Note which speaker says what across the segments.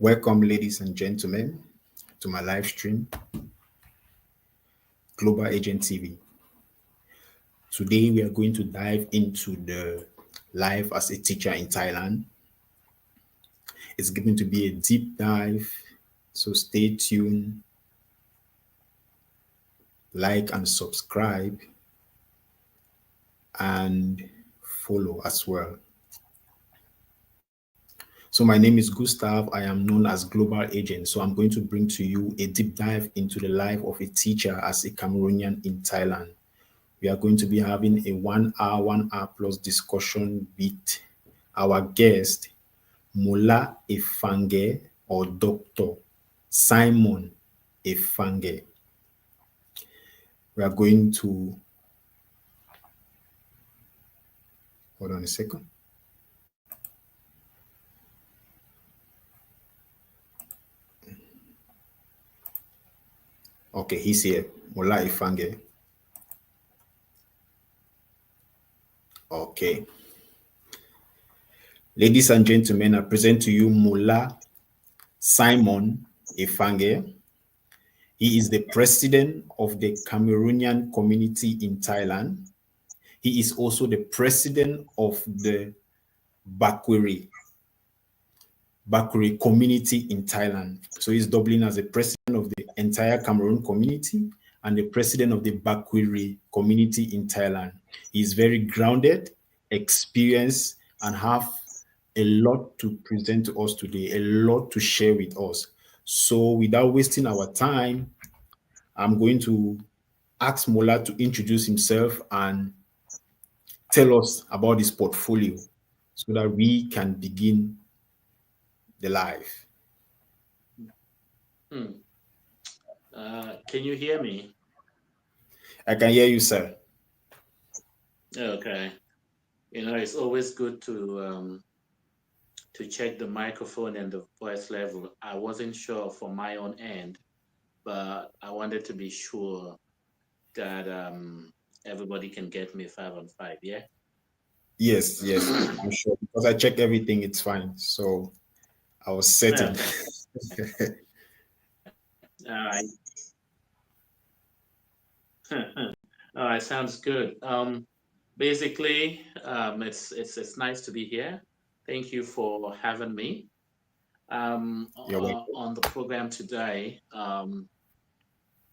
Speaker 1: Welcome, ladies and gentlemen, to my live stream, Global Agent TV. Today, we are going to dive into the life as a teacher in Thailand. It's going to be a deep dive, so stay tuned, like and subscribe, and follow as well. So my name is Gustav. I am known as Global Agent. So I'm going to bring to you a deep dive into the life of a teacher as a Cameroonian in Thailand. We are going to be having a 1 hour plus discussion with our guest, Mola Efange or Dr. Simon Efange. We are going to, hold on a second. Okay, he's here, Mola Efange. Okay. Ladies and gentlemen, I present to you Mola Simon Efange. He is the president of the Cameroonian community in Thailand. He is also the president of the Bakweri community in Thailand. So he's doubling as the president of the entire Cameroon community and the president of the Bakweri community in Thailand. He is very grounded, experienced, and have a lot to present to us today, a lot to share with us. So without wasting our time, I'm going to ask Mola to introduce himself and tell us about his portfolio so that we can begin the live.
Speaker 2: Can you hear me?
Speaker 1: I can hear you, sir.
Speaker 2: Okay. It's always good to check the microphone and the voice level. I wasn't sure for my own end, but I wanted to be sure that everybody can get me 5 on 5. Yeah.
Speaker 1: Yes, I'm sure because I checked everything, it's fine. So I was certain.
Speaker 2: Okay. All right. All right. Sounds good. Basically, it's nice to be here. Thank you for having me
Speaker 1: You're welcome.
Speaker 2: on the program today.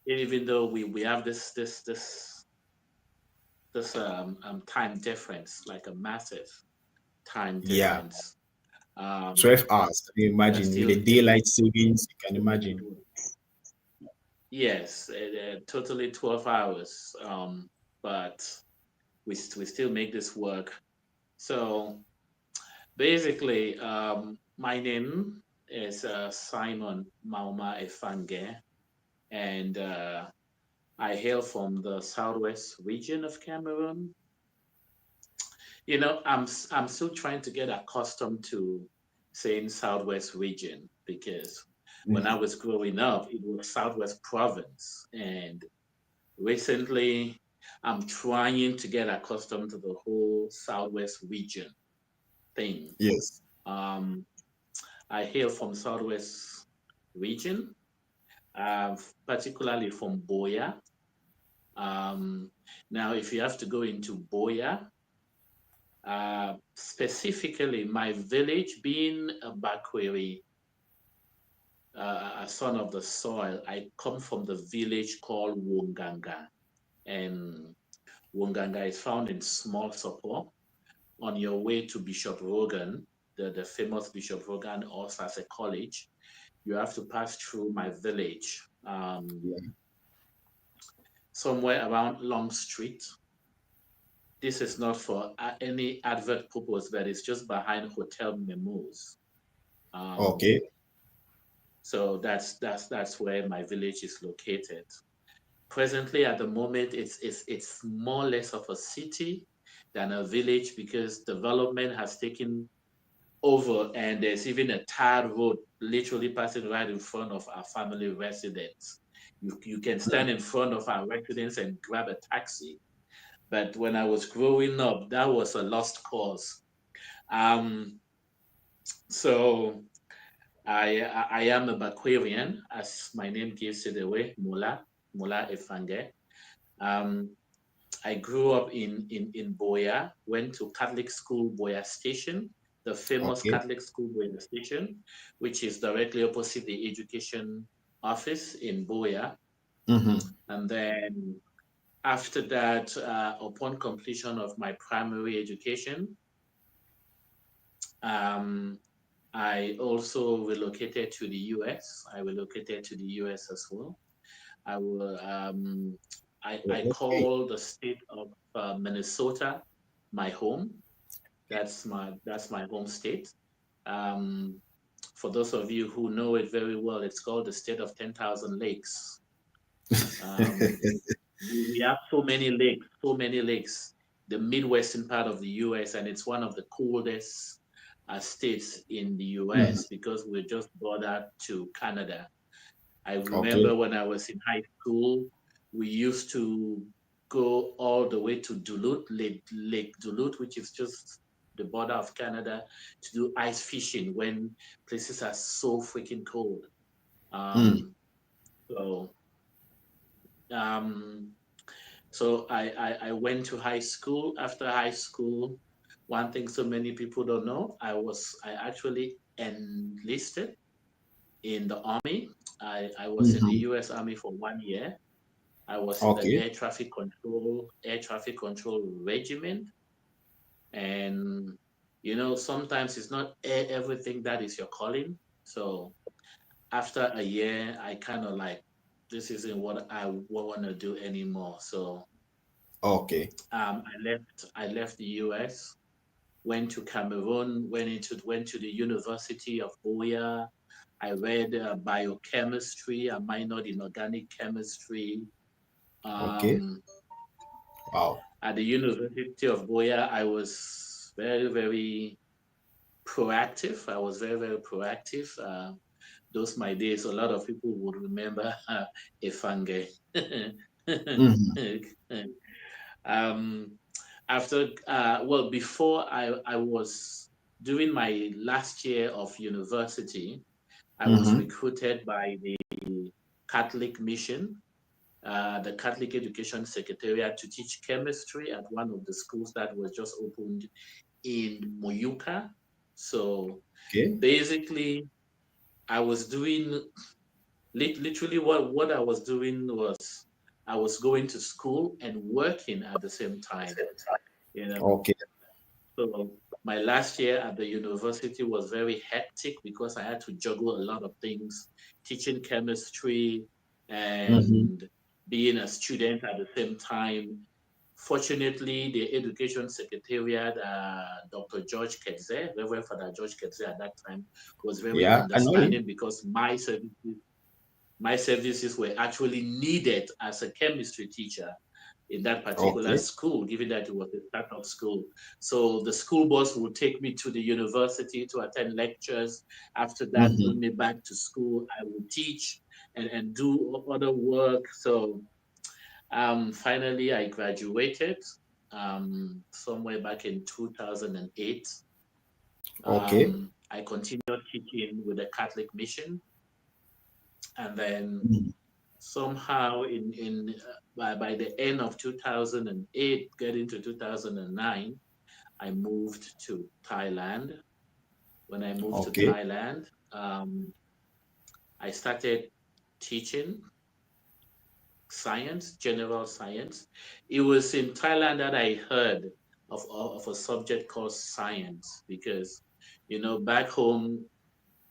Speaker 2: Even though we have this time difference, like a massive time
Speaker 1: Yeah,
Speaker 2: difference. Um,
Speaker 1: 12 hours. Can you
Speaker 2: we are
Speaker 1: imagine with
Speaker 2: still
Speaker 1: the daylight savings? You can imagine.
Speaker 2: yes, totally 12 hours. But we still make this work. So basically, my name is Simon Mauma Efange, and I hail from the southwest region of Cameroon. I'm still trying to get accustomed to saying Southwest region because when I was growing up, it was Southwest province, and recently I'm trying to get accustomed to the whole Southwest region thing.
Speaker 1: Yes.
Speaker 2: Um, I hail from Southwest region, uh, particularly from Boya. Um, Now, if you have to go into Boya, specifically my village being a Bakweri, a son of the soil, I come from the village called Wonganga. And Wonganga is found in Small Sopo on your way to Bishop Rogan, the famous Bishop Rogan Osase College. You have to pass through my village,
Speaker 1: Yeah.
Speaker 2: somewhere around Long Street. This is not for any advert purpose, but it's just behind Hotel Memos. Um,
Speaker 1: Okay.
Speaker 2: so that's where my village is located. Presently, at the moment, it's more or less of a city than a village because development has taken over, and there's even a tarred road literally passing right in front of our family residence. You can stand in front of our residence and grab a taxi. But when I was growing up, that was a lost cause. Um, so I am a Bakwarian, as my name gives it away, Mula Efange. Um, I grew up in Boya, went to Catholic school Boya Station, the famous
Speaker 1: Okay.
Speaker 2: Catholic school Boya Station, which is directly opposite the education office in Boya.
Speaker 1: Mm-hmm.
Speaker 2: And then after that, upon completion of my primary education, um, I also relocated to the US. I relocated to the US as well. I will. I
Speaker 1: Okay.
Speaker 2: call the state of Minnesota my home. That's my home state. Um, for those of you who know it very well, it's called the state of 10,000 lakes. Um, we have so many lakes, the Midwestern part of the US, and it's one of the coldest states in the
Speaker 1: Mhm.
Speaker 2: US because we're just bordered to Canada. I remember
Speaker 1: Okay.
Speaker 2: when I was in high school, we used to go all the way to Duluth, Lake Duluth, which is just the border of Canada, to do ice fishing when places are so freaking cold.
Speaker 1: Mm.
Speaker 2: Um, so um, so I went to high school. After high school, one thing so many people don't know, I actually enlisted in the army. I was in the
Speaker 1: Mhm.
Speaker 2: US Army for 1 year. I was in the
Speaker 1: Okay.
Speaker 2: air traffic control regiment, and sometimes it's not everything that is your calling. So after a year, I kind of like this isn't what I want to do anymore. So
Speaker 1: Okay.
Speaker 2: I left the US, went to Cameroon, went to the University of Buea. I read biochemistry. I minored in organic chemistry.
Speaker 1: Okay.
Speaker 2: Um,
Speaker 1: Wow.
Speaker 2: at the University of Buea, I was very, very proactive. I was very, very proactive. Those my days. A lot of people would remember Efange.
Speaker 1: Mhm.
Speaker 2: um, before I was doing my last year of university, I was
Speaker 1: Mhm.
Speaker 2: recruited by the Catholic Mission, the Catholic Education Secretariat, to teach chemistry at one of the schools that was just opened in Moyuka. So
Speaker 1: Okay.
Speaker 2: basically, I was doing literally what I was doing was I was going to school and working at the same time. You know,
Speaker 1: Okay.
Speaker 2: so my last year at the university was very hectic because I had to juggle a lot of things, teaching chemistry
Speaker 1: Mhm.
Speaker 2: and being a student at the same time. Fortunately, the Education Secretariat, Dr. George Ketze, Reverend Father George Ketze at that time, was very
Speaker 1: Yeah, I know him.
Speaker 2: understanding because my services were actually needed as a chemistry teacher in that particular
Speaker 1: Okay.
Speaker 2: school, given that it was a startup school. So the school bus would take me to the university to attend lectures. After that, bring
Speaker 1: Mhm.
Speaker 2: me back to school. I would teach and do other work. So finally, I graduated somewhere back in 2008.
Speaker 1: Okay.
Speaker 2: I continued teaching with the Catholic Mission, and then
Speaker 1: Mhm.
Speaker 2: somehow by the end of 2008, getting to 2009, I moved to Thailand. When I moved to
Speaker 1: Okay.
Speaker 2: Thailand, I started teaching science, general science. It was in Thailand that I heard of a subject called science because, back home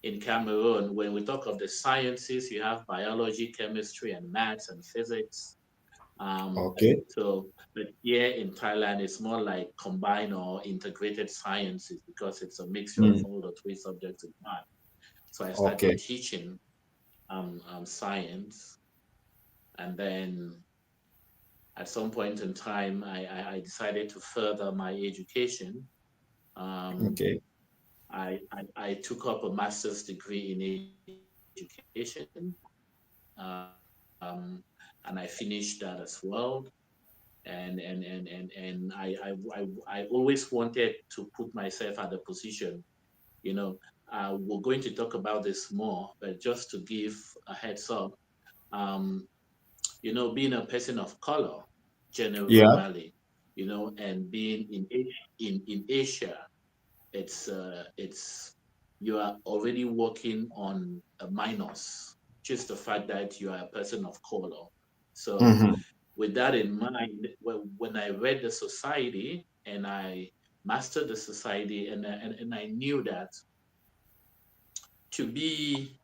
Speaker 2: in Cameroon, when we talk of the sciences, you have biology, chemistry, and maths and physics. Um,
Speaker 1: Okay.
Speaker 2: but here in Thailand, it's more like combined or integrated sciences because it's a mixture of
Speaker 1: Mm.
Speaker 2: all the three subjects in one. So I started
Speaker 1: Okay.
Speaker 2: teaching science, and then at some point in time, I decided to further my education. Um,
Speaker 1: Okay.
Speaker 2: I took up a master's degree in education, um, and I finished that as well. And I always wanted to put myself at a position, you know, we're going to talk about this more, but just to give a heads up, um, being a person of color
Speaker 1: Yeah.
Speaker 2: generally, and being in Asia, it's you are already working on a minus, just the fact that you are a person of color. So
Speaker 1: Hmm.
Speaker 2: with that in mind, when I read the society and I mastered the society, and I knew that to be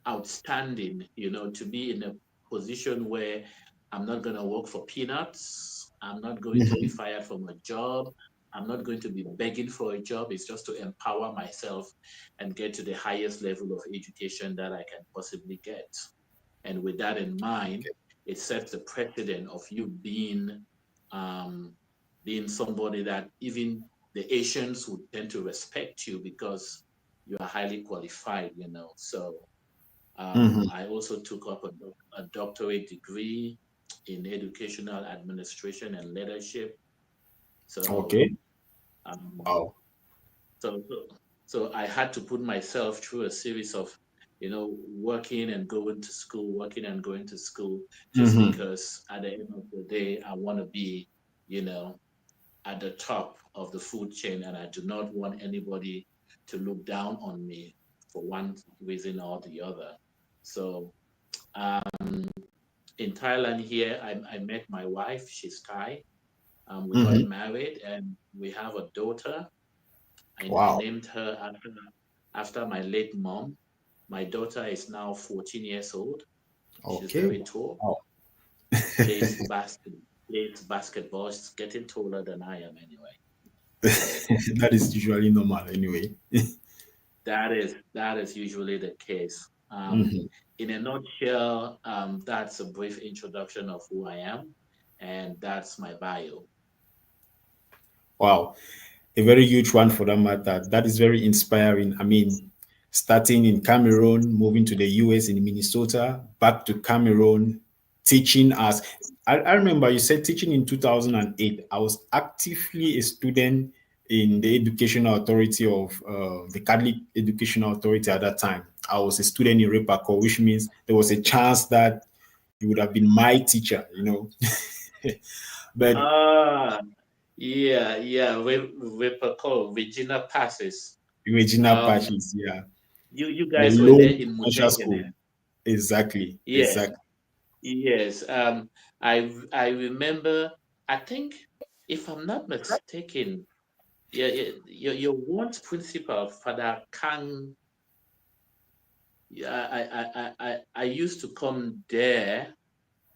Speaker 2: outstanding, to be in a position where I'm not going to work for peanuts, I'm not going to be
Speaker 1: Hmm.
Speaker 2: fired from a job, I'm not going to be begging for a job. It's just to empower myself and get to the highest level of education that I can possibly get. And with that in mind, it sets the precedent of you um, being somebody that even the Asians would tend to respect you because you are highly qualified. So
Speaker 1: Hmm.
Speaker 2: I also took up a doctorate degree in educational administration and leadership. So,
Speaker 1: Okay.
Speaker 2: um,
Speaker 1: Wow.
Speaker 2: so, so, so I had to put myself through a series of, working and going to school, working and going to school, just
Speaker 1: Hmm.
Speaker 2: because at the end of the day, I want to be, you know, at the top of the food chain, and I do not want anybody to look down on me for one reason or the other. So, in Thailand here, I met my wife. She's Thai. We got
Speaker 1: Hmm.
Speaker 2: married and we have a daughter. I
Speaker 1: Wow.
Speaker 2: named her after my late mom. My daughter is now 14 years old. She's
Speaker 1: Okay.
Speaker 2: very tall.
Speaker 1: Wow.
Speaker 2: Plays basket plays basketball. She's getting taller than I am anyway. So
Speaker 1: That is usually normal anyway.
Speaker 2: that is usually the case.
Speaker 1: Hmm.
Speaker 2: In a nutshell, that's a brief introduction of who I am, and that's my bio.
Speaker 1: Wow. A very huge one for that matter. That is very inspiring. I mean, starting in Cameroon, moving to the US in Minnesota, back to Cameroon, teaching us. I remember you said teaching in 2008. I was actively a student in the educational authority of the Catholic Educational Authority at that time. I was a student in Repacor, which means there was a chance that you would have been my teacher. But
Speaker 2: Ah, yeah, yeah. Repacol, Regina passes.
Speaker 1: Regina
Speaker 2: Um,
Speaker 1: Patches, yeah.
Speaker 2: you
Speaker 1: The
Speaker 2: guys were
Speaker 1: low
Speaker 2: there in
Speaker 1: financial school.
Speaker 2: Mutengene.
Speaker 1: Exactly.
Speaker 2: Yes,
Speaker 1: Exactly.
Speaker 2: yes. I remember. I think, if I'm not mistaken, yeah, yeah, your once principal, Father Kang. Yeah, I used to come there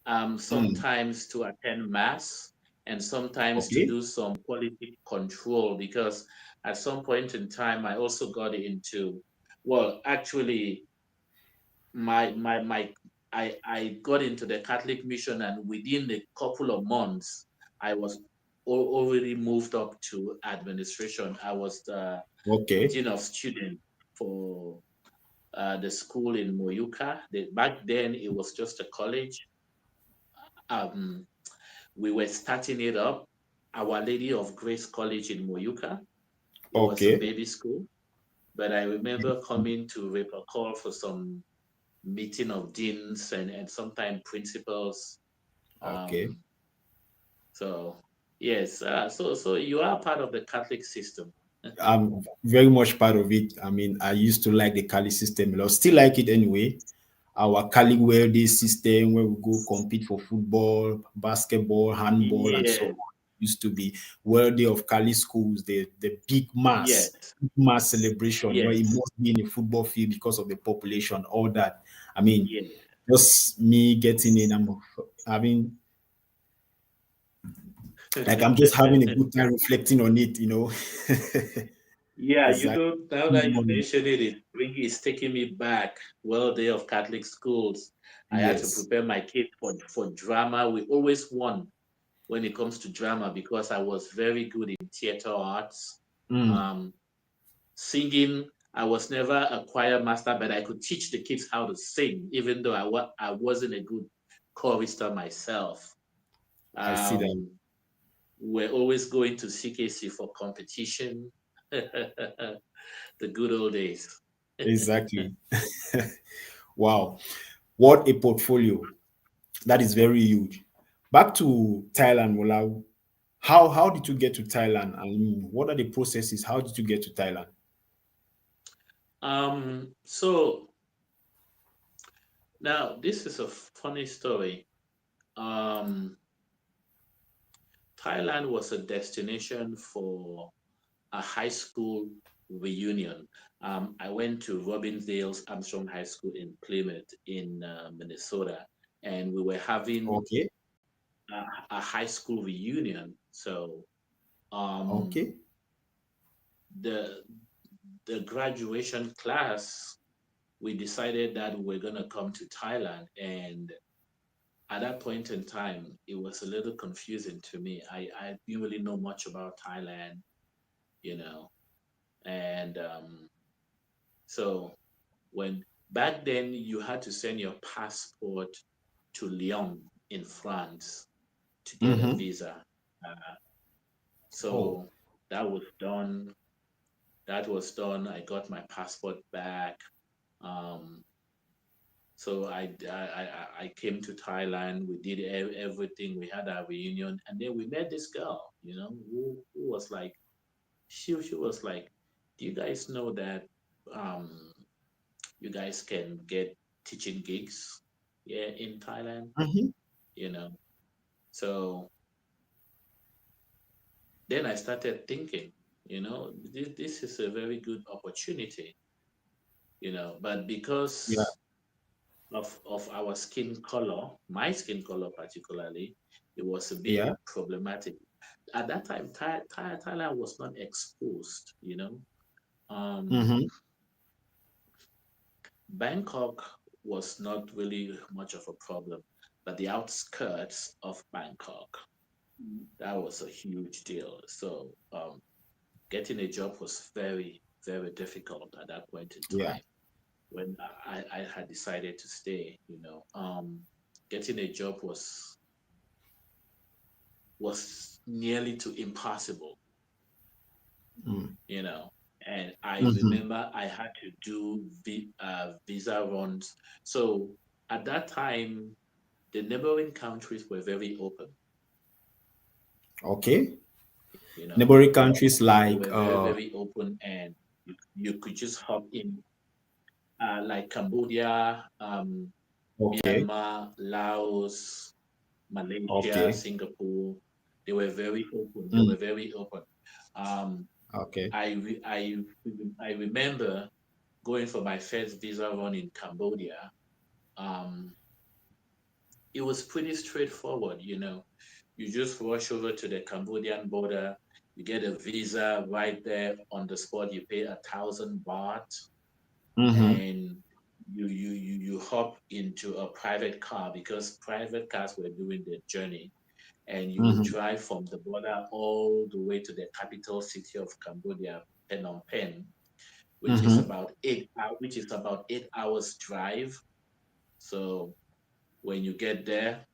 Speaker 1: Mm,
Speaker 2: sometimes to attend mass and sometimes to
Speaker 1: okay.
Speaker 2: do some quality control because at some point in time I also got into, well, actually my I got into the Catholic mission, and within a couple of months I was already moved up to administration. I was the
Speaker 1: Okay.
Speaker 2: dean of students for the school in Moyuka. Back then it was just a college. Um, we were starting it up. Our Lady of Grace College in Moyuka. It was a
Speaker 1: Okay.
Speaker 2: baby school, but I remember coming to Call for some meeting of deans and sometimes principals.
Speaker 1: Okay.
Speaker 2: Um, so yes, so you are part of the Catholic system.
Speaker 1: I'm very much part of it. I mean, I used to like the Cali system. I still like it anyway. Our Cali Day system where we go compete for football, basketball, handball, and so
Speaker 2: Yes,
Speaker 1: on. Used to be World Day of Cali schools, the
Speaker 2: yes,
Speaker 1: big mass celebration where it
Speaker 2: yes,
Speaker 1: must be in a football field because of the population, all that. I mean,
Speaker 2: yes.
Speaker 1: just me getting in, I'm having like I'm just having a good time reflecting on it.
Speaker 2: Yeah,
Speaker 1: Exactly.
Speaker 2: now that you mention it, it's taking me back. Well, day of Catholic schools. I had to
Speaker 1: Yes.
Speaker 2: prepare my kids for drama. We always won when it comes to drama because I was very good in theater arts.
Speaker 1: Mm,
Speaker 2: Um, Singing, I was never a choir master, but I could teach the kids how to sing, even though I wasn't a good chorister myself.
Speaker 1: I see that.
Speaker 2: Um, we're always going to CKC for competition. The good old days.
Speaker 1: Exactly. Wow. What a portfolio. That is very huge. Back to Thailand, Molau. How did you get to Thailand? I mean, what are the processes? How did you get to Thailand?
Speaker 2: So now this is a funny story. Um, Thailand was a destination for a high school reunion. I went to Robbinsdale's Armstrong High School in Plymouth in Minnesota, and we were having
Speaker 1: Okay.
Speaker 2: a high school reunion. So um,
Speaker 1: Okay.
Speaker 2: the the graduation class, we decided that we're gonna come to Thailand, and at that point in time, it was a little confusing to me. I didn't really know much about Thailand, you know, and so when back then you had to send your passport to Lyon in France to get a
Speaker 1: Mm-hmm.
Speaker 2: visa. Uh,
Speaker 1: Oh.
Speaker 2: so that was done. That was done. I got my passport back. Um, so I came to Thailand. We did everything. We had our reunion, and then we met this girl. Who was like she was like, do you guys know that um you guys can get teaching gigs here in Thailand?
Speaker 1: Mm-hmm.
Speaker 2: You know. So then I started thinking, this is a very good opportunity, but
Speaker 1: Yeah.
Speaker 2: because of our skin color, my skin color particularly, it was a bit
Speaker 1: Yeah.
Speaker 2: problematic. At that time, Thailand was not exposed, Um,
Speaker 1: Mm-hmm.
Speaker 2: Bangkok was not really much of a problem, but the outskirts of Bangkok, that was a huge deal. So getting a job was very, very difficult at that point in
Speaker 1: Yeah.
Speaker 2: time when I had decided to stay. Getting a job was nearly to impossible,
Speaker 1: Mm.
Speaker 2: you know. And I
Speaker 1: Mm-hmm.
Speaker 2: remember I had to do visa runs. So at that time, the neighboring countries were very open,
Speaker 1: Okay.
Speaker 2: you know.
Speaker 1: Neighboring countries
Speaker 2: They
Speaker 1: like
Speaker 2: were very, very open, and you could just hop in, like Cambodia,
Speaker 1: okay.
Speaker 2: Myanmar, Laos, Malaysia,
Speaker 1: Okay.
Speaker 2: Singapore. They were very open. They
Speaker 1: Mm.
Speaker 2: were very open. Um,
Speaker 1: Okay.
Speaker 2: I remember going for my first visa run in Cambodia. Um, it was pretty straightforward. You just rush over to the Cambodian border. You get a visa right there on the spot. You pay 1,000 baht,
Speaker 1: Mm-hmm.
Speaker 2: and you hop into a private car because private cars were doing the journey, and you would
Speaker 1: Mm-hmm.
Speaker 2: drive from the border all the way to the capital city of Cambodia, Phnom Penh,
Speaker 1: Mm-hmm.
Speaker 2: which is about 8 hours drive. So when you get there,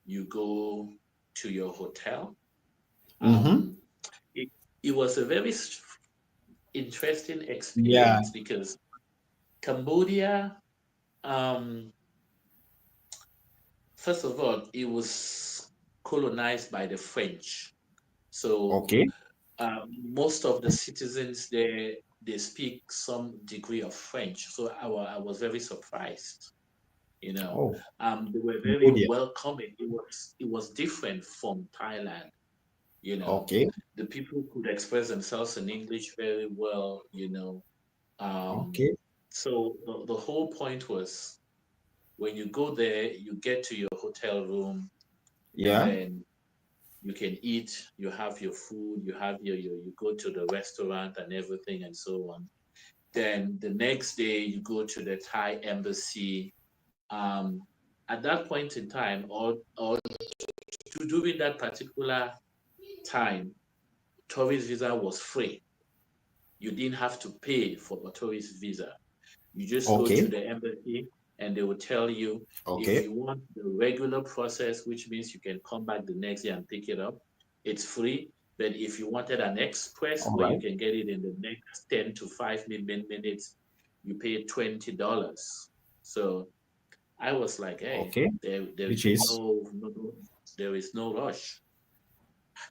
Speaker 2: you go to your hotel.
Speaker 1: Mm-hmm.
Speaker 2: Um, it, it was a very interesting
Speaker 1: Yeah.
Speaker 2: experience because Cambodia, um, first of all, it was colonized by the French. So
Speaker 1: Okay.
Speaker 2: most of the citizens there, they speak some degree of French. So I was very surprised.
Speaker 1: Oh,
Speaker 2: They were very
Speaker 1: Cambodia.
Speaker 2: welcoming. It was different from Thailand. You know,
Speaker 1: Okay.
Speaker 2: the people could express themselves in English very well. Um,
Speaker 1: Okay.
Speaker 2: so the whole point was when you go there, you get to your hotel room, and
Speaker 1: Yeah.
Speaker 2: then you can eat, you have your food, you have you go to the restaurant and everything and so on. Then the next day you go to the Thai embassy. Um, at that point in time, or during that particular time, tourist visa was free. You didn't have to pay for a tourist visa. You just go to
Speaker 1: Okay.
Speaker 2: the embassy and they will tell you if
Speaker 1: Okay.
Speaker 2: you want the regular process, which means you can come back the next day and pick it up, it's free. But if you wanted an express
Speaker 1: All
Speaker 2: where you
Speaker 1: right.
Speaker 2: can get it in the next 10 to 5 minutes, you pay $20. So I was like, hey,
Speaker 1: Okay.
Speaker 2: there is
Speaker 1: Which is
Speaker 2: there is no rush.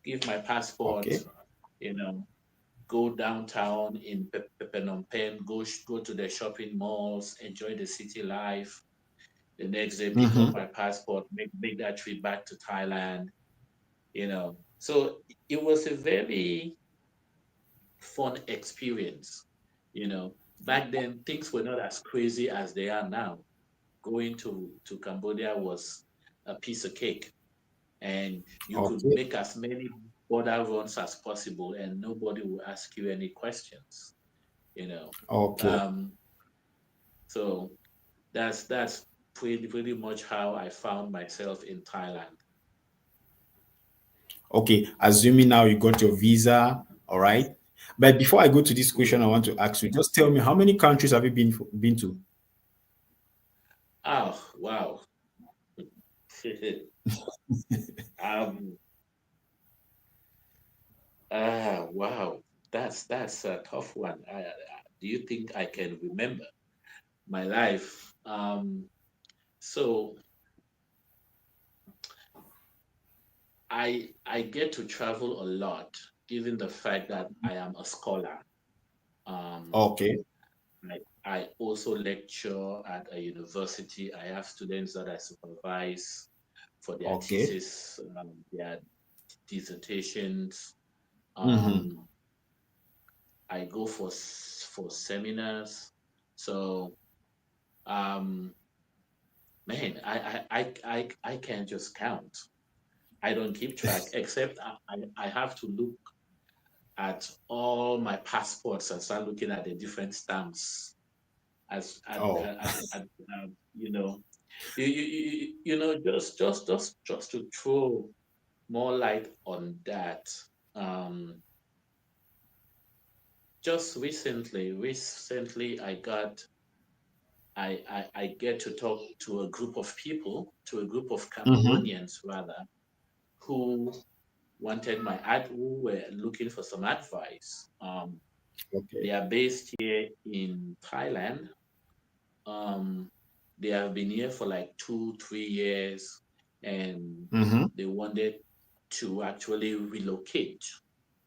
Speaker 2: Give my passport,
Speaker 1: okay.
Speaker 2: you know, go downtown in Phnom Penh, go to the shopping malls, enjoy the city life. The next day, pick up
Speaker 1: Mm-hmm.
Speaker 2: my passport, make that trip back to Thailand. So it was a very fun experience. Back then things were not as crazy as they are now. Going to Cambodia was a piece of cake, and you could
Speaker 1: Okay.
Speaker 2: make as many border runs as possible, and nobody will ask you any questions. You know,
Speaker 1: Okay.
Speaker 2: um, so that's pretty much how I found myself in Thailand.
Speaker 1: Okay. Assuming now you got your visa, all right. But before I go to this
Speaker 2: Yeah.
Speaker 1: question, I want to ask you, just tell me how many countries have you been to?
Speaker 2: Oh wow. um. Wow. That's a tough one. Do you think I can remember my life? So I get to travel a lot, given the fact that I am a scholar. Um,
Speaker 1: Okay.
Speaker 2: I also lecture at a university. I have students that I supervise for their
Speaker 1: Okay.
Speaker 2: thesis, their dissertations.
Speaker 1: Mm-hmm.
Speaker 2: Um, I go for seminars. So, um, man, I can't just count. I don't keep track, except I have to look at all my passports and start looking at the different stamps as
Speaker 1: Oh,
Speaker 2: at just to throw more light on that. um just recently I get to talk to a group of people, to a group of
Speaker 1: mm-hmm.
Speaker 2: Cameroonians rather, who who were looking for some advice. They
Speaker 1: Okay.
Speaker 2: are based here in Thailand. Um, they have been here for like 2, 3 years, and
Speaker 1: Mm-hmm.
Speaker 2: they wanted to actually relocate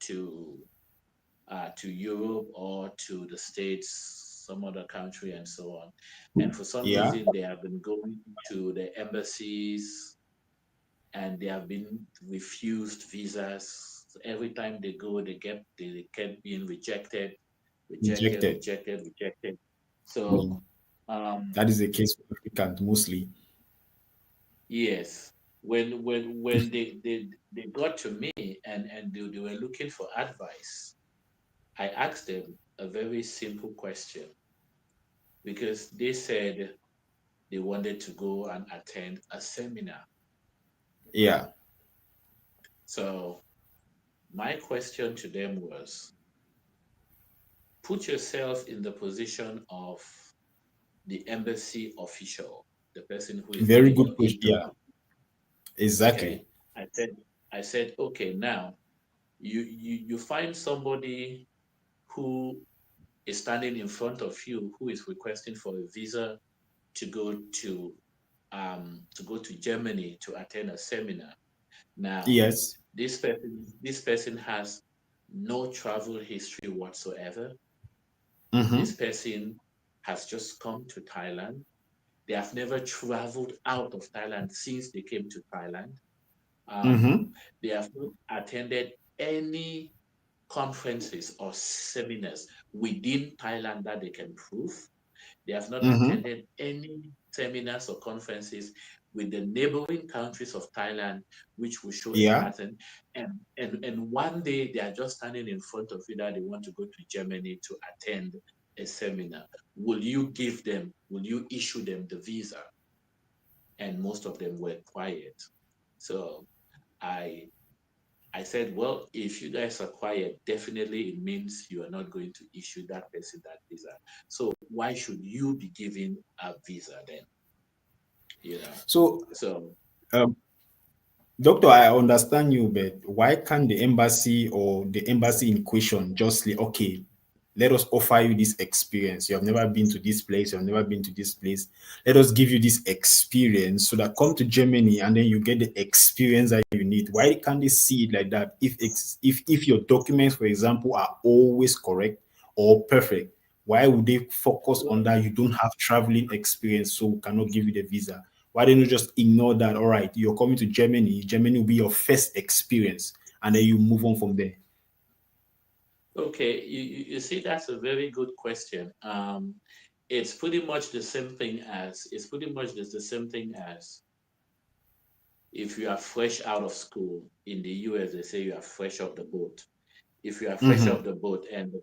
Speaker 2: to to Europe or to the States, some other country, and so on. And for some
Speaker 1: Yeah.
Speaker 2: reason, they have been going to the embassies and they have been refused visas. So every time they go, they kept being rejected, rejected,
Speaker 1: Rejected.
Speaker 2: rejected, rejected.
Speaker 1: I
Speaker 2: So
Speaker 1: mean,
Speaker 2: um,
Speaker 1: that is the case for Africans mostly.
Speaker 2: yes, when they got to me and they were looking for advice, I asked them a very simple question because they said they wanted to go and attend a seminar.
Speaker 1: Yeah.
Speaker 2: So my question to them was, put yourself in the position of the embassy official, the person who is
Speaker 1: Very
Speaker 2: doing
Speaker 1: good
Speaker 2: your
Speaker 1: question. Yeah.
Speaker 2: interview. Okay.
Speaker 1: Exactly.
Speaker 2: I said, okay, now you find somebody who is standing in front of you who is requesting for a visa to go to Germany to attend a seminar. Now,
Speaker 1: Yes.
Speaker 2: this person has no travel history whatsoever. This
Speaker 1: Mm-hmm.
Speaker 2: person has just come to Thailand. They have never traveled out of Thailand since they came to Thailand. Um,
Speaker 1: Mm-hmm.
Speaker 2: they have not attended any conferences or seminars within Thailand that they can prove. They have not
Speaker 1: Mm-hmm.
Speaker 2: attended any seminars or conferences with the neighboring countries of Thailand, which will show a
Speaker 1: Yeah.
Speaker 2: pattern. And one day they are just standing in front of you that they want to go to Germany to attend a seminar. Will you issue them the visa? And most of them were quiet. So I I said, well, if you guys are quiet, definitely it means you are not going to issue that person that visa. So why should you be given a visa then? You know.
Speaker 1: So,
Speaker 2: So
Speaker 1: um, Doctor, I understand you, but why can't the embassy or the embassy in question just say, okay, let us offer you this experience. You have never been to this place, you have never been to this place. Let us give you this experience so that come to Germany and then you get the experience that you need. Why can't they see it like that? If your documents, for example, are always correct or perfect, why would they focus on that? You don't have traveling experience, so we cannot give you the visa. Why don't you just ignore that? All right, you're coming to Germany. Germany will be your first experience, and then you move on from there.
Speaker 2: Okay, you see, that's a very good question. It's pretty much the same thing as the same thing as if you are fresh out of school in the US. They say you are fresh off the boat. If you are fresh
Speaker 1: Mm-hmm.
Speaker 2: off the boat and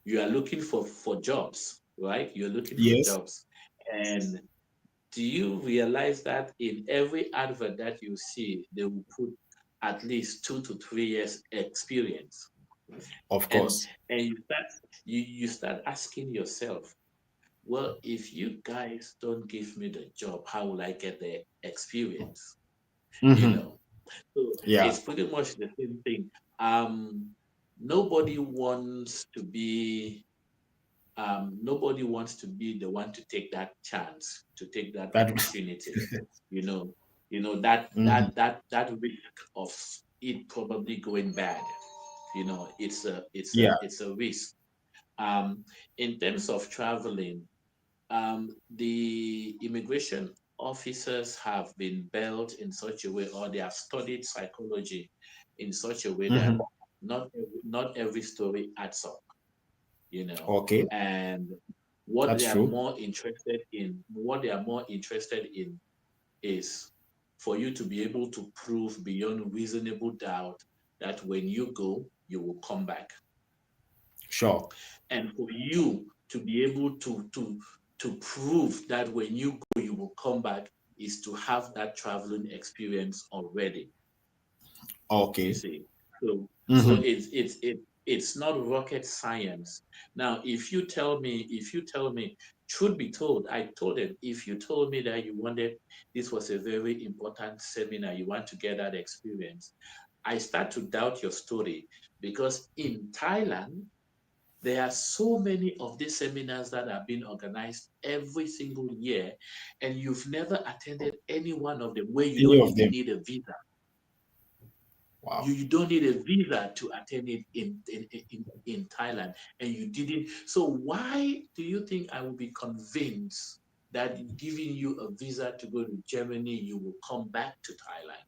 Speaker 2: you are looking for jobs, right? You're looking for
Speaker 1: Yes,
Speaker 2: jobs, and do you realize that in every advert that you see, they will put at least 2 to 3 years experience,
Speaker 1: of
Speaker 2: and
Speaker 1: course.
Speaker 2: you start asking yourself, well, if you guys don't give me the job, how will I get the experience? You
Speaker 1: Mm-hmm.
Speaker 2: know, so
Speaker 1: Yeah,
Speaker 2: it's pretty much the same thing. Um, nobody wants to be nobody wants to be the one to take that chance, to take that
Speaker 1: that.
Speaker 2: opportunity. You know, that
Speaker 1: Mhm.
Speaker 2: risk of it probably going bad.
Speaker 1: Yeah,
Speaker 2: It's a risk. Um, in terms of traveling, the immigration officers have been built in such a way, or they have studied psychology in such a way that
Speaker 1: mhm.
Speaker 2: not every story adds up, you know.
Speaker 1: Okay,
Speaker 2: And
Speaker 1: that's true.
Speaker 2: what they are more interested in is for you to be able to prove beyond reasonable doubt that when you go, you will come back.
Speaker 1: Sure.
Speaker 2: And for you to be able to prove that when you go, you will come back is to have that traveling experience already. You
Speaker 1: Okay.
Speaker 2: see, so
Speaker 1: Mhm.
Speaker 2: it's not rocket science. Now, if you tell me, truth be told, I told them, if you told me that you wanted, this was a very important seminar, you want to get that experience, I start to doubt your story, because in Thailand, there are so many of these seminars that are being organized every single year, and you've never attended any one of them where you
Speaker 1: Any
Speaker 2: don't
Speaker 1: of
Speaker 2: even
Speaker 1: them.
Speaker 2: need a visa.
Speaker 1: Wow.
Speaker 2: You don't need a visa to attend it in Thailand, and you didn't. So why do you think I will be convinced that giving you a visa to go to Germany, you will come back to Thailand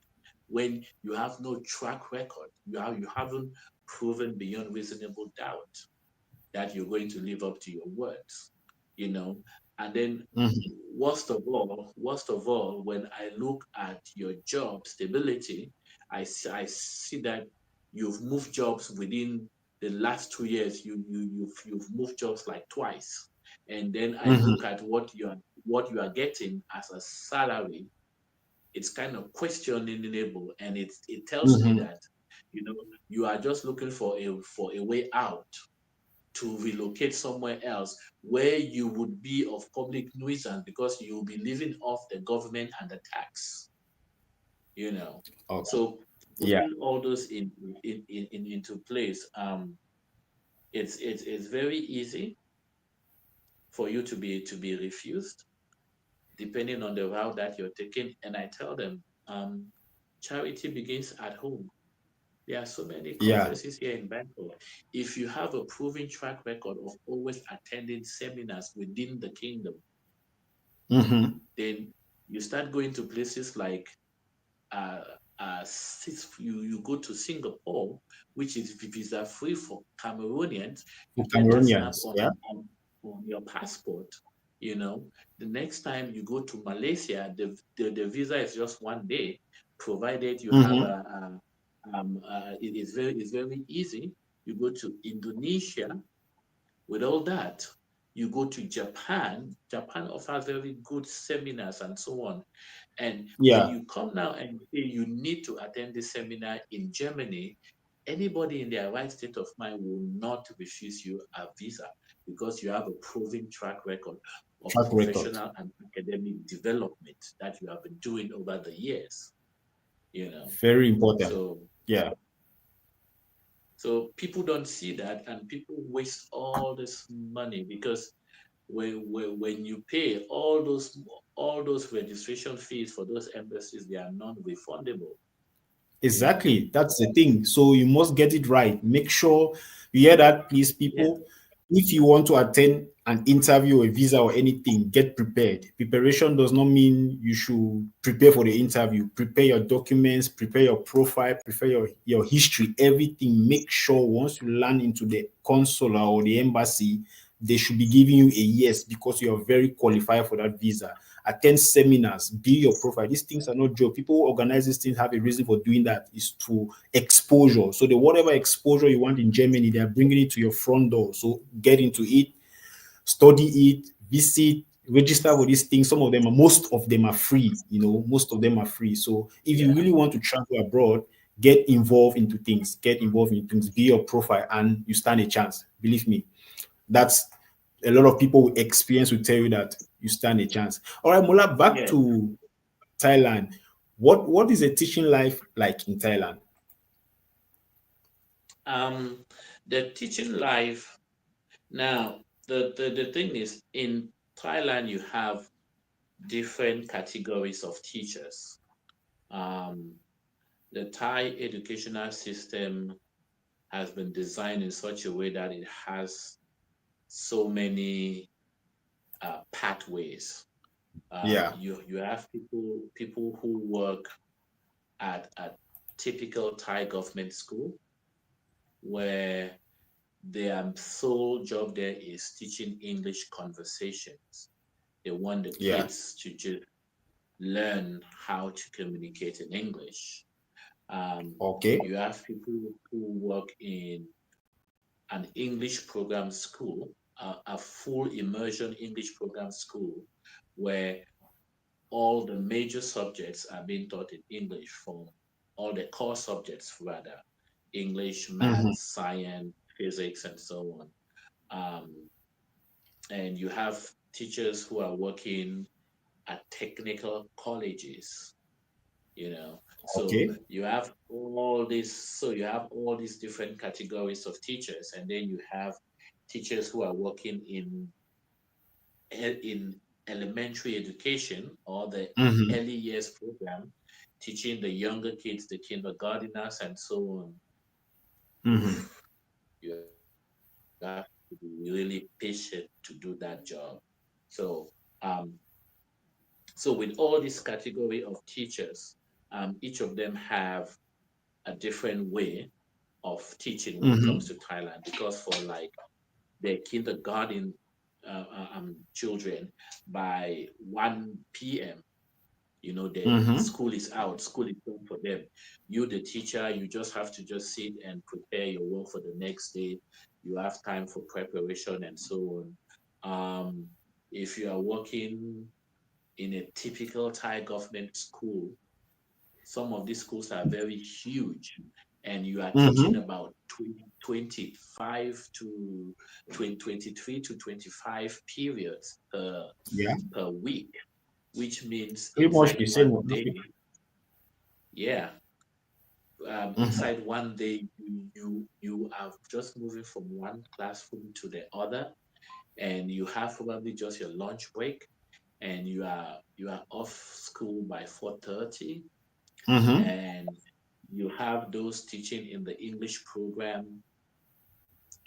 Speaker 2: when you have no track record? You haven't proven beyond reasonable doubt that you're going to live up to your words, you know. And then
Speaker 1: Mhm.
Speaker 2: worst of all, when I look at your job stability, I see that you've moved jobs within the last 2 years. You've moved jobs like twice. And then I look
Speaker 1: Mhm.
Speaker 2: at what you are getting as a salary. It's kind of questionable, and it tells me
Speaker 1: Mhm.
Speaker 2: that, you know, you are just looking for a way out to relocate somewhere else where you would be of public nuisance because you'll be living off the government and the tax, you know.
Speaker 1: Okay.
Speaker 2: So
Speaker 1: Yeah.
Speaker 2: putting all those into place, it's very easy for you to be refused depending on the route that you're taking. And I tell them, charity begins at home. There are so many
Speaker 1: Yeah.
Speaker 2: conferences here in Bangkok. If you have a proven track record of always attending seminars within the kingdom,
Speaker 1: Mhm.
Speaker 2: then you start going to places like uh, you go to Singapore, which is visa free for Cameroonians.
Speaker 1: For
Speaker 2: You get that stamp
Speaker 1: Cameroonians. Yeah.
Speaker 2: on your passport. You know, the next time you go to Malaysia, the visa is just 1 day, provided you have
Speaker 1: Mhm.
Speaker 2: it's very easy. You go to Indonesia with all that. You go to Japan. Japan offers very good seminars and so on. And when
Speaker 1: Yeah.
Speaker 2: you come now and say you need to attend this seminar in Germany, anybody in their right state of mind will not refuse you a visa because you have a proven track record of
Speaker 1: Track record.
Speaker 2: professional and academic development that you have been doing over the years, you know.
Speaker 1: Very important.
Speaker 2: So
Speaker 1: Yeah.
Speaker 2: So people don't see that, and people waste all this money because when you pay all those registration fees for those embassies, they are non-refundable. You know,
Speaker 1: Exactly. That's the thing. So you must get it right. Make sure you hear that, please,
Speaker 2: yeah,
Speaker 1: people. If you want to attend an interview or a visa or anything, get prepared. Preparation does not mean you should prepare for the interview. Prepare your documents, prepare your profile, prepare your history, everything. Make sure once you land into the consular or the embassy, they should be giving you a yes because you are very qualified for that visa. Attend seminars, build your profile. These things are not joke. People who organize these things have a reason for doing that is to exposure. So the whatever exposure you want in Germany, they are bringing it to your front door. So get into it, study it, visit, register for these things. Some of them are, most of them are free. Most of them are free. So if you
Speaker 2: yeah,
Speaker 1: really want to travel abroad, get involved into things. Get involved in things. Be your profile, and you stand a chance. Believe me. That's a lot of people with experience will tell you that you stand a chance. All right, Mola, back
Speaker 2: yeah.
Speaker 1: to Thailand. What is a teaching life like in Thailand?
Speaker 2: Um, the teaching life now. The thing is, in Thailand, you have different categories of teachers. Um, the Thai educational system has been designed in such a way that it has so many pathways.
Speaker 1: Yeah,
Speaker 2: You have people who work at a typical Thai government school where their sole job there is teaching English conversations. They want the
Speaker 1: yeah.
Speaker 2: kids to just learn how to communicate in English. Um,
Speaker 1: Okay.
Speaker 2: you have people who work in an English program school, a full immersion English program school, where all the major subjects are being taught in English from all the core subjects, rather English,
Speaker 1: Mm-hmm.
Speaker 2: math, science, physics, and so on. Um, and you have teachers who are working at technical colleges, you know. So
Speaker 1: Okay.
Speaker 2: you have all these different categories of teachers, and then you have teachers who are working in elementary education or the
Speaker 1: Mm-hmm.
Speaker 2: early years program, teaching the younger kids, the kindergarteners, and so on.
Speaker 1: Mm-hmm.
Speaker 2: Oof, you have to be really patient to do that job. So, um, so with all this category of teachers, each of them have a different way of teaching when it comes
Speaker 1: Mm-hmm.
Speaker 2: to Thailand. Because for like the kindergarten children, by 1 p.m. The
Speaker 1: Mm-hmm.
Speaker 2: school is out, school is done for them. You, the teacher, you just have to just sit and prepare your work for the next day. You have time for preparation and so on. If you are working in a typical Thai government school, some of these schools are very huge, and you are teaching
Speaker 1: Mm-hmm.
Speaker 2: about 25 to 20, 23 to 25 periods
Speaker 1: Yeah.
Speaker 2: per week, which means
Speaker 1: Pretty much the same with Africa.
Speaker 2: yeah,
Speaker 1: Mm-hmm.
Speaker 2: inside one day, you are just moving from one classroom to the other, and you have probably just your lunch break, and you are off school by 4:30,
Speaker 1: Mm-hmm.
Speaker 2: and you have those teaching in the English program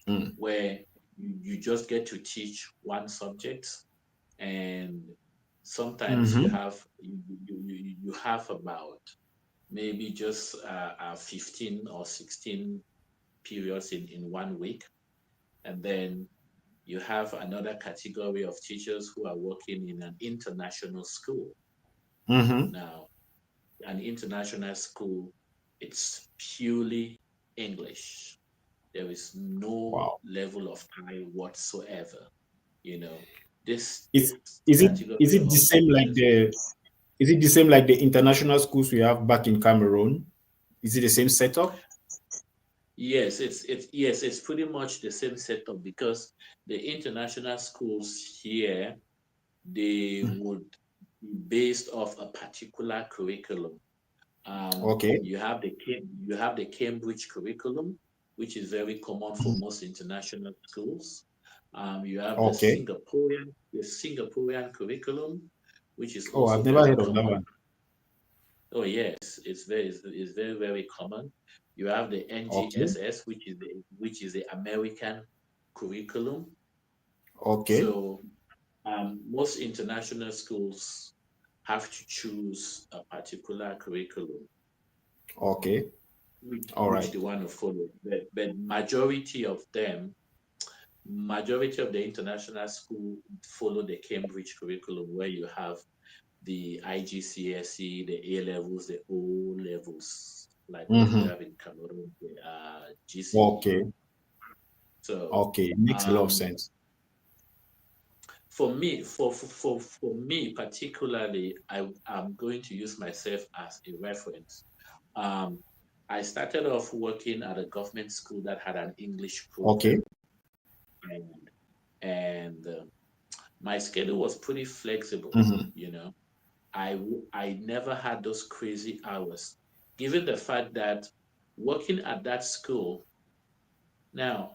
Speaker 1: Mm.
Speaker 2: where you just get to teach one subject, and sometimes
Speaker 1: Mm-hmm.
Speaker 2: you have about maybe just 15 or 16 periods in 1 week, and then you have another category of teachers who are working in an international school.
Speaker 1: Mm-hmm.
Speaker 2: Now, an international school, it's purely English. There is no
Speaker 1: Wow.
Speaker 2: level of Thai whatsoever. You know, this
Speaker 1: Is is it is
Speaker 2: category
Speaker 1: it the
Speaker 2: of
Speaker 1: same like
Speaker 2: teachers.
Speaker 1: the international schools we have back in Cameroon? Is it the same setup?
Speaker 2: Yes, it's pretty much the same setup because the international schools here, they
Speaker 1: Mm.
Speaker 2: would be based off a particular curriculum.
Speaker 1: Okay.
Speaker 2: You have the Cambridge curriculum, which is very common for most international schools. You have
Speaker 1: Okay.
Speaker 2: The Singaporean curriculum, which is
Speaker 1: Oh, I've
Speaker 2: also
Speaker 1: never
Speaker 2: very
Speaker 1: heard of that
Speaker 2: common.
Speaker 1: one.
Speaker 2: Oh yes, it's very very common. You have the
Speaker 1: Okay.
Speaker 2: NGSS, which is the American curriculum.
Speaker 1: Okay.
Speaker 2: So most international schools have to choose a particular curriculum
Speaker 1: Okay. All
Speaker 2: which
Speaker 1: right.
Speaker 2: they want to follow. But majority of the international school follow the Cambridge curriculum, where you have the IGCSE, the A levels, the O levels, like what we
Speaker 1: Mm-hmm.
Speaker 2: have in Cameroon, the GCE.
Speaker 1: Okay.
Speaker 2: So
Speaker 1: Okay. Makes a lot of
Speaker 2: um,
Speaker 1: sense.
Speaker 2: for me particularly, I'm going to use myself as a reference. Um, I started off working at a government school that had an English program,
Speaker 1: Okay.
Speaker 2: and my schedule was pretty flexible.
Speaker 1: Mm-hmm.
Speaker 2: You know, I never had those crazy hours, given the fact that working at that school. Now,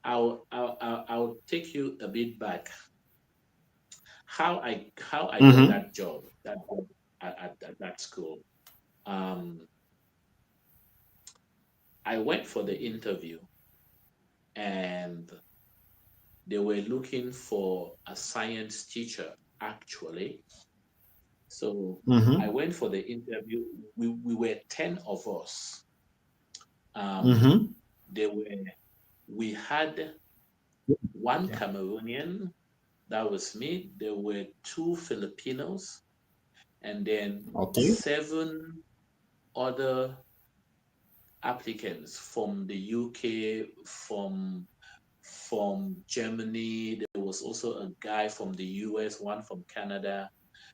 Speaker 2: I'll take you a bit back. How I got
Speaker 1: Mm-hmm.
Speaker 2: that job at that school. Um, I went for the interview, and they were looking for a science teacher, actually. So I
Speaker 1: Mm-hmm.
Speaker 2: went for the interview. We were 10 of us. Um,
Speaker 1: Mm-hmm.
Speaker 2: they were we had one
Speaker 1: Yeah.
Speaker 2: Cameroonian, that was me. There were two Filipinos, and then
Speaker 1: Okay.
Speaker 2: seven other applicants from the UK, from Germany. There was also a guy from the US, one from Canada.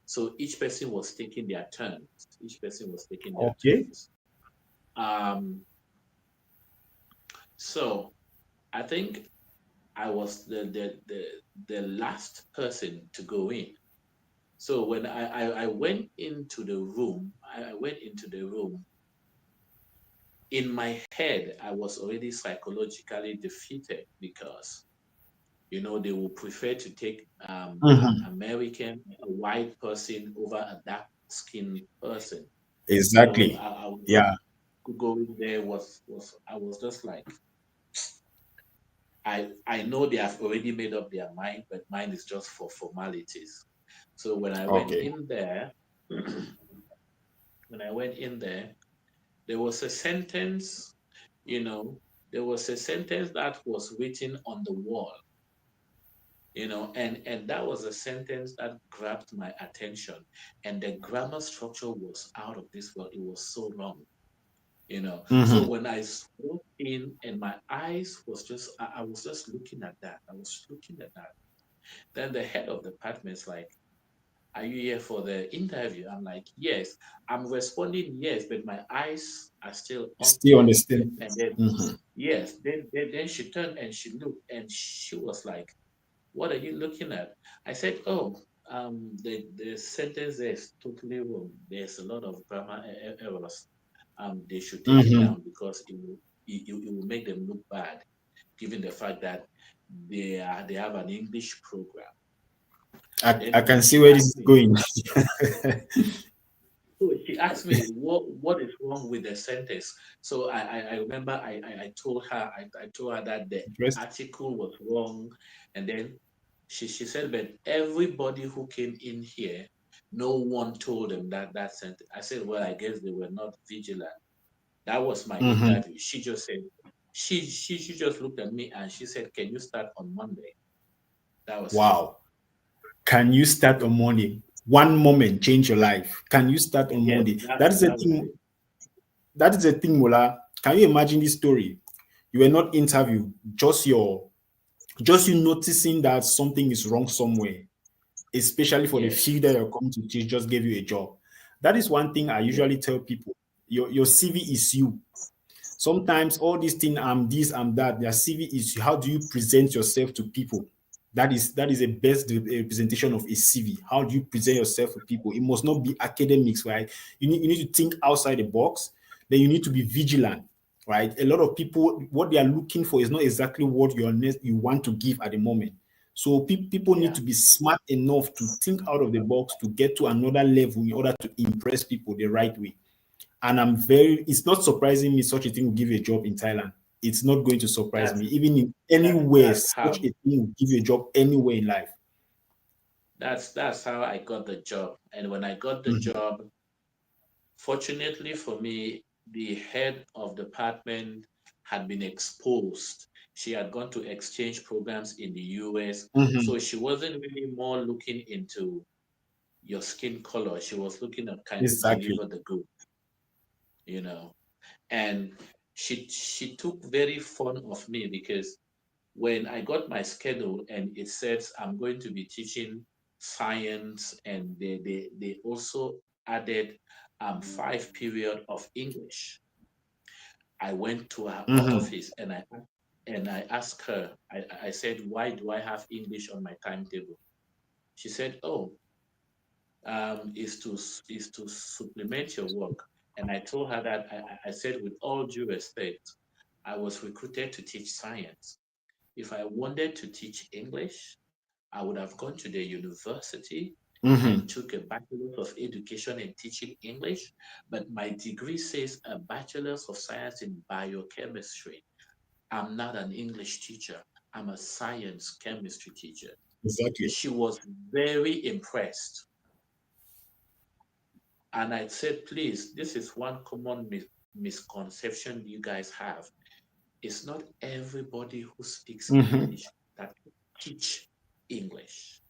Speaker 2: So each person was taking their turns. Each person was taking their
Speaker 1: Okay.
Speaker 2: turns. Um, so I think I was the last person to go in. So when I went into the room, I went into the room. In my head, I was already psychologically defeated because they will prefer to take an
Speaker 1: Mm-hmm.
Speaker 2: American, a white person over a dark skinned person. So
Speaker 1: Exactly.
Speaker 2: I was just
Speaker 1: Yeah.
Speaker 2: going there was I was just like, I know they have already made up their mind, but mine is just for formalities. So when I went
Speaker 1: Okay.
Speaker 2: in there, when I went in there, there was a sentence, you know, there was a sentence that was written on the wall, and that was a sentence that grabbed my attention. And the grammar structure was out of this world. It was so wrong. So
Speaker 1: Mm-hmm.
Speaker 2: when I walked in and my eyes was just, I was just looking at that. I was looking at that. Then the head of the department's like, "Are you here for the interview?" I'm like, "Yes." I'm responding yes, but my eyes are still up
Speaker 1: Still
Speaker 2: there.
Speaker 1: understand.
Speaker 2: And then
Speaker 1: Mm-hmm.
Speaker 2: yes, then she turned and she looked and she was like, "What are you looking at?" I said, "Oh, the sentence there is totally wrong. There's a lot of grammar errors. They should take it
Speaker 1: Mm-hmm.
Speaker 2: down because it will make them look bad, given the fact that they have an English program."
Speaker 1: I
Speaker 2: Then
Speaker 1: can see
Speaker 2: she
Speaker 1: where this
Speaker 2: asked
Speaker 1: is
Speaker 2: me,
Speaker 1: going.
Speaker 2: so she asked me what is wrong with the sentence. So I remember I told her that the
Speaker 1: Interesting.
Speaker 2: article was wrong, and then she said, "But everybody who came in here, no one told them that sentence." I said, "Well, I guess they were not vigilant." That was my
Speaker 1: Mm-hmm.
Speaker 2: interview. She just said she just looked at me and she said, "Can you start on Monday?" That was it.
Speaker 1: Wow. Can you start on Monday? One moment change your life. Can you start on
Speaker 2: Yes,
Speaker 1: Monday?
Speaker 2: that
Speaker 1: That is the
Speaker 2: that was
Speaker 1: thing.
Speaker 2: it.
Speaker 1: That is the thing, Mola. Can you imagine this story? You were not interviewed, just you noticing that something is wrong somewhere, especially for the
Speaker 2: Yes,
Speaker 1: field that you're coming to teach, just gave you a job. That is one thing I
Speaker 2: yes,
Speaker 1: usually tell people. Your CV is you. Sometimes all these things, this, that, their CV is how do you present yourself to people? That is a best representation of a CV. How do you present yourself to people? It must not be academics, right? You need to think outside the box. Then you need to be vigilant. right? A lot of people, what they are looking for is not exactly what you want to give at the moment. So people need
Speaker 2: Yeah,
Speaker 1: to be smart enough to think out of the box to get to another level in order to impress people the right way. And it's not surprising me such a thing will give you a job in Thailand. It's not going to surprise
Speaker 2: that's
Speaker 1: me. Even in anywhere,
Speaker 2: that's
Speaker 1: such
Speaker 2: how
Speaker 1: a thing will give you a job anywhere in life.
Speaker 2: that's how I got the job. And when I got the
Speaker 1: Mhm.
Speaker 2: job, fortunately for me, the head of department had been exposed. She had gone to exchange programs in the US.
Speaker 1: Mhm.
Speaker 2: So she wasn't really more looking into your skin color. She was looking at can you
Speaker 1: Exactly.
Speaker 2: deliver the good, you know. And she took very fond of me because when I got my schedule and it says I'm going to be teaching science and they also added 5 period of English. I went to her
Speaker 1: Mhm.
Speaker 2: office and I asked her, I said, why do I have English on my timetable? She said, oh, is to supplement your work. And I told her that I said, with all due respect, I was recruited to teach science. If I wanted to teach English, I would have gone to the university and
Speaker 1: Mhm.
Speaker 2: took a bachelor's of education in teaching English, but my degree says a bachelor's of science in biochemistry. I'm not an English teacher. I'm a science chemistry teacher.
Speaker 1: Exactly.
Speaker 2: She was very impressed. And I said, please, this is one common misconception you guys have. It's not everybody who speaks
Speaker 1: Mhm.
Speaker 2: English that can teach English.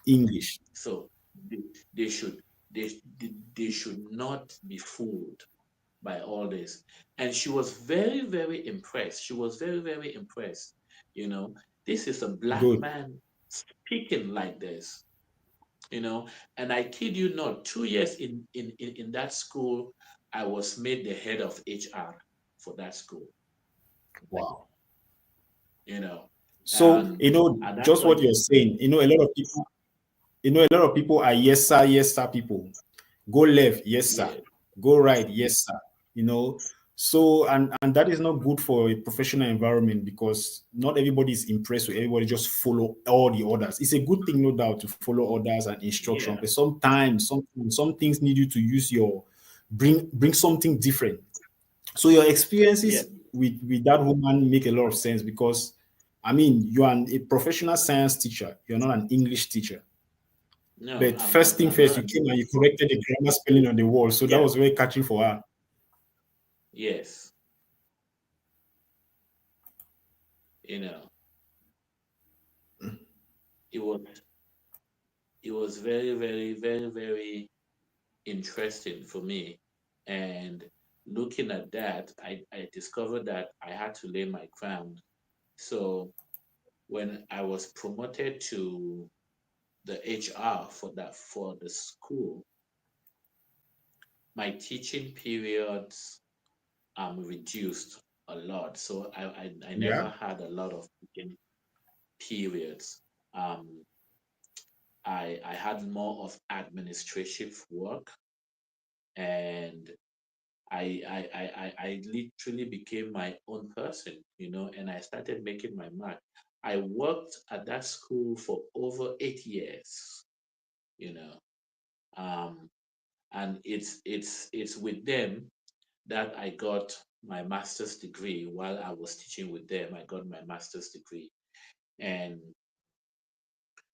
Speaker 1: English.
Speaker 2: So they, they should they should not be fooled by all this. And she was very, very impressed. She was very, very impressed. You know, this is a black
Speaker 1: Good.
Speaker 2: man speaking like this, you know. And I kid you not, 2 years in that school, I was made the head of HR for that school,
Speaker 1: Wow.
Speaker 2: you know.
Speaker 1: So,
Speaker 2: And at that
Speaker 1: just what
Speaker 2: point,
Speaker 1: you're saying, a lot of people are yes, sir people. Go left, yes, sir.
Speaker 2: yeah,
Speaker 1: Go right, yes, sir. You know, so and that is not good for a professional environment because not everybody is impressed with everybody just follow all the orders. It's a good thing, no doubt, to follow orders and instruction,
Speaker 2: yeah,
Speaker 1: but sometimes some things need you to use your bring something different. So your
Speaker 2: yeah.
Speaker 1: experiences with that woman make a lot of sense because I mean you are a professional science teacher, you're not an English teacher.
Speaker 2: No,
Speaker 1: But first thing
Speaker 2: I'm
Speaker 1: first,
Speaker 2: not
Speaker 1: you
Speaker 2: an
Speaker 1: came and
Speaker 2: English.
Speaker 1: you corrected the grammar spelling on the wall. So that
Speaker 2: Yeah,
Speaker 1: was very catching for her.
Speaker 2: yes, you know, it was very, very, very, very interesting for me. And looking at that, I discovered that I had to lay my ground. So when I was promoted to the HR for the school, my teaching periods reduced a lot. So I never
Speaker 1: Yeah.
Speaker 2: had a lot of teaching periods. Um, I had more of administrative work, and I literally became my own person, you know, and I started making my mark. I worked at that school for over 8 years, you know, um, and it's with them that I got my master's degree. While I was teaching with them, I got my master's degree, and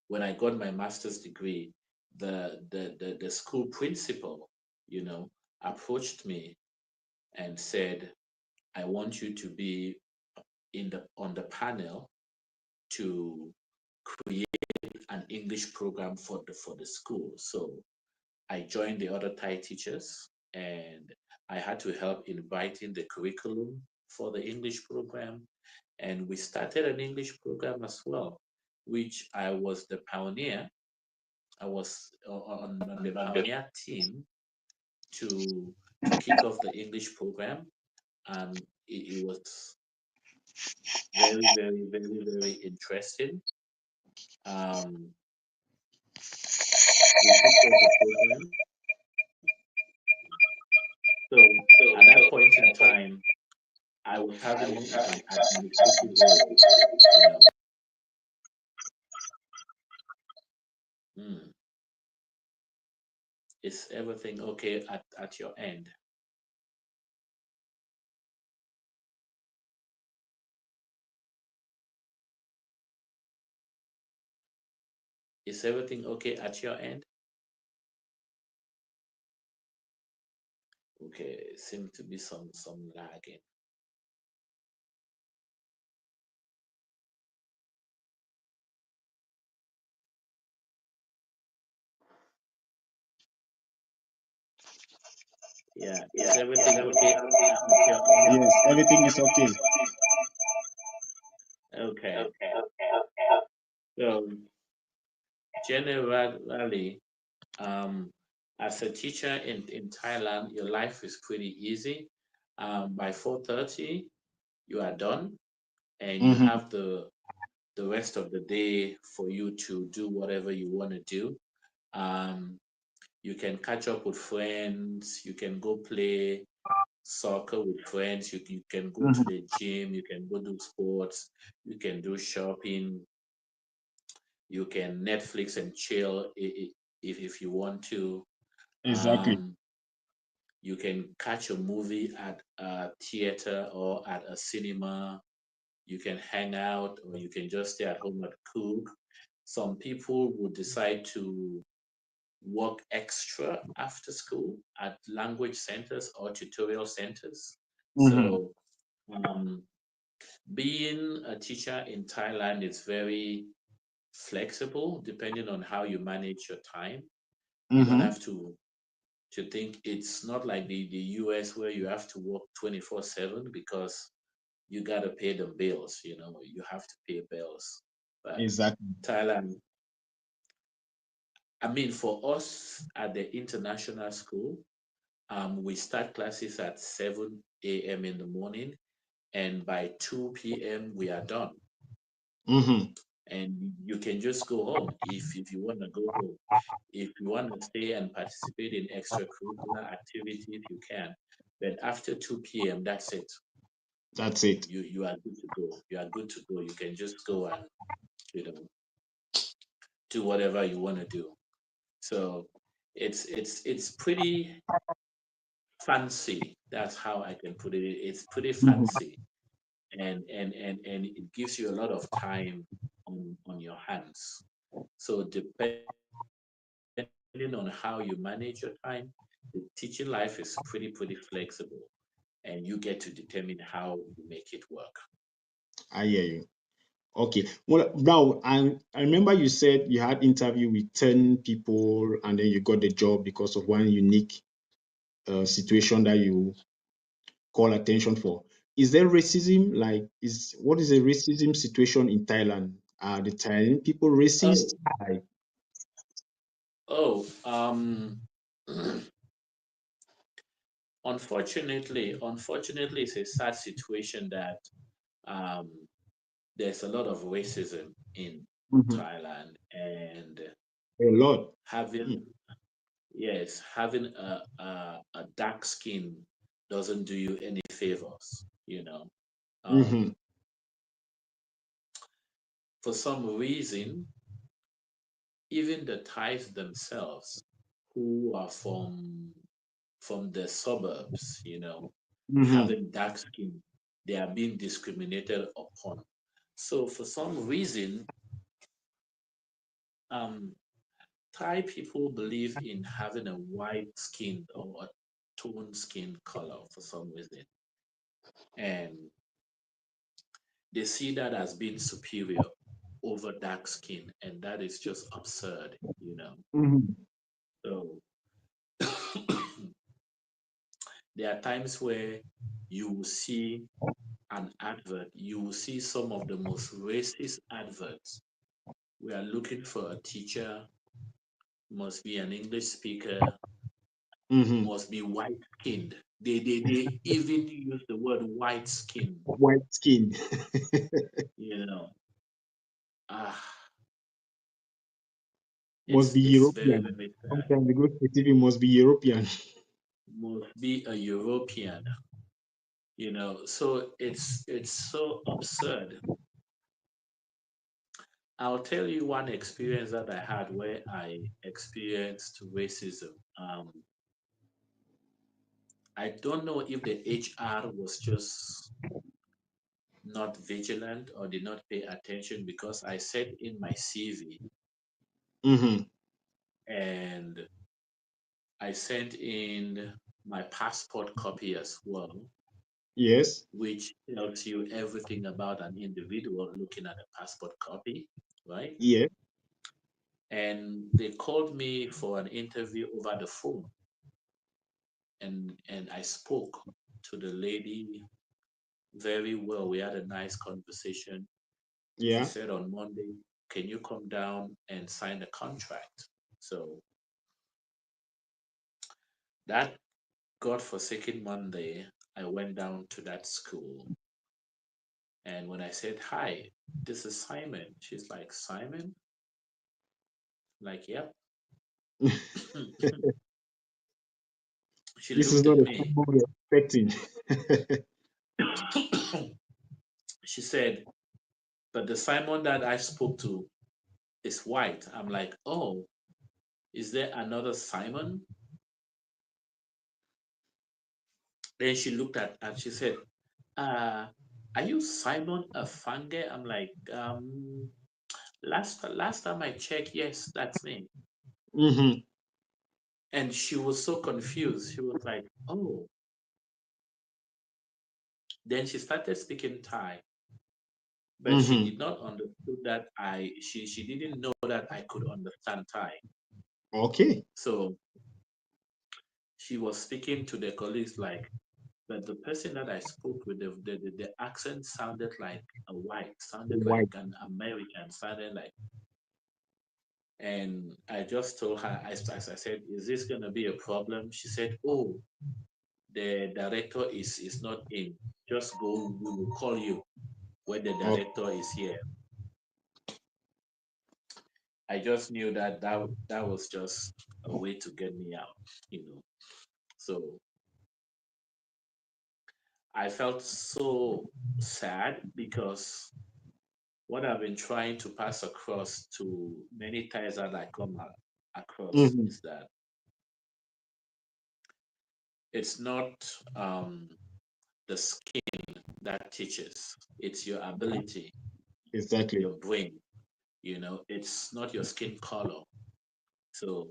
Speaker 2: when I got my master's degree, the school principal, you know, approached me and said, I want you to be in the on the panel to create an English program for the school. So I joined the other Thai teachers and I had to help in writing the curriculum for the English program. And we started an English program as well, which I was the pioneer. I was on the pioneer team to kick off the English program, and it was very, very, very, very interesting. Um, we kicked off the program. So at that point in time, having an administrative role, you know. Hmm. Is everything okay at your end? Is everything okay at your end? Okay, seem to be some lagging. Yeah, is everything okay at your end?
Speaker 1: Yes, everything is okay.
Speaker 2: Okay. So generally, um, as a teacher in Thailand, your life is pretty easy. By 4:30, you are done, and you
Speaker 1: Mm-hmm.
Speaker 2: have the rest of the day for you to do whatever you want to do. Um, you can catch up with friends. You can go play soccer with friends. You can go to
Speaker 1: Mm-hmm.
Speaker 2: the gym. You can go do sports. You can do shopping. You can Netflix and chill if you want to.
Speaker 1: Exactly.
Speaker 2: Um, you can catch a movie at a theater or at a cinema. You can hang out, or you can just stay at home and cook. Some people would decide to work extra after school at language centers or tutorial centers.
Speaker 1: Mm-hmm.
Speaker 2: So, um, being a teacher in Thailand is very flexible depending on how you manage your time. You don't
Speaker 1: Mm-hmm.
Speaker 2: have to think it's not like the US where you have to work 24/7 because you got to pay the bills, you have to pay bills. But
Speaker 1: Exactly.
Speaker 2: Thailand, I mean, for us at the international school, we start classes at 7 a.m. in the morning, and by 2 p.m. we are done.
Speaker 1: Mm-hmm.
Speaker 2: And you can just go home if you want to go home. If you want to stay and participate in extracurricular activities, you can. But after 2 p.m., that's it.
Speaker 1: That's it.
Speaker 2: You are good to go. You are good to go. You can just go and you know do whatever you want to do. So it's pretty fancy. That's how I can put it. It's pretty
Speaker 1: Mm-hmm.
Speaker 2: fancy, and it gives you a lot of time on your hands. So depending on how you manage your time, the teaching life is pretty flexible, and you get to determine how you make it work.
Speaker 1: I hear you. Okay. Well, now I remember you said you had interview with 10 people and then you got the job because of one unique situation that you call attention for. Is there racism? Like, is what is the racism situation in Thailand? Are the Thailand people racist?
Speaker 2: Oh,
Speaker 1: Like,
Speaker 2: oh, unfortunately, it's a sad situation that um, there's a lot of racism in
Speaker 1: mhm,
Speaker 2: Thailand, and
Speaker 1: a lot.
Speaker 2: having yes, having a dark skin doesn't do you any favors.
Speaker 1: Mm-hmm.
Speaker 2: Um, for some reason, even the Thais themselves, who are from the suburbs,
Speaker 1: Mm-hmm.
Speaker 2: having dark skin, they are being discriminated upon. So for some reason, um, Thai people believe in having a white skin or a toned skin color for some reason. And they see that as being superior over dark skin. And that is just absurd.
Speaker 1: Mm-hmm.
Speaker 2: So there are times where you will see an advert, you will see some of the most racist adverts. We are looking for a teacher, must be an English speaker,
Speaker 1: Mm-hmm.
Speaker 2: must be white skinned. They even use the word white skin,
Speaker 1: White skin
Speaker 2: you know. Ah,
Speaker 1: must be
Speaker 2: it's very,
Speaker 1: European.
Speaker 2: very sad.
Speaker 1: Sometimes the go specific must be European.
Speaker 2: Must be a European. So it's so absurd. I'll tell you one experience that I had where I experienced racism. I don't know if the HR was just not vigilant or did not pay attention, because I said in my CV,
Speaker 1: Mm-hmm.
Speaker 2: and I sent in my passport copy as well,
Speaker 1: Yes.
Speaker 2: which tells you everything about an individual looking at a passport copy, right?
Speaker 1: Yes.
Speaker 2: And they called me for an interview over the phone, and I spoke to the lady very well. We had a nice conversation. She
Speaker 1: Yeah.
Speaker 2: said on Monday, can you come down and sign the contract? So that godforsaken Monday, I went down to that school. And when I said, hi, this is Simon, she's like, Simon? Like, yep. She
Speaker 1: This is
Speaker 2: looked
Speaker 1: not
Speaker 2: at
Speaker 1: a
Speaker 2: me.
Speaker 1: combo we're expecting.
Speaker 2: She said, but the Simon that I spoke to is white. I'm like, oh, is there another Simon? Then she looked at and she said, uh, are you Simon Afange? I'm like, last time I checked, yes, that's me.
Speaker 1: Mm-hmm.
Speaker 2: And she was so confused. She was like, oh. Then she started speaking Thai, but she
Speaker 1: Mm-hmm.
Speaker 2: did not understood that she didn't know that I could understand Thai.
Speaker 1: Okay.
Speaker 2: So she was speaking to the colleagues like, but the person that I spoke with, the accent sounded like a white, sounded like
Speaker 1: White.
Speaker 2: an American, sounded like. And I just told her, as I said, is this going to be a problem? She said, oh, the director is not in. Just go, we will call you when the
Speaker 1: Okay.
Speaker 2: director is here. I just knew that was just a way to get me out, you know. So I felt so sad, because what I've been trying to pass across to many times that I come across
Speaker 1: Mm-hmm.
Speaker 2: is that it's not the skin that teaches, it's your ability,
Speaker 1: Exactly.
Speaker 2: your brain, it's not your skin color. So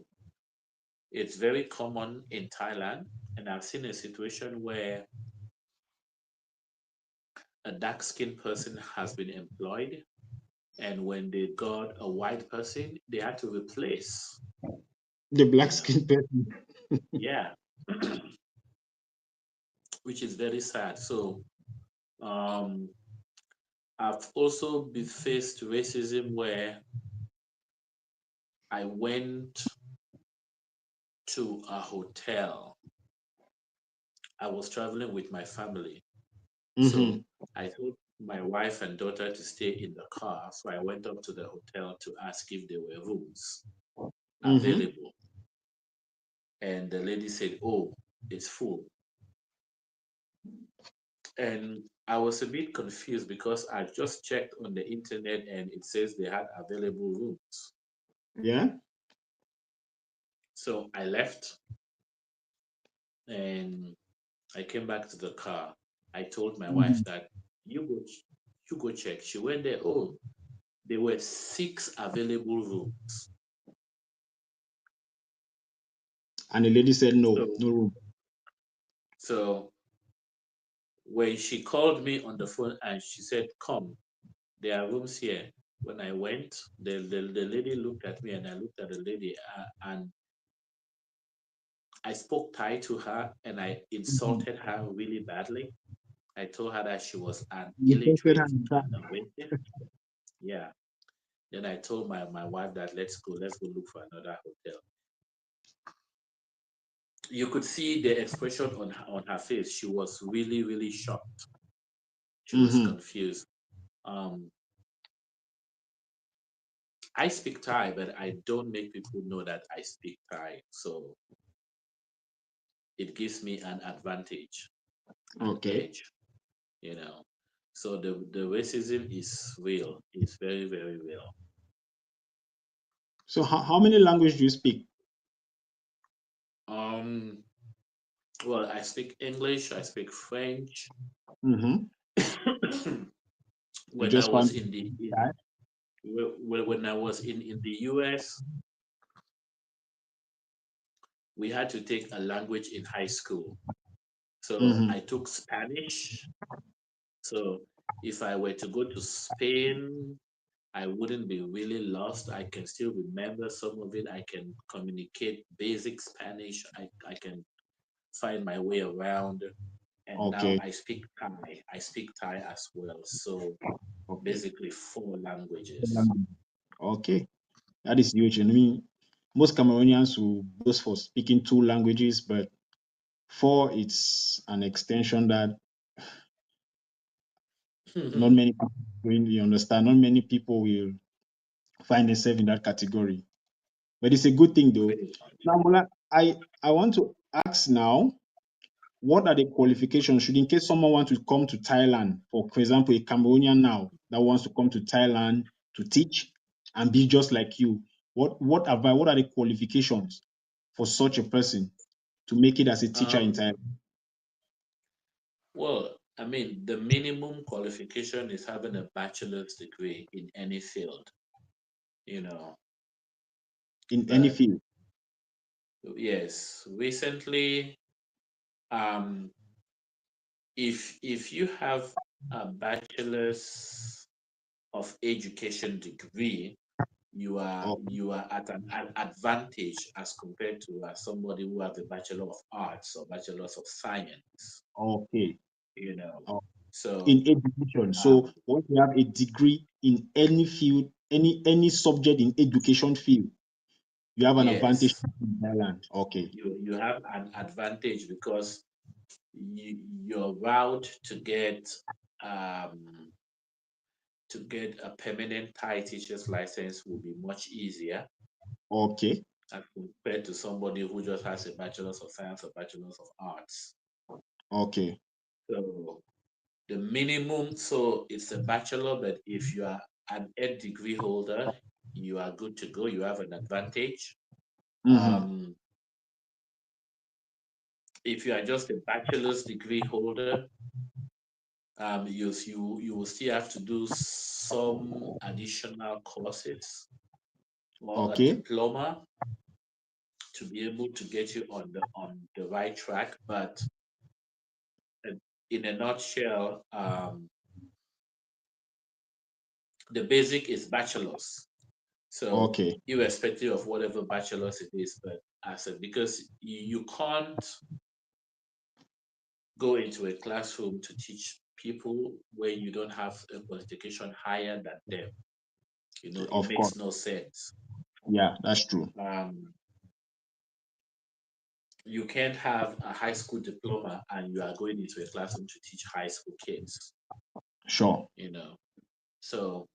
Speaker 2: it's very common in Thailand, and I've seen a situation where a dark skinned person has been employed, and when they got a white person, they had to replace,
Speaker 1: The black
Speaker 2: you know.
Speaker 1: skin person.
Speaker 2: Yeah, which is very sad. So um, I've also been faced racism where I went to a hotel. I was traveling with my family.
Speaker 1: Mm-hmm.
Speaker 2: So I told my wife and daughter to stay in the car. So I went up to the hotel to ask if there were rooms
Speaker 1: Mm-hmm.
Speaker 2: available. And the lady said, oh, it's full. And I was a bit confused, because I just checked on the internet and it says they had available rooms.
Speaker 1: Yeah.
Speaker 2: So I left and I came back to the car. I told my wife
Speaker 1: Mm-hmm.
Speaker 2: that you go check. She went there. Oh, there were six available rooms.
Speaker 1: And the lady said no,
Speaker 2: So
Speaker 1: no room.
Speaker 2: so when she called me on the phone and she said, come, there are rooms here. When I went, the lady looked at me and I looked at the lady, and I spoke Thai to her and I
Speaker 1: Mm-hmm.
Speaker 2: insulted her really badly. I told her that she was an
Speaker 1: You posted her
Speaker 2: illiterate
Speaker 1: in
Speaker 2: and
Speaker 1: time.
Speaker 2: a racist. Yeah. Then I told my wife that let's go look for another hotel. You could see the expression on her face. She was really, really shocked. She was
Speaker 1: Mm-hmm.
Speaker 2: confused. Um, I speak Thai, but I don't make people know that I speak Thai. So it gives me an advantage, an
Speaker 1: Okay.
Speaker 2: edge. you know. So the racism is real. It's very, very real.
Speaker 1: So how many languages do you speak?
Speaker 2: Um, well, I speak English, I speak French.
Speaker 1: Mm-hmm. You
Speaker 2: When I
Speaker 1: just
Speaker 2: was
Speaker 1: found
Speaker 2: in the
Speaker 1: that?
Speaker 2: when I was in the US, we had to take a language in high school. So
Speaker 1: Mm-hmm.
Speaker 2: I took Spanish. So if I were to go to Spain, I wouldn't be really lost. I can still remember some of it. I can communicate basic Spanish. I can find my way around. And now
Speaker 1: Okay.
Speaker 2: I speak Thai. I speak Thai as well. So
Speaker 1: Okay.
Speaker 2: basically four languages.
Speaker 1: Okay. That is huge. I mean, most Cameroonians will boast for speaking two languages, but four, it's an extension that not many people really understand. Not many people will find themselves in that category. But it's a good thing though.
Speaker 2: Pretty much.
Speaker 1: Now, Mola, I want to ask now, what are the qualifications should in case someone wants to come to Thailand, for example, a Cameroonian now that wants to come to Thailand to teach and be just like you? What are the qualifications for such a person to make it as a teacher in
Speaker 2: Um,
Speaker 1: Thailand?
Speaker 2: well, I mean, the minimum qualification is having a bachelor's degree in any field, you know.
Speaker 1: In any
Speaker 2: But
Speaker 1: field?
Speaker 2: yes, recently, um, if you have a bachelor's of education degree,
Speaker 1: Oh,
Speaker 2: you are at an advantage as compared to somebody who have a bachelor of arts or bachelor's of science,
Speaker 1: okay.
Speaker 2: you know.
Speaker 1: Oh,
Speaker 2: So
Speaker 1: in education. So
Speaker 2: um,
Speaker 1: once you have a degree in any field, any subject in education field, you have an advantage
Speaker 2: yes,
Speaker 1: in Thailand. Okay.
Speaker 2: you have an advantage because your route um, to get a permanent Thai teacher's license will be much easier
Speaker 1: Okay.
Speaker 2: as compared to somebody who just has a bachelor's of science or bachelor's of arts.
Speaker 1: Okay.
Speaker 2: So the minimum, so it's a bachelor, but if you are an ed degree holder, you are good to go. You have an advantage.
Speaker 1: Mm-hmm.
Speaker 2: Um, if you are just a bachelor's degree holder, you will still have to do some additional courses or a
Speaker 1: Okay.
Speaker 2: diploma to be able to get you on the right track. But uh, in a nutshell, the basic is bachelor's. So
Speaker 1: Okay.
Speaker 2: irrespective of whatever bachelor's it is, but as a because you can't go into a classroom to teach people where you don't have a qualification higher than them. You know, it
Speaker 1: Of course.
Speaker 2: makes no sense.
Speaker 1: Yeah, that's true.
Speaker 2: Um, you can't have a high school diploma and you are going into a classroom to teach high school kids,
Speaker 1: Sure.
Speaker 2: you know. So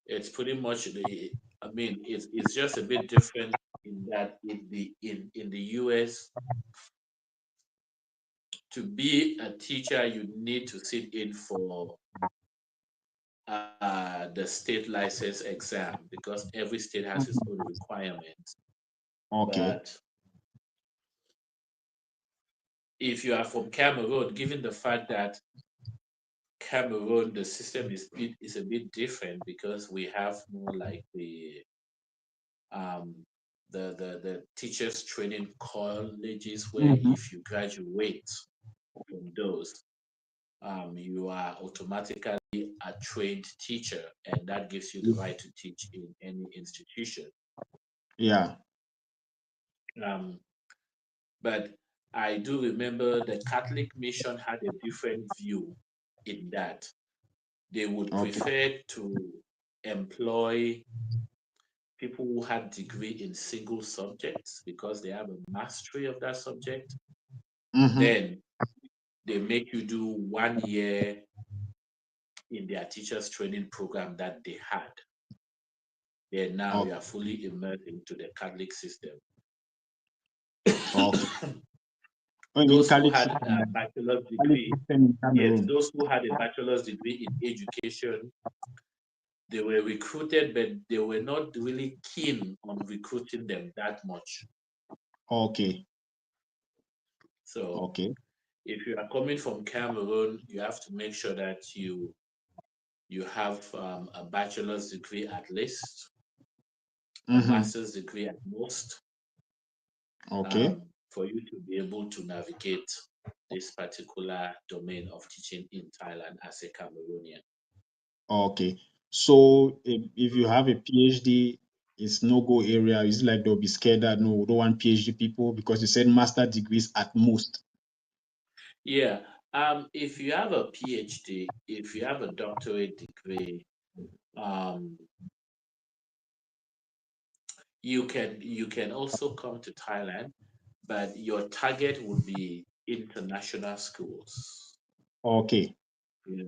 Speaker 2: it's pretty much the I mean it's just a bit different in that in the US to be a teacher you need to sit in for the state license exam because every state has its
Speaker 1: Mhm.
Speaker 2: own requirements.
Speaker 1: Okay.
Speaker 2: But if you are from Cameroon, given the fact that Cameroon, the system is a bit different because we have more like um, the teachers training colleges where
Speaker 1: Mm-hmm.
Speaker 2: if you graduate from those, you are automatically a trained teacher, and that gives you the right to teach in any institution.
Speaker 1: Yeah.
Speaker 2: Um, but I do remember the Catholic mission had a different view in that they would
Speaker 1: Okay.
Speaker 2: prefer to employ people who had degree in single subjects because they have a mastery of that subject.
Speaker 1: Mm-hmm.
Speaker 2: Then they make you do 1 year in their teachers training program that they had. Then now you
Speaker 1: Okay.
Speaker 2: are fully immersed into the Catholic system.
Speaker 1: Okay. I mean,
Speaker 2: those who
Speaker 1: Khalid
Speaker 2: had a
Speaker 1: system,
Speaker 2: bachelor's
Speaker 1: Khalid
Speaker 2: degree,
Speaker 1: system in
Speaker 2: yes,
Speaker 1: Cameroon.
Speaker 2: those who had a bachelor's degree in education, they were recruited, but they were not really keen on recruiting them that much.
Speaker 1: Okay,
Speaker 2: So
Speaker 1: okay.
Speaker 2: if you are coming from Cameroon, you have to make sure that you have a bachelor's degree at least, a
Speaker 1: Mm-hmm.
Speaker 2: master's degree at most,
Speaker 1: Okay,
Speaker 2: for you to be able to navigate this particular domain of teaching in Thailand as a Cameroonian.
Speaker 1: okay. So if you have a PhD, it's no go area. It's like they'll be scared that no, we don't want PhD people because you said master degrees at most.
Speaker 2: Yeah. If you have a PhD, if you have a doctorate degree, um, you can also come to Thailand, but your target would be international schools.
Speaker 1: Okay,
Speaker 2: Yeah.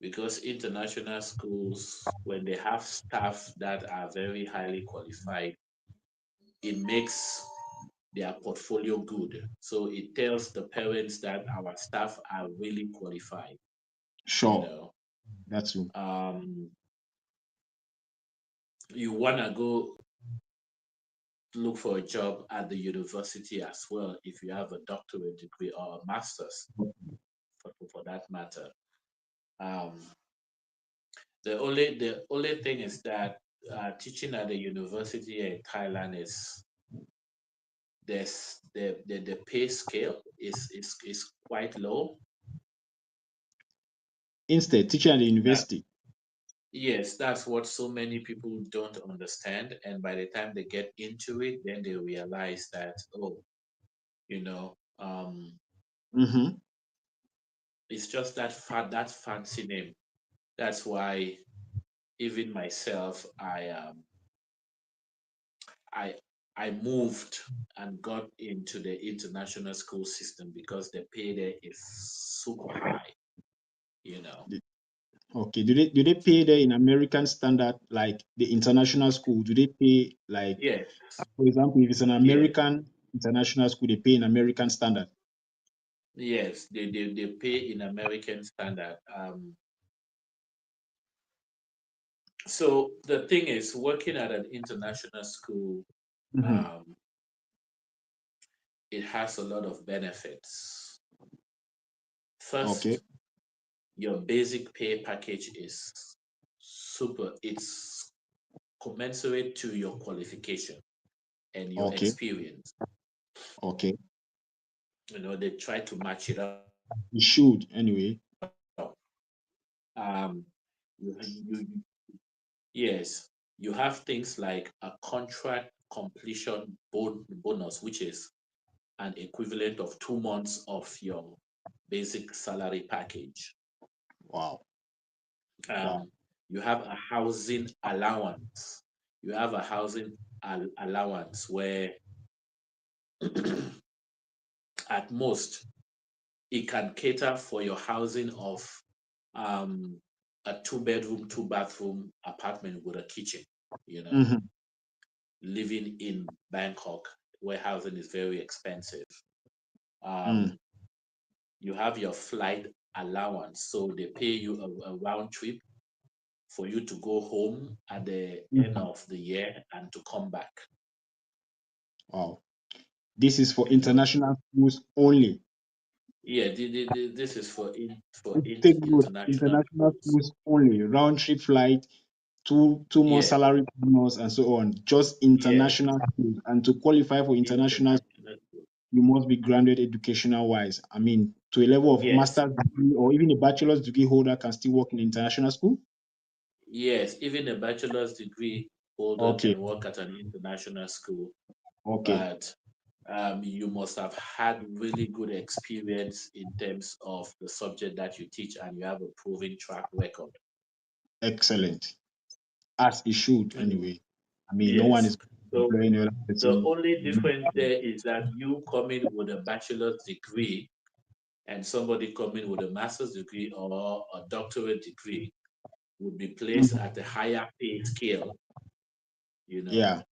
Speaker 2: Because international schools, when they have staff that are very highly qualified, it makes their portfolio good. So it tells the parents that our staff are really qualified, you
Speaker 1: sure.
Speaker 2: know.
Speaker 1: That's true.
Speaker 2: Um, you wanna go look for a job at the university as well if you have a doctorate degree or a master's for that matter. Um, the only thing is that teaching at the university in Thailand is the pay scale is quite low.
Speaker 1: Instead, teaching at the
Speaker 2: That
Speaker 1: university.
Speaker 2: yes, that's what so many people don't understand, and by the time they get into it, then they realize that oh, you know,
Speaker 1: Mm-hmm.
Speaker 2: it's just that fancy name. That's why even myself, I I moved and got into the international school system because the pay there is super high, you know.
Speaker 1: Okay. Do they pay there in American standard like the international school? Do they pay like,
Speaker 2: Yes,
Speaker 1: for example, if it's an
Speaker 2: yes,
Speaker 1: American international school, they pay in American standard?
Speaker 2: yes. They pay in American standard. So the thing is, working at an international school,
Speaker 1: Mm-hmm.
Speaker 2: um, it has a lot of benefits.
Speaker 1: Okay.
Speaker 2: First, your basic pay package is super. It's commensurate to your qualification and your
Speaker 1: Okay.
Speaker 2: experience.
Speaker 1: Okay.
Speaker 2: You know, they try to match it up.
Speaker 1: You should anyway.
Speaker 2: Um, you yes, you have things like a contract completion bonus, which is an equivalent of 2 months of your basic salary package.
Speaker 1: Wow. Wow.
Speaker 2: Um, you have a housing allowance. You have a housing allowance where at most it can cater for your housing of um, a two-bedroom, two-bathroom apartment with a kitchen, you know,
Speaker 1: Mm-hmm.
Speaker 2: living in Bangkok where housing is very expensive.
Speaker 1: Mm.
Speaker 2: Um, you have your flight allowance, so they pay you a round trip for you to go home at the end
Speaker 1: Mm-hmm.
Speaker 2: of the year and to come back.
Speaker 1: Wow. This is for
Speaker 2: You know,
Speaker 1: international schools only.
Speaker 2: yeah, this is for
Speaker 1: Take note,
Speaker 2: international
Speaker 1: international
Speaker 2: schools.
Speaker 1: schools only. Round trip flight, two more
Speaker 2: Yeah,
Speaker 1: salary bonus, and so on. Just
Speaker 2: yeah,
Speaker 1: international schools. And to qualify for international,
Speaker 2: international schools.
Speaker 1: you must be grounded educational wise. I mean, to a level of
Speaker 2: Yes,
Speaker 1: master's degree or even a bachelor's degree holder can still work in international school.
Speaker 2: yes. Even a bachelor's degree holder
Speaker 1: Okay,
Speaker 2: can work at an international school,
Speaker 1: okay,
Speaker 2: but you must have had really good experience in terms of the subject that you teach, and you have a proven track record.
Speaker 1: excellent. As it should
Speaker 2: You know,
Speaker 1: anyway. I mean, no one
Speaker 2: yes.
Speaker 1: is
Speaker 2: So
Speaker 1: employing another
Speaker 2: the
Speaker 1: person.
Speaker 2: only difference there is that you come in with a bachelor's degree and somebody coming with a master's degree or a doctorate degree would be placed
Speaker 1: Mhm.
Speaker 2: at a higher pay scale, you know.
Speaker 1: Yeah.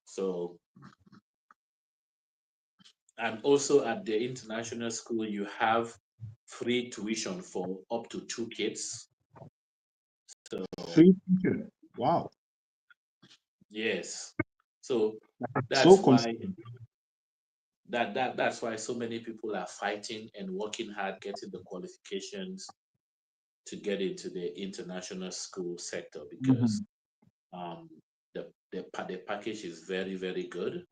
Speaker 2: So And also at the international school, you have free tuition for up to 2 kids. So
Speaker 1: Free teacher. Wow.
Speaker 2: yes, so
Speaker 1: So
Speaker 2: that's why
Speaker 1: consistent.
Speaker 2: that's why so many people are fighting and working hard, getting the qualifications to get into the international school sector because
Speaker 1: Mhm.
Speaker 2: um, the package is very very good,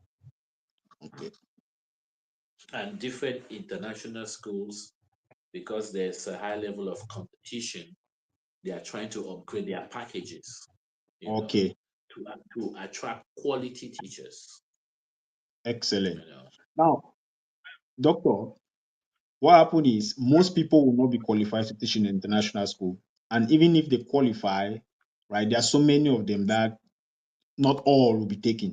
Speaker 1: Okay.
Speaker 2: and different international schools, because there's a high level of competition, they are trying to upgrade their packages, you know,
Speaker 1: Okay.
Speaker 2: to attract quality teachers,
Speaker 1: Excellent.
Speaker 2: you know.
Speaker 1: Now, doctor, what happened is most people will not be qualified to teach in international school. And even if they qualify, right, there are so many of them that not all will be taken.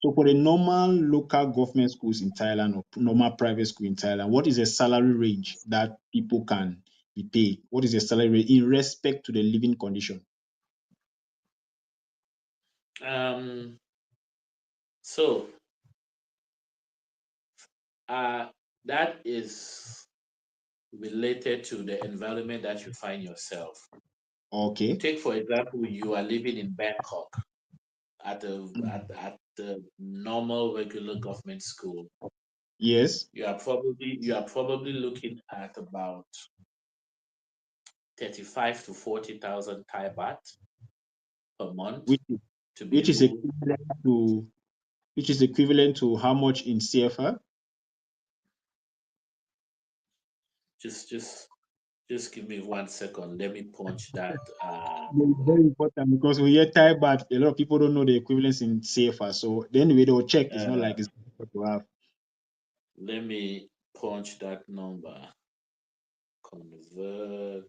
Speaker 1: So for the normal local government schools in Thailand or normal private school in Thailand, what is the salary range that people can be paid? What is the salary range in respect to the living condition?
Speaker 2: Um, so uh, that is related to the environment that you find yourself.
Speaker 1: Okay.
Speaker 2: Take for example, you are living in Bangkok
Speaker 1: Mhm.
Speaker 2: at the normal regular government school.
Speaker 1: Yes,
Speaker 2: You are probably looking at about 35 to 40,000 Thai baht per month
Speaker 1: which is
Speaker 2: to be
Speaker 1: which is
Speaker 2: able.
Speaker 1: equivalent to how much in CFR?
Speaker 2: Just give me 1 second. Let me punch that.
Speaker 1: It's very important because we hear Thai, but a lot of people don't know the equivalence in CFR. So then we will check. It's not
Speaker 2: Uh,
Speaker 1: like it's difficult to have.
Speaker 2: Let me punch that number. Convert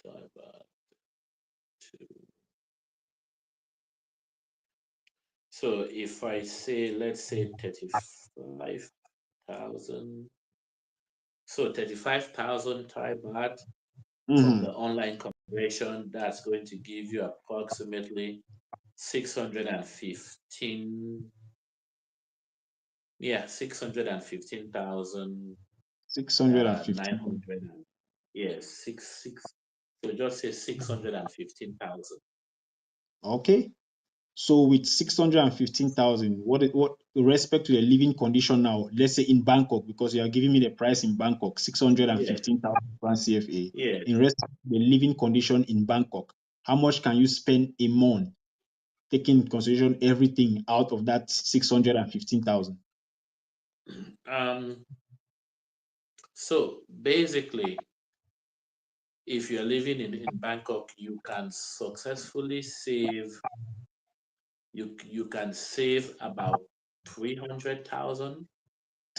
Speaker 2: Thai baht to. So if I say, let's say 35,000. So 35,000 Thai baht from the
Speaker 1: Mhm.
Speaker 2: online conversion, that's going to give you approximately 615. Yeah, 615,000
Speaker 1: 615,000.
Speaker 2: 900. Yes, six. So just say 615,000.
Speaker 1: Okay. So with 615,000, what with respect to the living condition now, let's say in Bangkok, because you are giving me the price in Bangkok,
Speaker 2: Yes,
Speaker 1: 615,000 francs CFA.
Speaker 2: yes.
Speaker 1: In respect to the living condition in Bangkok, how much can you spend a month, taking into consideration everything out of that 615,000?
Speaker 2: Um, so basically, if you're living in Bangkok, you can successfully save, you can save about 300,000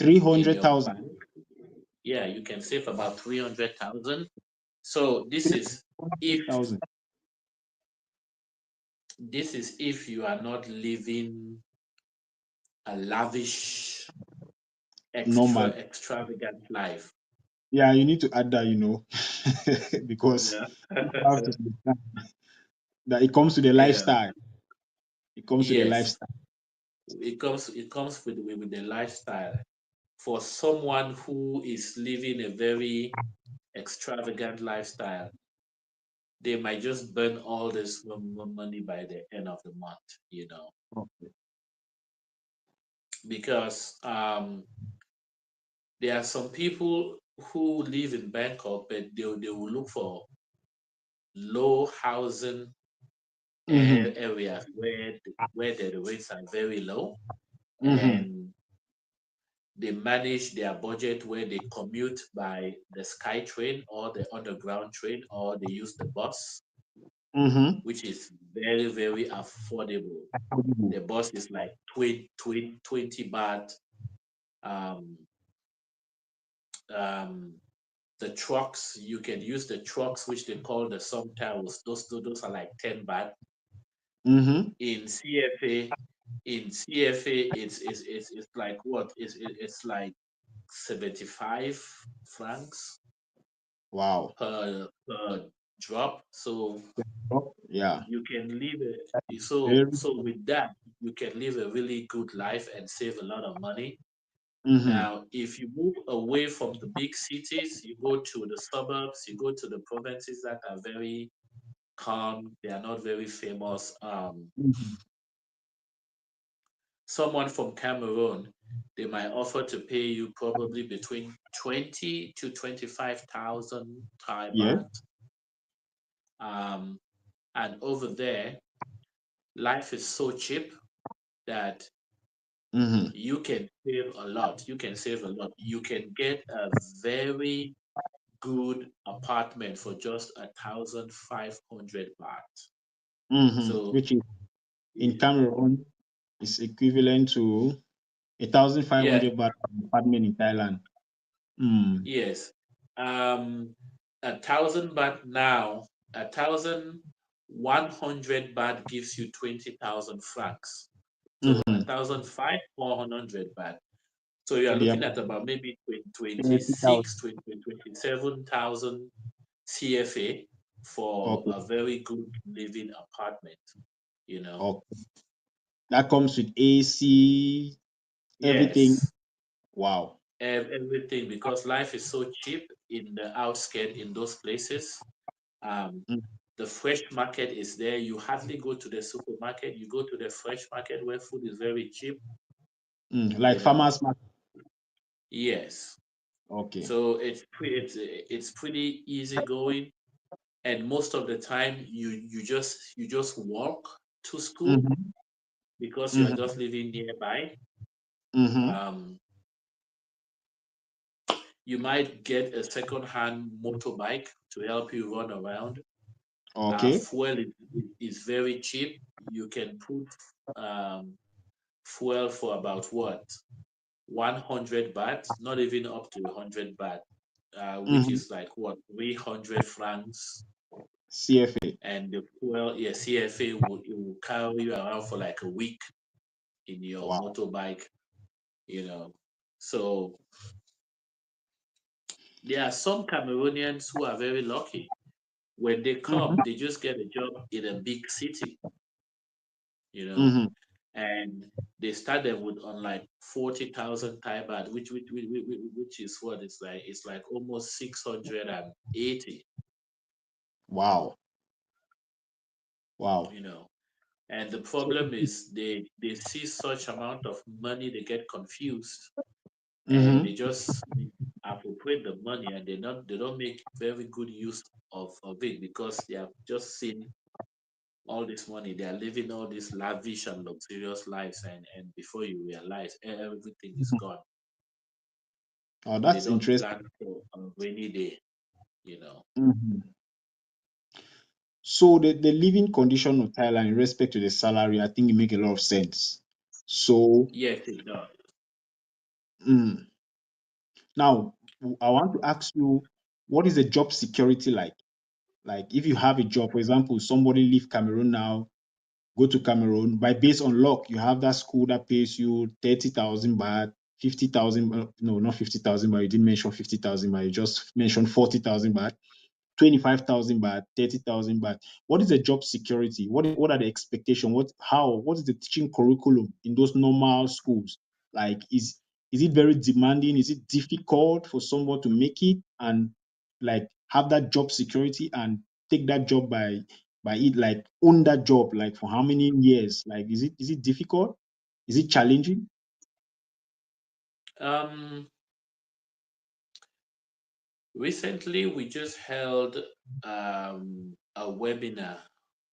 Speaker 2: in your
Speaker 1: 300,000.
Speaker 2: bank. Yeah, you can save about 300,000. So
Speaker 1: Three hundred thousand.
Speaker 2: this is if you are not living a lavish,
Speaker 1: Normal.
Speaker 2: extravagant life.
Speaker 1: Yeah, you need to add that, because
Speaker 2: Yeah.
Speaker 1: people have to understand that it comes to the
Speaker 2: Yeah.
Speaker 1: lifestyle. It comes to the
Speaker 2: Yes.
Speaker 1: lifestyle.
Speaker 2: It comes with the lifestyle. For someone who is living a very extravagant lifestyle, they might just burn all this money by the end of the month.
Speaker 1: Okay.
Speaker 2: Because there are some people who live in Bangkok, but they will look for low housing
Speaker 1: Mm-hmm.
Speaker 2: areas where the rates are very low,
Speaker 1: Mm-hmm.
Speaker 2: and they manage their budget where they commute by the sky train or the underground train, or they use the bus,
Speaker 1: Mm-hmm.
Speaker 2: which is very very affordable. The bus is like 20 baht. um, um, the trucks, you can use the trucks which they call the somtiles. Those are like 10 baht.
Speaker 1: Mm-hmm.
Speaker 2: In CFA, it's like what? It's like 75 francs
Speaker 1: Wow.
Speaker 2: per drop. So
Speaker 1: Oh, yeah.
Speaker 2: you can live a so
Speaker 1: Very.
Speaker 2: so with that you can live a really good life and save a lot of money.
Speaker 1: Mm-hmm.
Speaker 2: Now, if you move away from the big cities, you go to the suburbs, you go to the provinces that are very calm, they are not very famous.
Speaker 1: Mm-hmm.
Speaker 2: Someone from Cameroon, they might offer to pay you probably between 20 to 25,000 Thai
Speaker 1: Yes.
Speaker 2: baht. Um, and over there, life is so cheap that
Speaker 1: Mm-hmm.
Speaker 2: you can save a lot. You can save a lot. You can get a very good apartment for just 1,500 baht.
Speaker 1: Mm-hmm.
Speaker 2: So,
Speaker 1: Which is in
Speaker 2: y-
Speaker 1: Cameroon is equivalent to
Speaker 2: yeah,
Speaker 1: 1,500 baht for an apartment in Thailand. Mm.
Speaker 2: yes. Um, 1,000 baht now, 1,100 baht gives you 20,000 francs. So
Speaker 1: Mm-hmm.
Speaker 2: 1,400 baht. So you are
Speaker 1: To be
Speaker 2: looking
Speaker 1: about
Speaker 2: at about maybe
Speaker 1: 30,000.
Speaker 2: 26, 27,000 CFA for
Speaker 1: Okay.
Speaker 2: a very good living apartment, you know.
Speaker 1: Okay. That comes with AC, everything.
Speaker 2: Yes,
Speaker 1: Wow.
Speaker 2: everything because life is so cheap in the outskirts in those places. Um,
Speaker 1: Mm.
Speaker 2: the fresh market is there. You hardly go to the supermarket. You go to the fresh market where food is very cheap,
Speaker 1: Mm. Like
Speaker 2: you know.
Speaker 1: farmers market.
Speaker 2: Yes.
Speaker 1: Okay.
Speaker 2: So it's pretty easy going, and most of the time you just walk to school
Speaker 1: Mm-hmm.
Speaker 2: because you are
Speaker 1: Mm-hmm.
Speaker 2: just living nearby.
Speaker 1: Mm-hmm.
Speaker 2: Um, you might get a second-hand motorbike to help you run around.
Speaker 1: Okay.
Speaker 2: Fuel is very cheap. You can put um, fuel for about what 100 baht, not even up to 100 baht, which
Speaker 1: Mm-hmm.
Speaker 2: is like what 300 francs.
Speaker 1: CFA.
Speaker 2: And the fuel, yeah, CFA will carry you around for like a week in your
Speaker 1: Wow.
Speaker 2: motorbike, you know. So there are some Cameroonians who are very lucky. When they
Speaker 1: Mm-hmm.
Speaker 2: come, they just get a job in a big city, you know,
Speaker 1: Mm-hmm.
Speaker 2: and they start them with on like 40,000 Thai baht, which is what it's like almost 680,
Speaker 1: Wow. Wow.
Speaker 2: you know. And the
Speaker 1: So,
Speaker 2: problem is they see such amount of money, they get confused and
Speaker 1: mm-hmm.
Speaker 2: they just appropriate the money and they don't make very good use of it because they have just seen all this money. They are living all these lavish and luxurious lives, and before you realize everything is
Speaker 1: Mm-hmm.
Speaker 2: gone.
Speaker 1: Oh,
Speaker 2: They
Speaker 1: that's
Speaker 2: don't
Speaker 1: interesting.
Speaker 2: plan for a rainy day, you know.
Speaker 1: Mm-hmm. So the living condition of Thailand in respect to the salary, I think it make a lot of sense. So
Speaker 2: Yes, it does.
Speaker 1: mm, now I want to ask you, what is the job security like? Like if you have a job, for example, somebody leave Cameroon now, go to Cameroon, by based on luck, you have that school that pays you 30,000 baht, 50,000, no, not 50,000 baht, you didn't mention 50,000 baht, you just mentioned 40,000 baht. 25,000 baht, 30,000 baht. What is the job security? What are the expectations? What is the teaching curriculum in those normal schools? Like, is it very demanding? Is it difficult for someone to make it and like have that job security and take that job by it, like own that job, like for how many years? Like, is it difficult? Is it challenging?
Speaker 2: Um, Recently we just held a webinar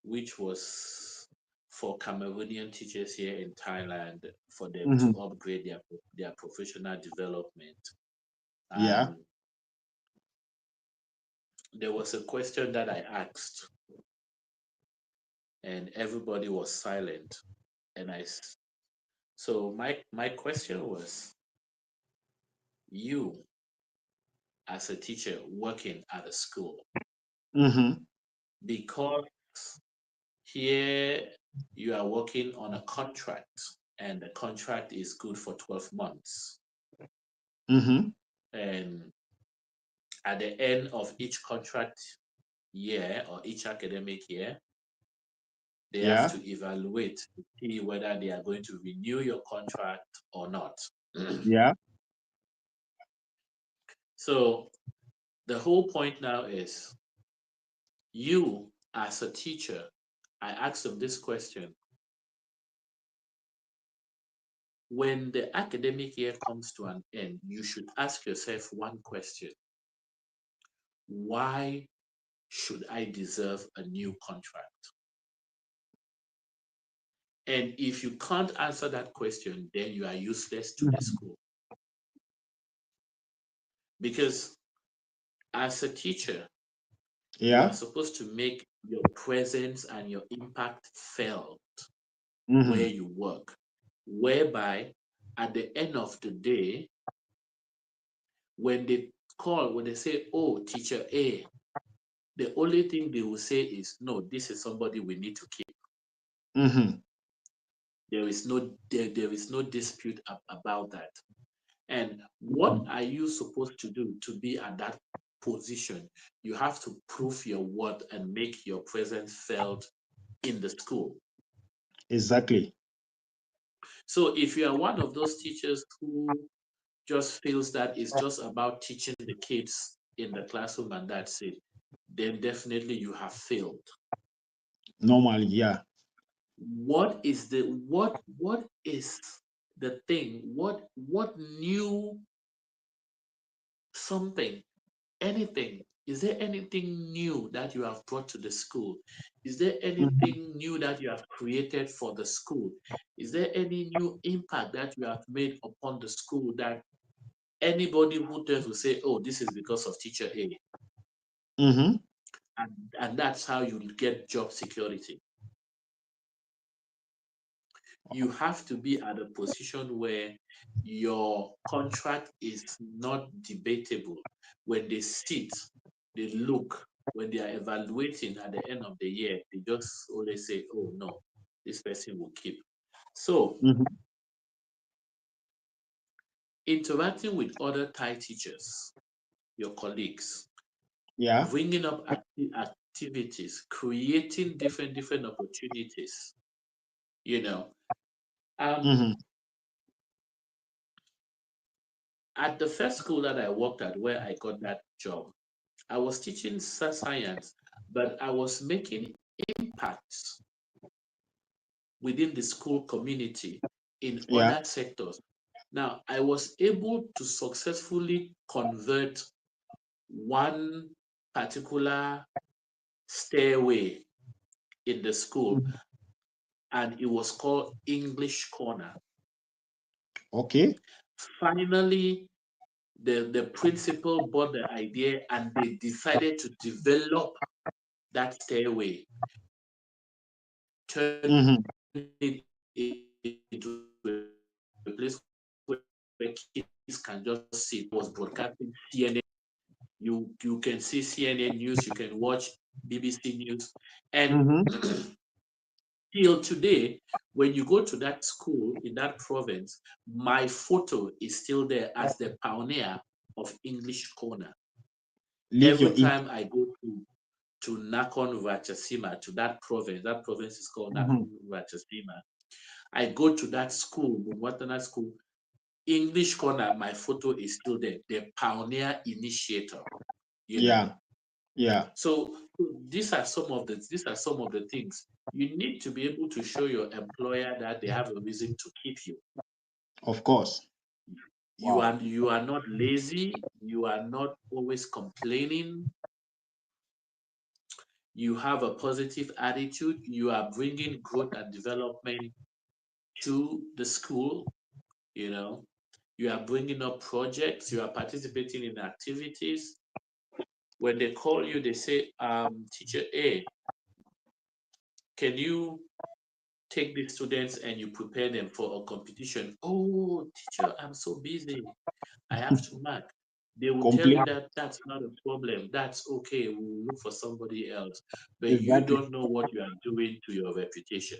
Speaker 2: which was for Cameroonian teachers here in Thailand for them to
Speaker 1: Hmm.
Speaker 2: upgrade their professional development.
Speaker 1: Yeah,
Speaker 2: Um, there was a question that I asked, and everybody was silent. And so my question was, you as a teacher working at a school,
Speaker 1: hmm,
Speaker 2: because here you are working on a contract, and the contract is good for 12 months.
Speaker 1: hmm,
Speaker 2: And at the end of each contract year or each academic year, they have
Speaker 1: yeah,
Speaker 2: to evaluate to see whether they are going to renew your contract or not.
Speaker 1: yeah.
Speaker 2: So the whole point now is you as a teacher, I asked them this question. When the academic year comes to an end, you should ask yourself one question. Why should I deserve a new contract? And if you can't answer that question, then you are useless to the school. Because as a teacher, you are
Speaker 1: Yeah.
Speaker 2: supposed to make your presence and your impact felt where
Speaker 1: Mm-hmm.
Speaker 2: you work, whereby at the end of the day, when they when they say, oh, teacher A, the only thing they will say is, no, this is somebody we need to keep.
Speaker 1: Mm-hmm.
Speaker 2: There is no dispute about that. And what are you supposed to do to be at that position? You have to prove your worth and make your presence felt in the school.
Speaker 1: Exactly.
Speaker 2: So if you are one of those teachers who just feels that it's just about teaching the kids in the classroom and that's it, then definitely you have failed.
Speaker 1: Normally, yeah.
Speaker 2: What is the thing? What new something, anything? Is there anything new that you have brought to the school? Is there
Speaker 1: Mm-hmm.
Speaker 2: anything new that you have created for the school? Is there any new impact that you have made upon the school that anybody who does will say, oh, this is because of teacher A?
Speaker 1: Mm-hmm.
Speaker 2: And that's how you get job security. You have to be at a position where your contract is not debatable. When they sit, they look, when they are evaluating at the end of the year, they just always say, oh no, this person will keep. So
Speaker 1: Mm-hmm.
Speaker 2: interacting with other Thai teachers, your colleagues,
Speaker 1: Yeah.
Speaker 2: bringing up activities, creating different opportunities, you know. Um,
Speaker 1: Mm-hmm.
Speaker 2: at the first school that I worked at, where I got that job, I was teaching science, but I was making impacts within the school community in
Speaker 1: Yeah.
Speaker 2: other sectors. Now, I was able to successfully convert one particular stairway in the school,
Speaker 1: Mhm.
Speaker 2: and it was called English Corner.
Speaker 1: Okay.
Speaker 2: Finally, the principal bought the idea and they decided to develop that stairway, turn it
Speaker 1: Mm-hmm.
Speaker 2: into a place where kids can just sit. Was broadcasting CNN. You can see CNN news, you can watch BBC news, and
Speaker 1: Mm-hmm.
Speaker 2: till today, when you go to that school in that province, my photo is still there as the pioneer of English Corner.
Speaker 1: Leave your
Speaker 2: Every
Speaker 1: imp.
Speaker 2: time I go to Nakhon Ratchasima, to that province is called
Speaker 1: Mm-hmm.
Speaker 2: Nakhon Ratchasima. I go to that school, Mumwatana school, English Corner, my photo is still there, the pioneer initiator, you know.
Speaker 1: Yeah. Yeah.
Speaker 2: So these are some of the things. You need to be able to show your employer that they have a reason to keep you.
Speaker 1: Of course. Wow.
Speaker 2: You are not lazy, you are not always complaining, you have a positive attitude, you are bringing growth and development to the school, you know, you are bringing up projects, you are participating in activities. When they call you, they say, teacher A, can you take the students and you prepare them for a competition? Oh, teacher, I'm so busy. I have to mark. They will tell
Speaker 1: Complain.
Speaker 2: you that that's not a problem. That's okay. We'll look for somebody else. But you
Speaker 1: Exactly.
Speaker 2: don't know what you are doing to your reputation.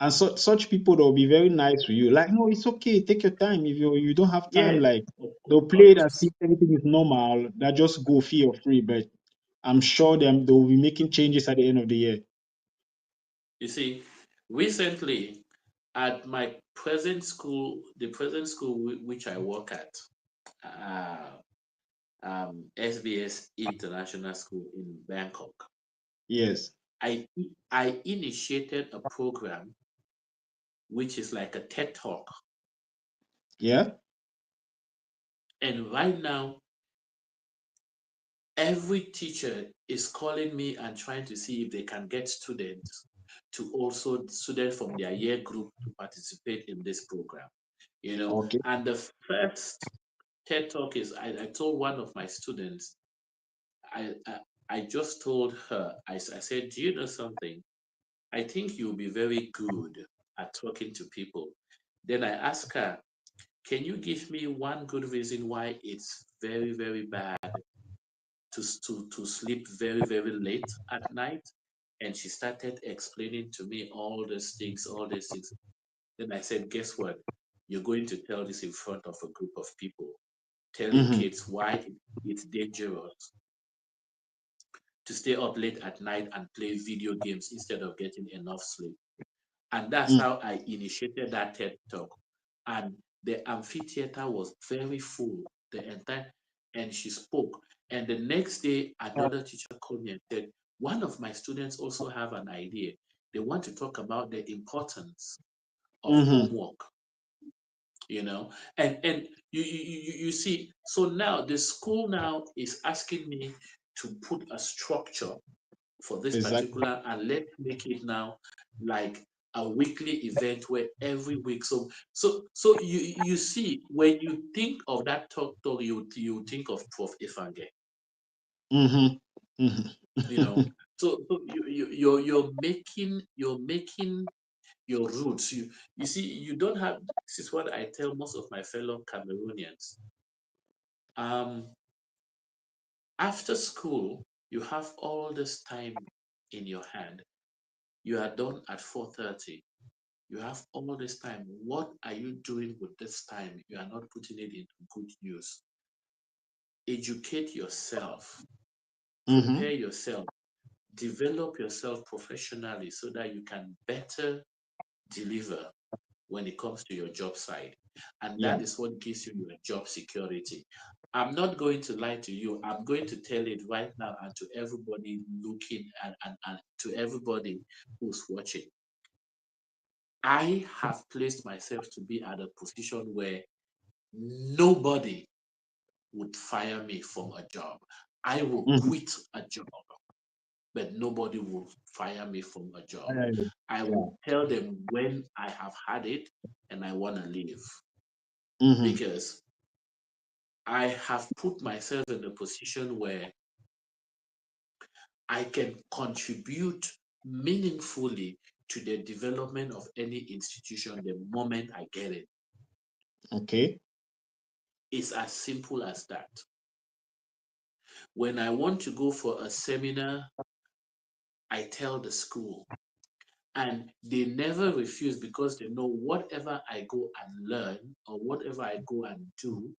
Speaker 1: And such people they'll be very nice to you. Like, no, it's okay. Take your time. If you don't have time,
Speaker 2: Yes,
Speaker 1: like
Speaker 2: of
Speaker 1: they'll play it as
Speaker 2: course.
Speaker 1: if everything is normal. That just go feel free. But I'm sure they'll be making changes at the end of the year.
Speaker 2: You see, recently at my present school, the present school which I work at, uh, SBS International School in Bangkok.
Speaker 1: Yes.
Speaker 2: I initiated a program which is like a TED Talk.
Speaker 1: Yeah.
Speaker 2: And right now, every teacher is calling me and trying to see if they can get students to also students from their year group to participate in this program.
Speaker 1: Okay.
Speaker 2: And the first TED Talk is I told one of my students, I, I I just told her, I said, do you know something? I think you'll be very good at talking to people. Then I asked her, can you give me one good reason why it's very, very bad to sleep very, very late at night? And she started explaining to me all these things, all these things. Then I said, guess what? You're going to tell this in front of a group of people, telling
Speaker 1: Mm-hmm.
Speaker 2: kids why it's dangerous to stay up late at night and play video games instead of getting enough sleep. And that's
Speaker 1: Mm.
Speaker 2: how I initiated that TED Talk. And the amphitheater was very full, the entire, and she spoke. And the next day, another teacher called me and said, one of my students also have an idea. They want to talk about the importance of
Speaker 1: Mm-hmm.
Speaker 2: homework, you know. And you see, so now the school now is asking me to put a structure for this
Speaker 1: Exactly.
Speaker 2: particular, and let's make it now like a weekly event where every week. So you see, when you think of that talk, you think of Prof. Ifange,
Speaker 1: Mm-hmm. Mm-hmm.
Speaker 2: you know. So you're making your roots. You see, you don't have, this is what I tell most of my fellow Cameroonians. Um After school, you have all this time in your hand. You are done at 4:30. You have all this time. What are you doing with this time? You are not putting it into good use. Educate yourself,
Speaker 1: Mm-hmm.
Speaker 2: prepare yourself, develop yourself professionally so that you can better deliver when it comes to your job side. And
Speaker 1: Yeah.
Speaker 2: that is what gives you your job security. I'm not going to lie to you. I'm going to tell it right now and to everybody looking, and to everybody who's watching. I have placed myself to be at a position where nobody would fire me from a job. I will
Speaker 1: Mm-hmm.
Speaker 2: quit a job, but nobody will fire me from a job. I
Speaker 1: Yeah.
Speaker 2: will tell them when I have had it and I want to leave,
Speaker 1: Mm-hmm.
Speaker 2: because I have put myself in a position where I can contribute meaningfully to the development of any institution the moment I get it.
Speaker 1: Okay.
Speaker 2: It's as simple as that. When I want to go for a seminar, I tell the school, and they never refuse because they know whatever I go and learn or whatever I go and do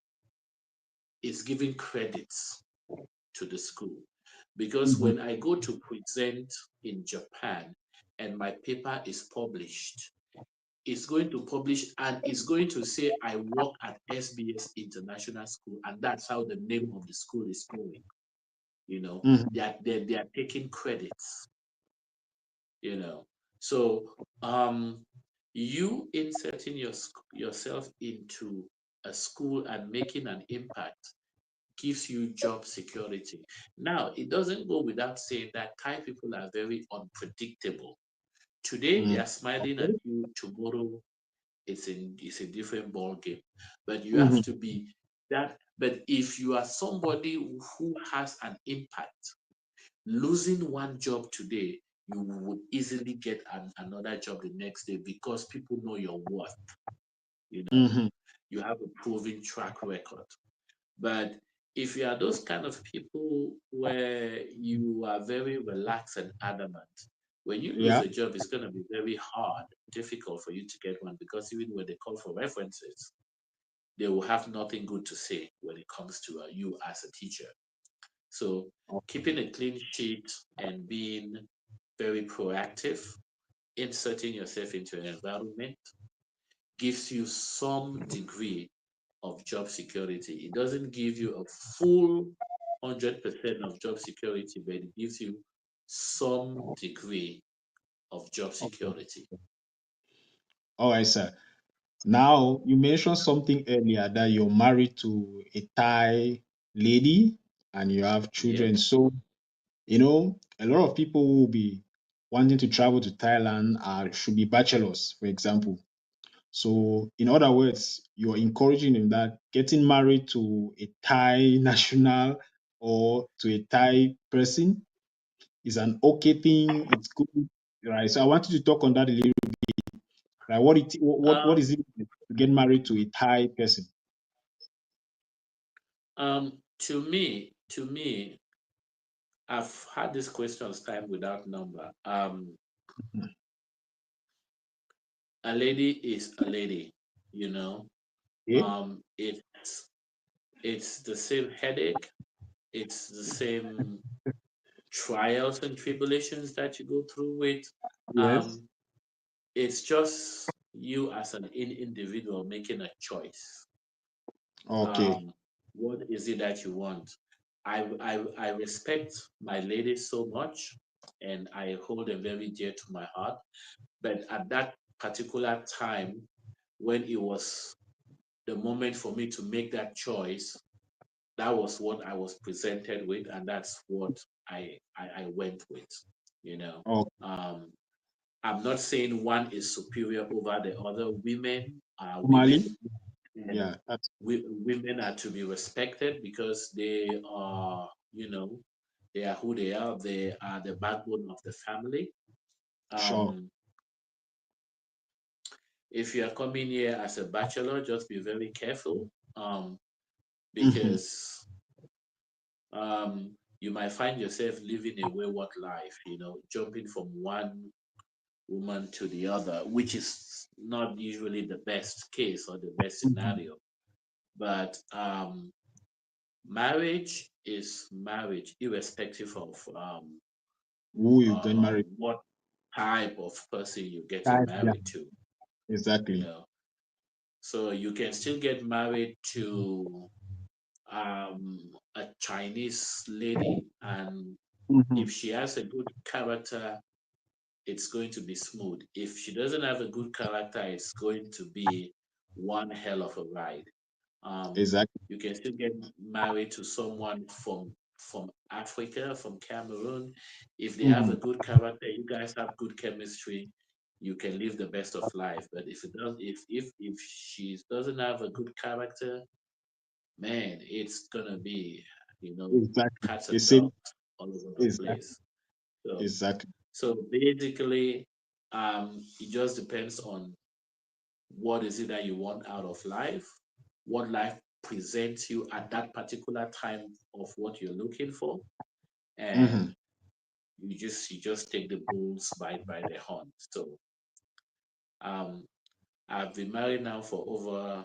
Speaker 2: is giving credits to the school. Because
Speaker 1: Mm-hmm.
Speaker 2: when I go to present in Japan and my paper is published, it's going to publish and it's going to say I work at SBS International School, and that's how the name of the school is going. You know,
Speaker 1: Mm-hmm.
Speaker 2: they are taking credits, you know. So you inserting yourself into a school and making an impact gives you job security. Now, it doesn't go without saying that Thai people are very unpredictable. Today they
Speaker 1: Mm-hmm.
Speaker 2: are smiling at
Speaker 1: Okay.
Speaker 2: you, tomorrow it's a different ball game. But you have
Speaker 1: Mm-hmm.
Speaker 2: to be that. But if you are somebody who has an impact, losing one job today, you would easily get another job the next day because people know your worth. You know,
Speaker 1: Mm-hmm.
Speaker 2: you have a proven track record. But if you are those kind of people where you are very relaxed and adamant, when you lose
Speaker 1: Yeah.
Speaker 2: a job, it's going to be very hard, difficult for you to get one, because even when they call for references, they will have nothing good to say when it comes to you as a teacher. So keeping a clean sheet and being very proactive, inserting yourself into an environment gives you some degree of job security. It doesn't give you a full 100% of job security, but it gives you some degree of job
Speaker 1: Okay.
Speaker 2: security.
Speaker 1: All right, sir. Now, you mentioned something earlier that you're married to a Thai lady and you have children.
Speaker 2: Yep.
Speaker 1: So, a lot of people who will be wanting to travel to Thailand should be bachelors, for example. So, in other words, you're encouraging them that getting married to a Thai national or to a Thai person is an okay thing. It's good, right? So, I wanted to talk on that a little. Like, what
Speaker 2: Um,
Speaker 1: is it to get married to a Thai person?
Speaker 2: to me, I've had these questions time without number.
Speaker 1: Mhm.
Speaker 2: A lady is a lady, you know.
Speaker 1: Yeah.
Speaker 2: It's the same headache, it's the same trials and tribulations that you go through with.
Speaker 1: Yes.
Speaker 2: Um, it's just you as an individual making a choice.
Speaker 1: Okay.
Speaker 2: Um, what is it that you want? I respect my ladies so much, and I hold them very dear to my heart. But at that particular time, when it was the moment for me to make that choice, that was what I was presented with, and that's what I went with. You know,
Speaker 1: Oh,
Speaker 2: um, I'm not saying one is superior over the other. Women are
Speaker 1: normally,
Speaker 2: women, and
Speaker 1: yeah. That's
Speaker 2: women are to be respected because they are, they are who they are. They are the backbone of the family.
Speaker 1: sure.
Speaker 2: Um, if you are coming here as a bachelor, just be very careful,
Speaker 1: Hmm.
Speaker 2: because you might find yourself living a wayward life, jumping from one woman to the other, which is not usually the best case or the best
Speaker 1: Hmm.
Speaker 2: scenario. But marriage is marriage, irrespective of
Speaker 1: Who you get married?
Speaker 2: what type of person you're getting
Speaker 1: Type, yeah.
Speaker 2: married to, you
Speaker 1: Exactly.
Speaker 2: know. So you can still get married to a Chinese lady, and
Speaker 1: Hmm.
Speaker 2: if she has a good character, it's going to be smooth. If she doesn't have a good character, it's going to be one hell of a ride. Um,
Speaker 1: Exactly.
Speaker 2: you can still get married to someone from Africa, from Cameroon. If they have
Speaker 1: Hmm.
Speaker 2: a good character, you guys have good chemistry, you can live the best of life. But if it does, if she doesn't have a good character, man, it's gonna be,
Speaker 1: Exactly.
Speaker 2: cats
Speaker 1: The
Speaker 2: and
Speaker 1: same.
Speaker 2: dogs all over the
Speaker 1: Exactly.
Speaker 2: place. So,
Speaker 1: Exactly.
Speaker 2: so basically, it just depends on what is it that you want out of life, what life presents you at that particular time of what you're looking for,
Speaker 1: Hmm.
Speaker 2: and you just take the bulls by the horn. So, um, I've been married now over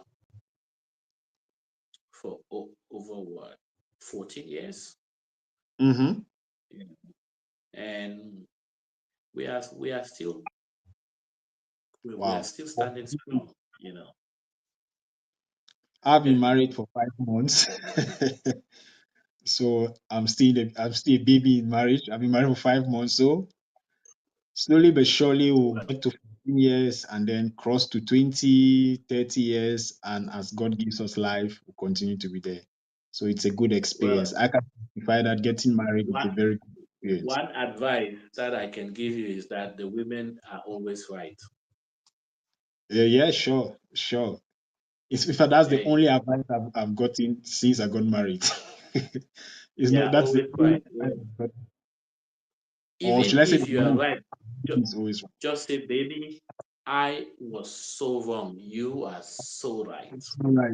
Speaker 2: what, 14 years.
Speaker 1: Hmm.
Speaker 2: Yeah. And we are still we are
Speaker 1: Wow.
Speaker 2: still standing strong, you know.
Speaker 1: I've been married for 5 months. So I'm still a baby in marriage. I've been married for 5 months. So slowly but surely we'll
Speaker 2: Well,
Speaker 1: get to 15 years and then cross to 20, 30 years. And as God gives us life, we'll continue to be there. So it's a good experience.
Speaker 2: well,
Speaker 1: I can testify that getting married is
Speaker 2: one
Speaker 1: a very good experience.
Speaker 2: one advice that I can give you is that the women are always right.
Speaker 1: Yeah, yeah, sure, sure. That's the
Speaker 2: They
Speaker 1: only advice I've gotten since I got married. It's
Speaker 2: they
Speaker 1: not
Speaker 2: are
Speaker 1: that's the
Speaker 2: always
Speaker 1: only
Speaker 2: right.
Speaker 1: advice I've got. Or should
Speaker 2: Even
Speaker 1: I say
Speaker 2: if
Speaker 1: my
Speaker 2: you are
Speaker 1: mom
Speaker 2: right, ju-
Speaker 1: is always
Speaker 2: just say, baby, I was so wrong. You are so right.
Speaker 1: right.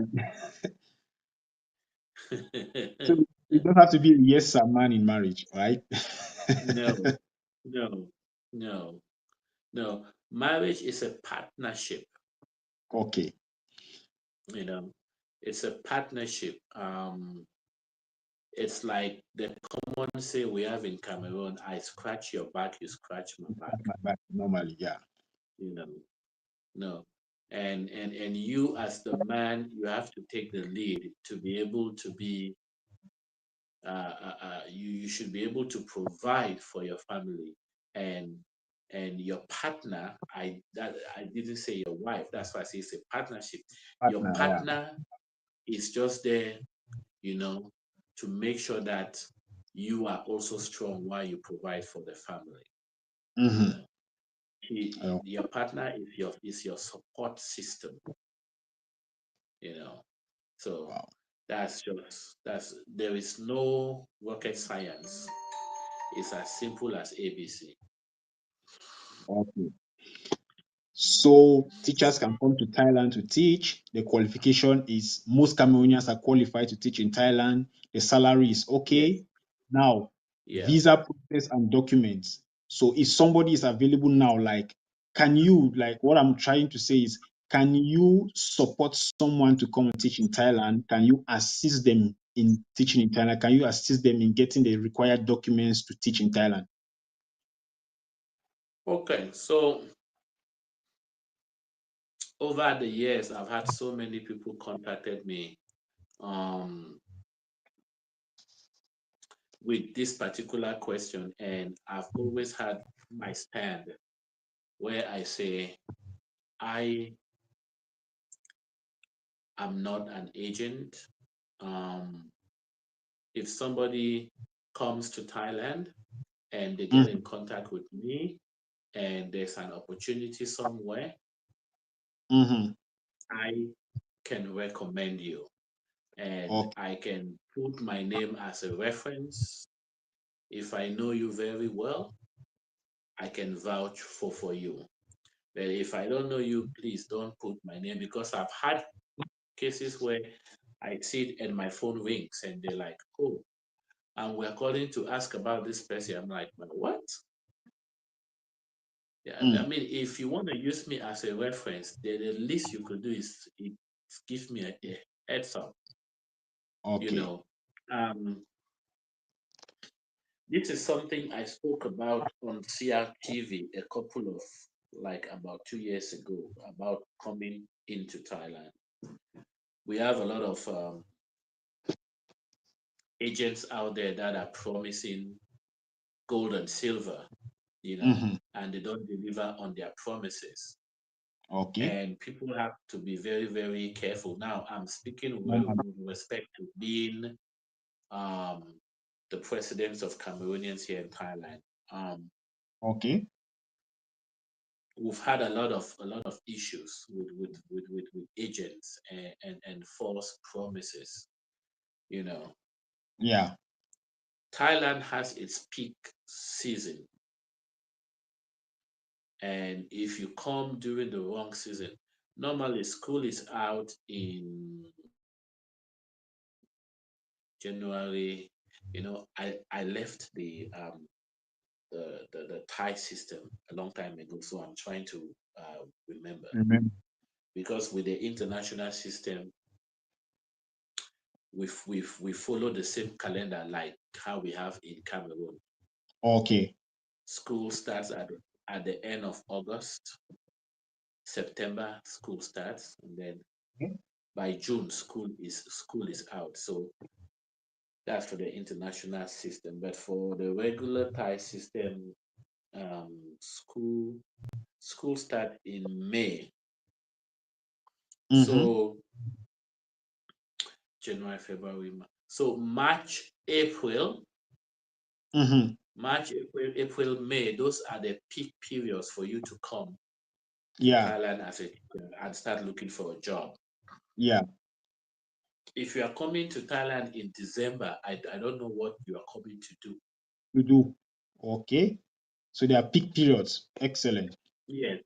Speaker 1: So you don't have to be a yes sir man in marriage, right?
Speaker 2: No, no, no, no. Marriage is a partnership,
Speaker 1: Okay.
Speaker 2: you know. It's a partnership. It's like the common say we have in Cameroon, I scratch your back, you scratch my back.
Speaker 1: That's my back normally, yeah.
Speaker 2: You know, no. and you as the man, you have to take the lead to be able to be you should be able to provide for your family and your partner. I didn't say your wife, that's why I say it's a partnership. Your
Speaker 1: Partner, yeah.
Speaker 2: partner is just there, you know, to make sure that you are also strong while you provide for the family. You
Speaker 1: Mm-hmm.
Speaker 2: know, your partner is your support system. You know, so
Speaker 1: Wow.
Speaker 2: that's there is no rocket science. It's as simple as ABC.
Speaker 1: Okay. So teachers can come to Thailand to teach. The qualification is most Cameroonians are qualified to teach in Thailand. The salary is
Speaker 2: Yes,
Speaker 1: okay. Now,
Speaker 2: yeah.
Speaker 1: visa process and documents. So if somebody is available now, like, can you, like, what I'm trying to say is, can you support someone to come and teach in Thailand? Can you assist them in teaching in Thailand? Can you assist them in getting the required documents to teach in Thailand?
Speaker 2: Okay, so over the years, I've had so many people contacted me um, with this particular question, and I've always had my stand where I say I am not an agent. Um, if somebody comes to Thailand and they get in contact with me and there's an opportunity somewhere,
Speaker 1: Mm-hmm.
Speaker 2: I can recommend you and
Speaker 1: Okay.
Speaker 2: I can put my name as a reference. If I know you very well, I can vouch for you. But if I don't know you, please don't put my name because I've had cases where I sit and my phone rings and they're like, oh, and we're calling to ask about this person. I'm like, "Well, what? Yeah, I
Speaker 1: Mm.
Speaker 2: mean, if you want to use me as a reference, the least you could do is give me a heads up. You
Speaker 1: Okay.
Speaker 2: know, um, this is something I spoke about on CRTV a couple of like about 2 years ago about coming into Thailand. We have a lot of agents out there that are promising gold and silver,
Speaker 1: Mm-hmm.
Speaker 2: and they don't deliver on their promises.
Speaker 1: Okay.
Speaker 2: And people have to be very, very careful. Now, I'm speaking
Speaker 1: Normal.
Speaker 2: with respect to being um, the presidents of Cameroonians here in Thailand. Um,
Speaker 1: Okay.
Speaker 2: we've had a lot of issues with agents and false promises. You know,
Speaker 1: Yeah.
Speaker 2: Thailand has its peak season, and if you come during the wrong season, normally school is out in January. I left the Thai system a long time ago, so I'm trying to remember
Speaker 1: Remember.
Speaker 2: because with the international system, we follow the same calendar like how we have in Cameroon.
Speaker 1: Okay.
Speaker 2: School starts at the end of August, September school starts, and then
Speaker 1: Okay.
Speaker 2: by June school is out. So that's for the international system. But for the regular Thai system, school start in May.
Speaker 1: Mm-hmm.
Speaker 2: So January, February, so
Speaker 1: Mm-hmm.
Speaker 2: March, April, May. Those are the peak periods for you to come to
Speaker 1: Yeah.
Speaker 2: Thailand as a teacher and start looking for a job.
Speaker 1: Yeah.
Speaker 2: If you are coming to Thailand in December, I don't know what you are coming to do.
Speaker 1: You do. Okay. So there are peak periods. Excellent.
Speaker 2: Yes,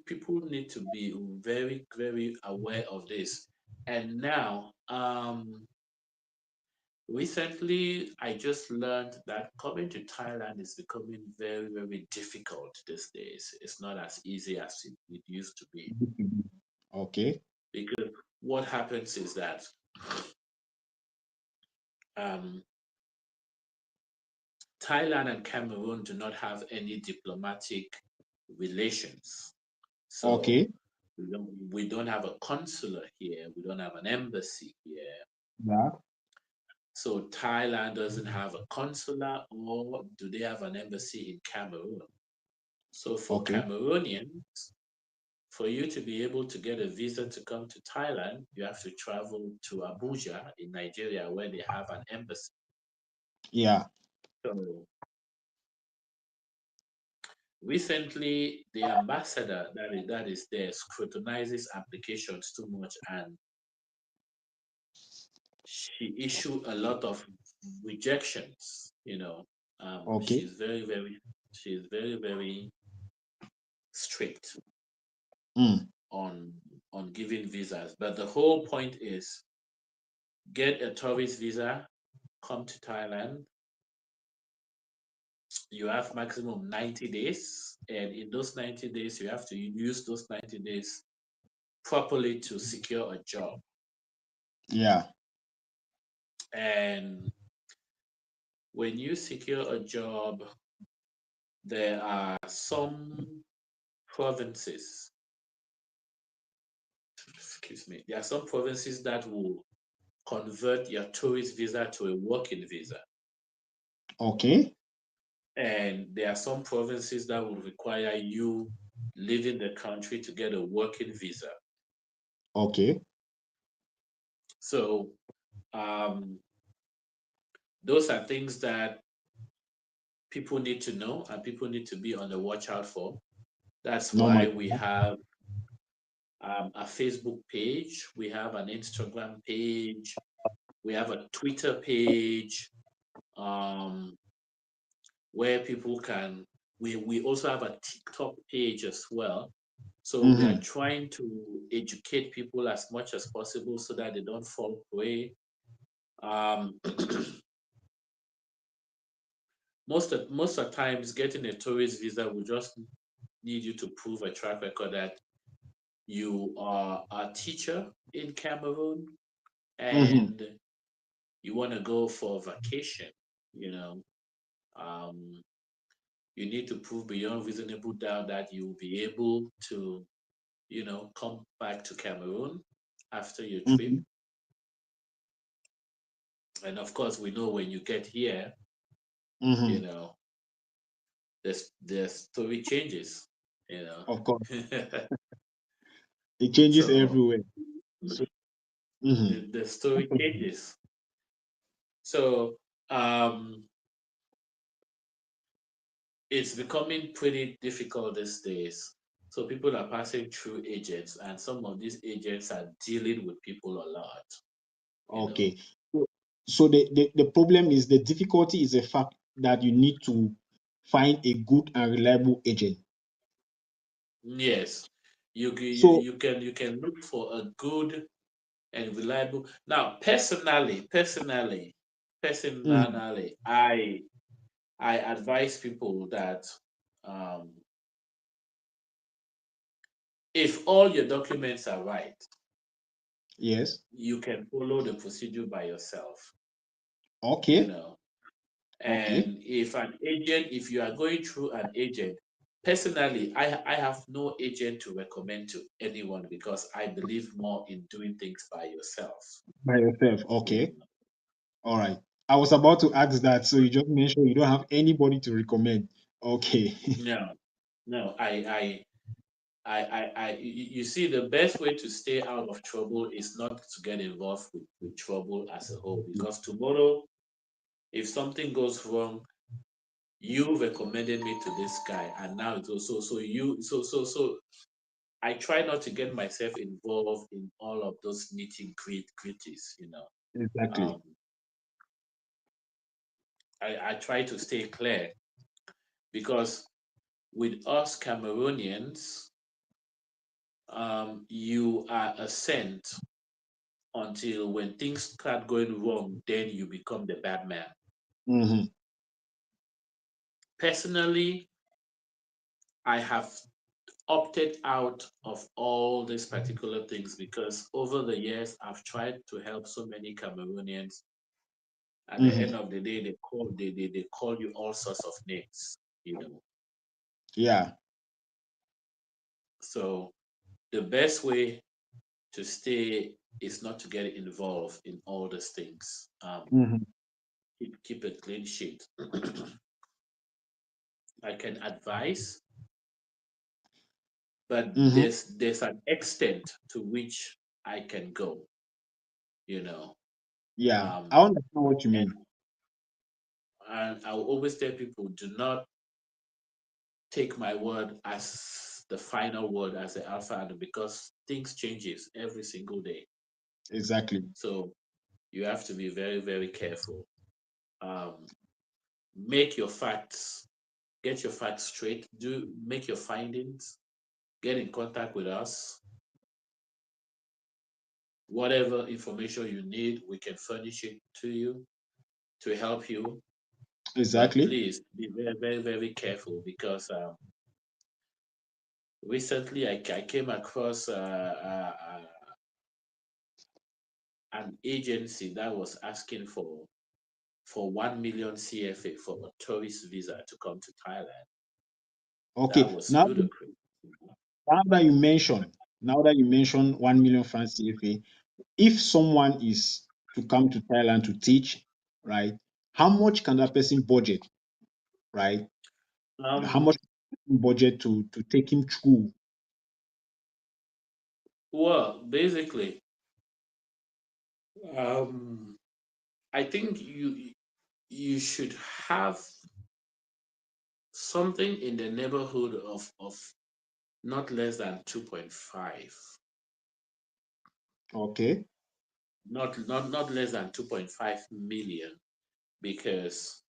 Speaker 2: people need to be very, very aware of this. And now, recently, I just learned that coming to Thailand is becoming very, very difficult these days. It's not as easy as it used to be.
Speaker 1: Okay.
Speaker 2: Because what happens is that um, Thailand and Cameroon do not have any diplomatic relations. So
Speaker 1: Okay.
Speaker 2: We don't have a consular here. We don't have an embassy here.
Speaker 1: Yeah.
Speaker 2: So Thailand doesn't have a consular, or do they have an embassy in Cameroon? So for
Speaker 1: Okay.
Speaker 2: Cameroonians, for you to be able to get a visa to come to Thailand, you have to travel to Abuja in Nigeria, where they have an embassy.
Speaker 1: Yeah.
Speaker 2: So recently, the ambassador that is there scrutinizes applications too much, and she issued a lot of rejections.
Speaker 1: Okay.
Speaker 2: She's very strict
Speaker 1: Mm.
Speaker 2: on giving visas. But the whole point is get a tourist visa, come to Thailand. You have maximum 90 days, and in those 90 days, you have to use those 90 days properly to secure a job.
Speaker 1: Yeah.
Speaker 2: And when you secure a job, there are some provinces, excuse me, there are some provinces that will convert your tourist visa to a working visa.
Speaker 1: Okay.
Speaker 2: And there are some provinces that will require you leaving the country to get a working visa.
Speaker 1: Okay.
Speaker 2: So um, those are things that people need to know and people need to be on the watch out for. That's why
Speaker 1: Normally.
Speaker 2: we have a Facebook page, we have an Instagram page, we have a Twitter page, um, where people can. We also have a TikTok page as well. So we are
Speaker 1: Mm-hmm.
Speaker 2: trying to educate people as much as possible so that they don't fall prey. Um, most of times, getting a tourist visa will just need you to prove a track record that you are a teacher in Cameroon
Speaker 1: Mm-hmm.
Speaker 2: and you want to go for vacation. You know, um, you need to prove beyond reasonable doubt that you will be able to, come back to Cameroon after your trip.
Speaker 1: Mm-hmm.
Speaker 2: And of course, we know when you get here, you
Speaker 1: Mm-hmm.
Speaker 2: know, the story changes, you know.
Speaker 1: Of course. It changes
Speaker 2: So
Speaker 1: everywhere. So. Mm-hmm.
Speaker 2: the story changes. So um, it's becoming pretty difficult these days. So people are passing through agents, and some of these agents are dealing with people a lot, you know.
Speaker 1: Okay. So the problem is the difficulty is the fact that you need to find a good and reliable agent.
Speaker 2: Yes,
Speaker 1: So.
Speaker 2: you can look for a good and reliable. Now,
Speaker 1: Mhm.
Speaker 2: personally, I advise people that um, if all your documents are right,
Speaker 1: Yes.
Speaker 2: you can follow the procedure by yourself, you
Speaker 1: Okay.
Speaker 2: know.
Speaker 1: Okay.
Speaker 2: And if you are going through an agent, personally, I have no agent to recommend to anyone because I believe more in doing things by yourself.
Speaker 1: By yourself.
Speaker 2: You
Speaker 1: Okay.
Speaker 2: know.
Speaker 1: All right. I was about to ask that. So you just mentioned you don't have anybody to recommend. Okay.
Speaker 2: No, no, you see, the best way to stay out of trouble is not to get involved with trouble as a whole. Because tomorrow, if something goes wrong, you recommended me to this guy, and now it's also so. I try not to get myself involved in all of those nitty gritties.
Speaker 1: Exactly.
Speaker 2: Um, I try to stay clear because with us Cameroonians, you are a saint until when things start going wrong, then you become the bad man.
Speaker 1: Mm-hmm.
Speaker 2: Personally, I have opted out of all these particular things because over the years I've tried to help so many Cameroonians. At the end
Speaker 1: Mm-hmm.
Speaker 2: of the day, they call you all sorts of names.
Speaker 1: Yeah.
Speaker 2: So the best way to stay is not to get involved in all these things.
Speaker 1: Mm-hmm.
Speaker 2: Keep a clean sheet. I can advise, but
Speaker 1: Mm-hmm.
Speaker 2: there's an extent to which I can go, you know.
Speaker 1: Yeah, I
Speaker 2: Um,
Speaker 1: understand what you
Speaker 2: and
Speaker 1: mean.
Speaker 2: and I will always tell people, do not take my word as the final word as the alpha and because things changes every single day.
Speaker 1: Exactly.
Speaker 2: So you have to be very, very careful. Um, make your facts, get your facts straight, do make your findings, get in contact with us. Whatever information you need, we can furnish it to you to help you. But
Speaker 1: Exactly.
Speaker 2: please be very, very, very careful because recently I came across an agency that was asking for 1 million CFA for a tourist visa to come to Thailand. That
Speaker 1: Okay.
Speaker 2: was ludicrous.
Speaker 1: Now that you mention, now that you mention 1 million francs CFA, if someone is to come to Thailand to teach, right? How much can that person budget, right? How
Speaker 2: Um,
Speaker 1: much budget to take him through?
Speaker 2: well, basically, um, I think you should have something in the neighborhood of not less than 2.5,
Speaker 1: Okay.
Speaker 2: not less than 2.5 million, because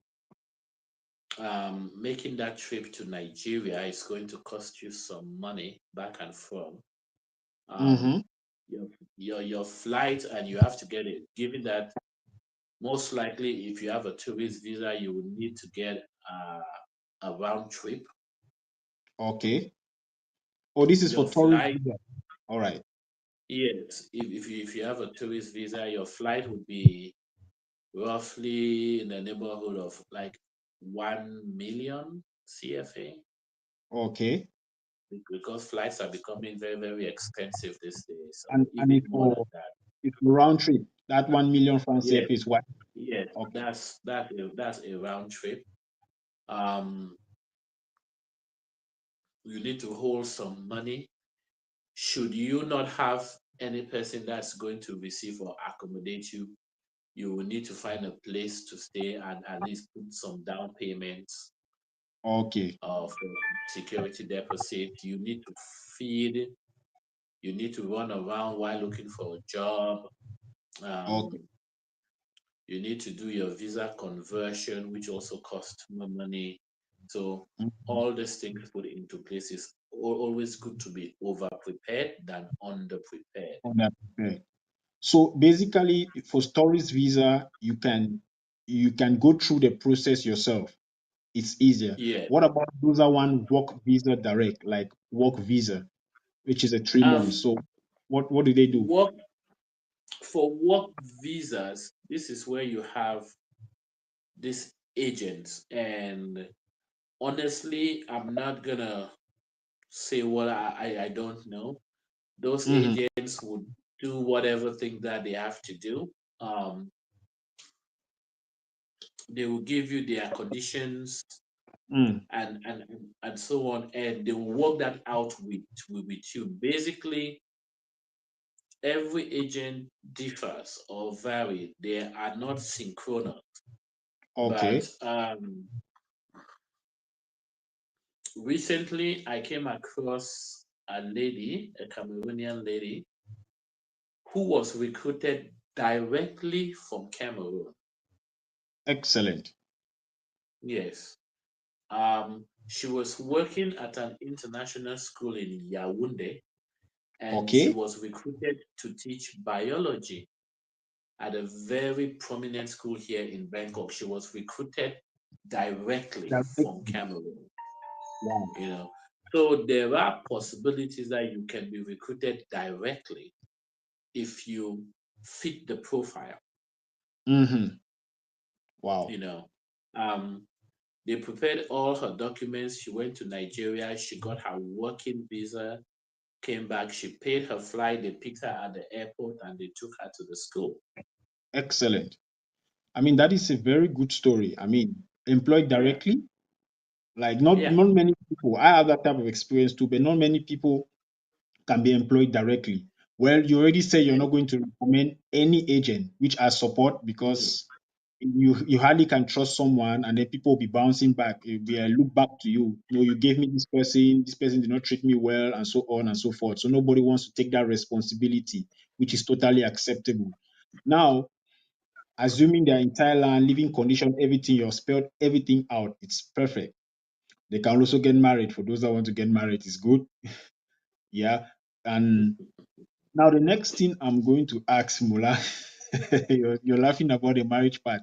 Speaker 2: making that trip to Nigeria is going to cost you some money back and from. Um,
Speaker 1: Mm-hmm.
Speaker 2: your flight, and you have to get it. Given that most likely, if you have a tourist visa, you will need to get a round trip.
Speaker 1: Okay. Oh, this is
Speaker 2: Your
Speaker 1: for tourist
Speaker 2: flight,
Speaker 1: visa. All right.
Speaker 2: yes, if you have a tourist visa, your flight would be roughly in the neighborhood of like 1 million CFA,
Speaker 1: Okay.
Speaker 2: because flights are becoming very, very expensive these days. So
Speaker 1: And
Speaker 2: even more than that.
Speaker 1: it's for round trip. That 1 million francs
Speaker 2: Yes,
Speaker 1: CFA is what?
Speaker 2: yes,
Speaker 1: Okay.
Speaker 2: that's a round trip. Um, you need to hold some money. Should you not have any person that's going to receive or accommodate you, you will need to find a place to stay and at least put some down payments
Speaker 1: Okay.
Speaker 2: of security deposit. You need to feed. You need to run around while looking for a job.
Speaker 1: Okay.
Speaker 2: Um, you need to do your visa conversion, which also costs more money. So
Speaker 1: Mhm.
Speaker 2: all these things put into place is always good to be over prepared than under prepared.
Speaker 1: On that. Okay. So basically, for tourist visa, you can go through the process yourself. It's easier.
Speaker 2: Yeah.
Speaker 1: What about those are one work visa direct, like work visa, which is a 3 months?
Speaker 2: Um,
Speaker 1: So what do they do?
Speaker 2: work for work visas, this is where you have these agents, and honestly, I'm not gonna say what I don't know. Those
Speaker 1: Mm-hmm.
Speaker 2: agents would do whatever thing that they have to do. Um, they will give you their conditions
Speaker 1: Mm.
Speaker 2: and so on, and they will work that out with you. Basically, every agent differs or vary. They are not synchronous. But
Speaker 1: Okay.
Speaker 2: recently, I came across a lady, a Cameroonian lady, who was recruited directly from Cameroon.
Speaker 1: Excellent.
Speaker 2: Yes. She was working at an international school in Yaoundé, and she
Speaker 1: Okay.
Speaker 2: was recruited to teach biology at a very prominent school here in Bangkok. She was recruited directly from
Speaker 1: Directly.
Speaker 2: Cameroon,
Speaker 1: Wow.
Speaker 2: you know. So there are possibilities that you can be recruited directly if you fit the profile,
Speaker 1: Mm-hmm.
Speaker 2: you
Speaker 1: Wow.
Speaker 2: know. Um, they prepared all her documents. She went to Nigeria. She got her working visa. came back. She paid her flight. They picked her at the airport and they took her to the school.
Speaker 1: Excellent. I mean, that is a very good story. I mean, employed
Speaker 2: Yeah,
Speaker 1: directly, like not
Speaker 2: yeah.
Speaker 1: many people. I have that type of experience too, but not many people can be employed directly. Well, you already say you're not going to recommend any agent which I support
Speaker 2: Mhm.
Speaker 1: because you hardly can trust someone and then people will be bouncing back. It will be a look back to you. No, you gave me this person did not treat me well, and so on and so forth. So nobody wants to take that responsibility, which is totally acceptable. Now, assuming they're in Thailand, living condition, everything, you've spelled everything out. It's perfect. They can also get married. For those that want to get married, is good. Yeah. And now the next thing I'm going to ask Mula, you're laughing about the marriage part.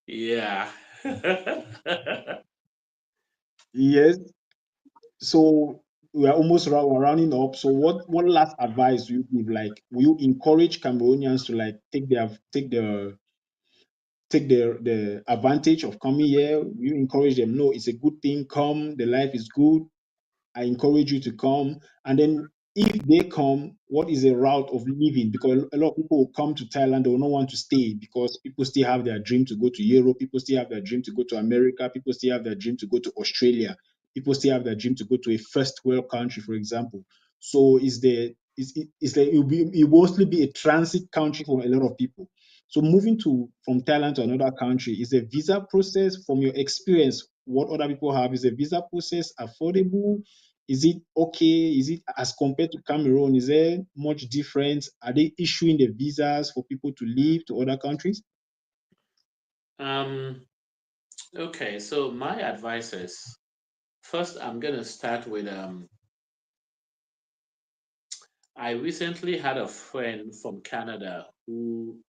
Speaker 2: Yeah.
Speaker 1: Yes. So we are almost we're rounding up. So what last advice do you give? Like, will you encourage Cameroonians to like take the advantage of coming here? Will you encourage them? No, it's a good thing. Come, the life is good. I encourage you to come. And then if they come, what is the route of living? Because a lot of people will come to Thailand, they will not want to stay because people still have their dream to go to Europe, people still have their dream to go to America, people still have their dream to go to Australia, people still have their dream to go to a first world country, for example. So it's like it will mostly be a transit country for a lot of people. So moving to from Thailand to another country is a visa process. From your experience, what other people have is a visa process affordable? Is it okay? Is it as compared to Cameroon? Is there much difference? Are they issuing the visas for people to leave to other countries?
Speaker 2: um, okay, so my advice is first I'm gonna start with I recently had a friend from Canada who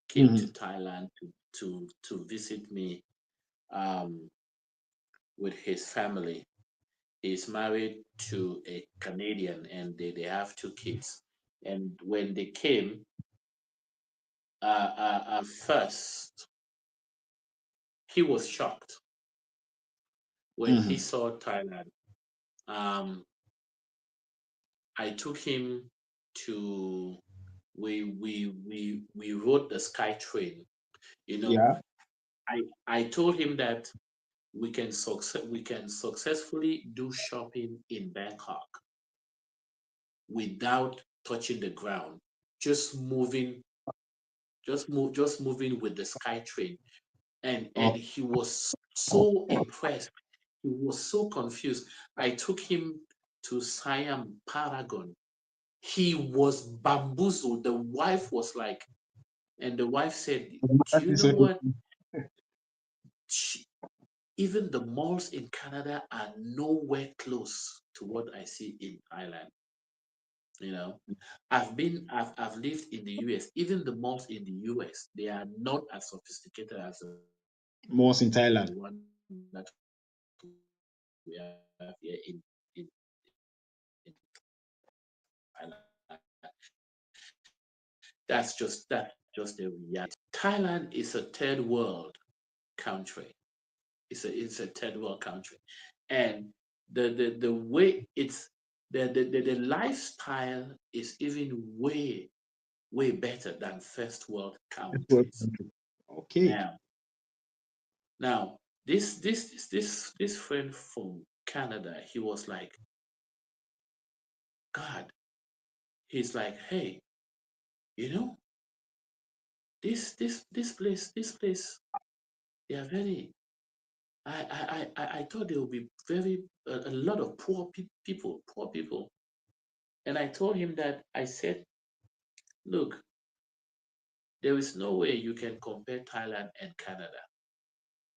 Speaker 2: came to
Speaker 1: Hmm.
Speaker 2: Thailand to visit me um with his family. He's married to a Canadian and they have two kids. And when they came, at first, he was shocked when he
Speaker 1: Hmm.
Speaker 2: saw Thailand. Um, I took him to we rode the Sky Train. You know,
Speaker 1: Yeah.
Speaker 2: I told him that we can successfully do shopping in Bangkok without touching the ground, just moving, just moving with the Sky Train. And
Speaker 1: Oh,
Speaker 2: he was so impressed. He was so confused. I took him to Siam Paragon. He was bamboozled. The wife was like, and the wife said, "Do
Speaker 1: that
Speaker 2: you
Speaker 1: is
Speaker 2: know
Speaker 1: so
Speaker 2: what? She, even the malls in Canada are nowhere close to what I see in Thailand. You know, I've lived in the US. Even the malls in the US, they are not as sophisticated as the one that we have here
Speaker 1: most in Thailand.
Speaker 2: in That's just the reality. Thailand is a third world country. It's a third world country, and the way it's the lifestyle is even way better than first world
Speaker 1: First world
Speaker 2: countries.
Speaker 1: country. Okay.
Speaker 2: Now now this friend from Canada, he was like, God, he's like, hey, you know, this place, they are very. I thought there would be very a lot of poor people, and I told him that I said, look, there is no way you can compare Thailand and Canada.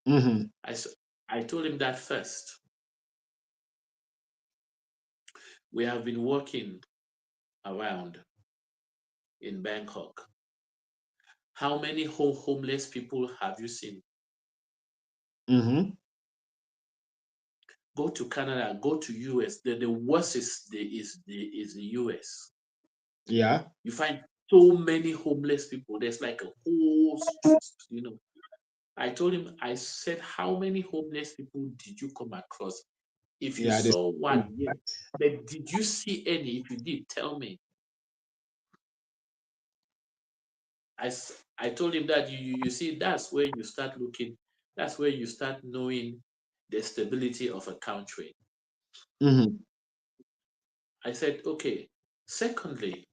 Speaker 1: Hmm.
Speaker 2: I s- I told him that first. We have been working around in Bangkok. How many homeless people have you seen?
Speaker 1: Hmm.
Speaker 2: Go to Canada, go to US. The worst is the US.
Speaker 1: Yeah.
Speaker 2: You find so many homeless people. There's like a whole street. I told him, I said, how many homeless people did you come across? If you
Speaker 1: Yeah, this,
Speaker 2: saw one, yes. But did you see any? If you did, tell me. I told him that you see, that's where you start looking, that's where you start knowing the stability of a country.
Speaker 1: mm-hmm.
Speaker 2: I said, okay. Secondly,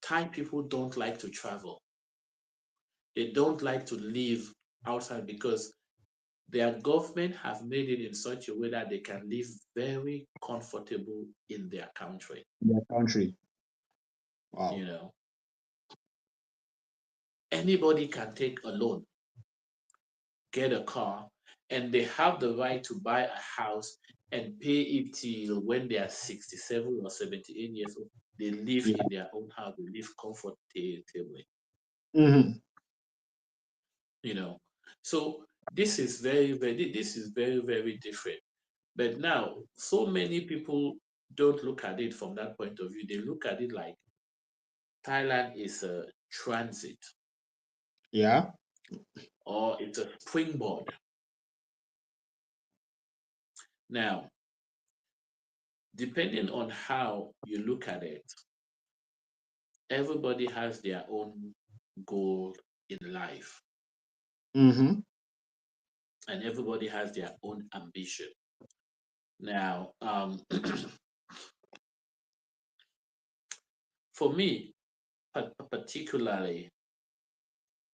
Speaker 2: Thai people don't like to travel. They don't like to live outside because their government have made it in such a way that they can live very comfortable in their country.
Speaker 1: Their country.
Speaker 2: You
Speaker 1: Wow.
Speaker 2: know, anybody can take a loan, get a car, and they have the right to buy a house and pay it till when they are 67 or 78 years old. They live
Speaker 1: Yeah.
Speaker 2: in their own house, they live comfortably,
Speaker 1: Mm-hmm.
Speaker 2: you know. So this is very, very different. But now, so many people don't look at it from that point of view. They look at it like Thailand is a transit
Speaker 1: Yeah.
Speaker 2: or it's a springboard. Now, depending on how you look at it, everybody has their own goal in life
Speaker 1: Mm-hmm.
Speaker 2: and everybody has their own ambition. Now, for me, particularly,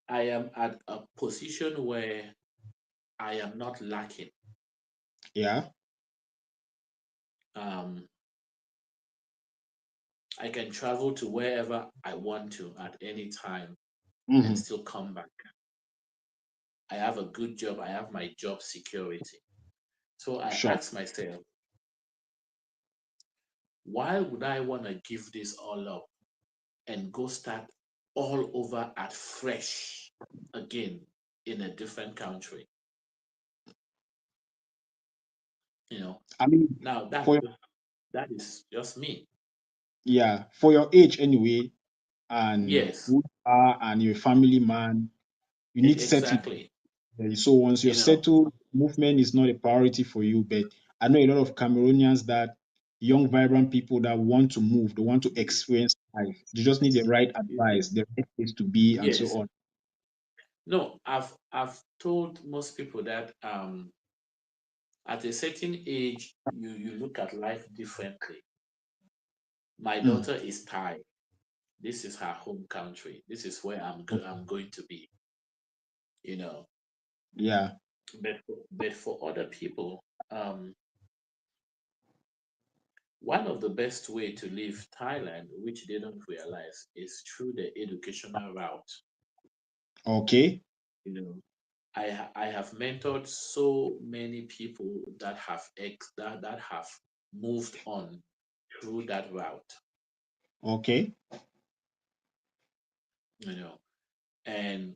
Speaker 2: I am at a position where I am not lacking.
Speaker 1: Yeah.
Speaker 2: Um, I can travel to wherever I want to at any time and
Speaker 1: Mm-hmm.
Speaker 2: still come back. I have a good job. I have my job security. So I
Speaker 1: Sure.
Speaker 2: ask myself, why would I want to give this all up and go start all over at fresh again in a different country? You know,
Speaker 1: I mean,
Speaker 2: now
Speaker 1: for your,
Speaker 2: that is just me.
Speaker 1: yeah, for your age anyway, and
Speaker 2: Yes,
Speaker 1: who you are and you're a family man, you need settle.
Speaker 2: exactly.
Speaker 1: So once you're
Speaker 2: You know,
Speaker 1: settled, movement is not a priority for you. But I know a lot of Cameroonians that young, vibrant people that want to move, they want to experience life. They just need the right
Speaker 2: you see,
Speaker 1: advice, the right place to be, and so
Speaker 2: yes.
Speaker 1: on.
Speaker 2: No, I've told most people that at a certain age you look at life differently. My
Speaker 1: Mm,
Speaker 2: daughter is Thai. This is her home country. This is where I'm going to be, you know.
Speaker 1: yeah.
Speaker 2: But for other people, one of the best way to leave Thailand, which they don't realize, is through the educational route.
Speaker 1: Okay.
Speaker 2: You know, I have mentored so many people that that have moved on through that route.
Speaker 1: Okay.
Speaker 2: You know, and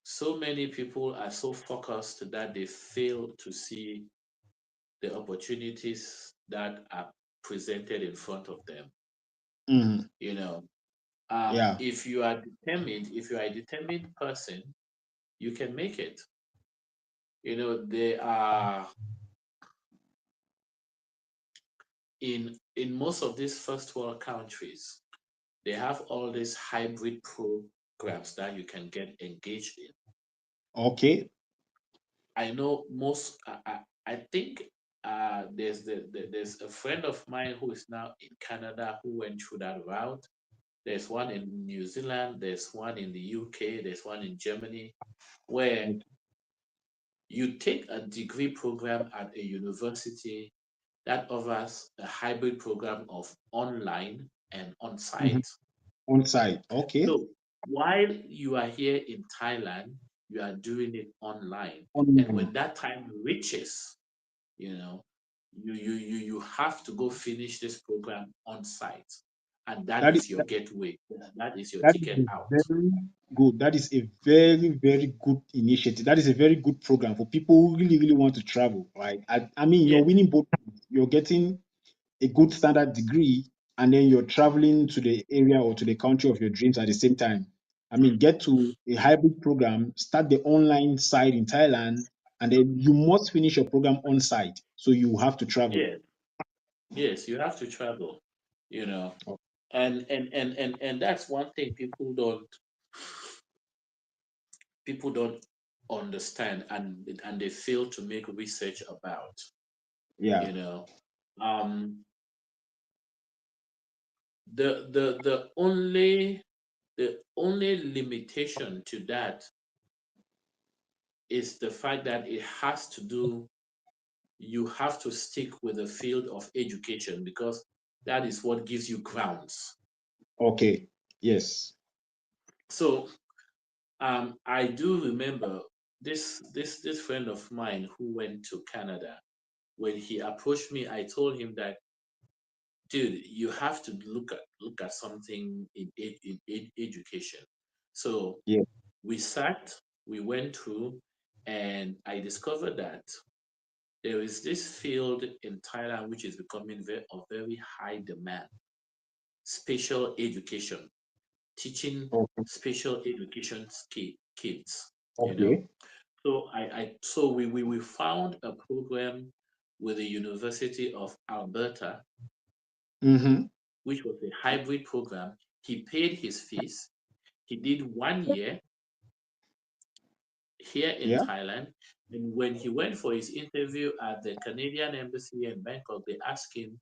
Speaker 2: so many people are so focused that they fail to see the opportunities that are presented in front of them.
Speaker 1: Mm,
Speaker 2: You know,
Speaker 1: yeah.
Speaker 2: if you are determined, if you are a determined person, you can make it. You know, they are in most of these first world countries, they have all these hybrid programs that you can get engaged in.
Speaker 1: Okay.
Speaker 2: I know most. I think there's a friend of mine who is now in Canada who went through that route. There's one in New Zealand. There's one in the UK. There's one in Germany, where
Speaker 1: Okay.
Speaker 2: you take a degree program at a university that offers a hybrid program of online and
Speaker 1: Mhm.
Speaker 2: on-site.
Speaker 1: On site. Okay.
Speaker 2: So while you are here in Thailand, you are doing it online. And
Speaker 1: Online.
Speaker 2: when that time reaches, you know, you have to go finish this program on site. And that
Speaker 1: That is
Speaker 2: is your gateway. That is your
Speaker 1: that is
Speaker 2: ticket
Speaker 1: a
Speaker 2: out.
Speaker 1: very good. That is a very, very good initiative. That is a very good program for people who really, really want to travel. Right. I mean, you're
Speaker 2: Yes,
Speaker 1: winning both. You're getting a good standard degree, and then you're traveling to the area or to the country of your dreams at the same time. I mean, get to a hybrid program, start the online side in Thailand, and then you must finish your program on site, so you have to travel.
Speaker 2: Yes, yes, you have to travel, you know.
Speaker 1: Oh,
Speaker 2: And that's one thing people don't understand, and they fail to make research about,
Speaker 1: yeah.
Speaker 2: you know. Um the only limitation to that is the fact that it has to do you have to stick with the field of education, because that is what gives you grounds.
Speaker 1: Okay. Yes.
Speaker 2: So I do remember this friend of mine who went to Canada. When he approached me, I told him that, dude, you have to look at something in education. So
Speaker 1: Yeah.
Speaker 2: we sat, we went through, and I discovered that there is this field in Thailand which is becoming of very high demand: special education, teaching
Speaker 1: Okay.
Speaker 2: special education kids. You know,
Speaker 1: Okay.
Speaker 2: so we found a program with the University of Alberta,
Speaker 1: Mm-hmm.
Speaker 2: which was a hybrid program. He paid his fees. He did 1 year here in
Speaker 1: Yeah.
Speaker 2: Thailand. And when he went for his interview at the Canadian Embassy in Bangkok, they asked him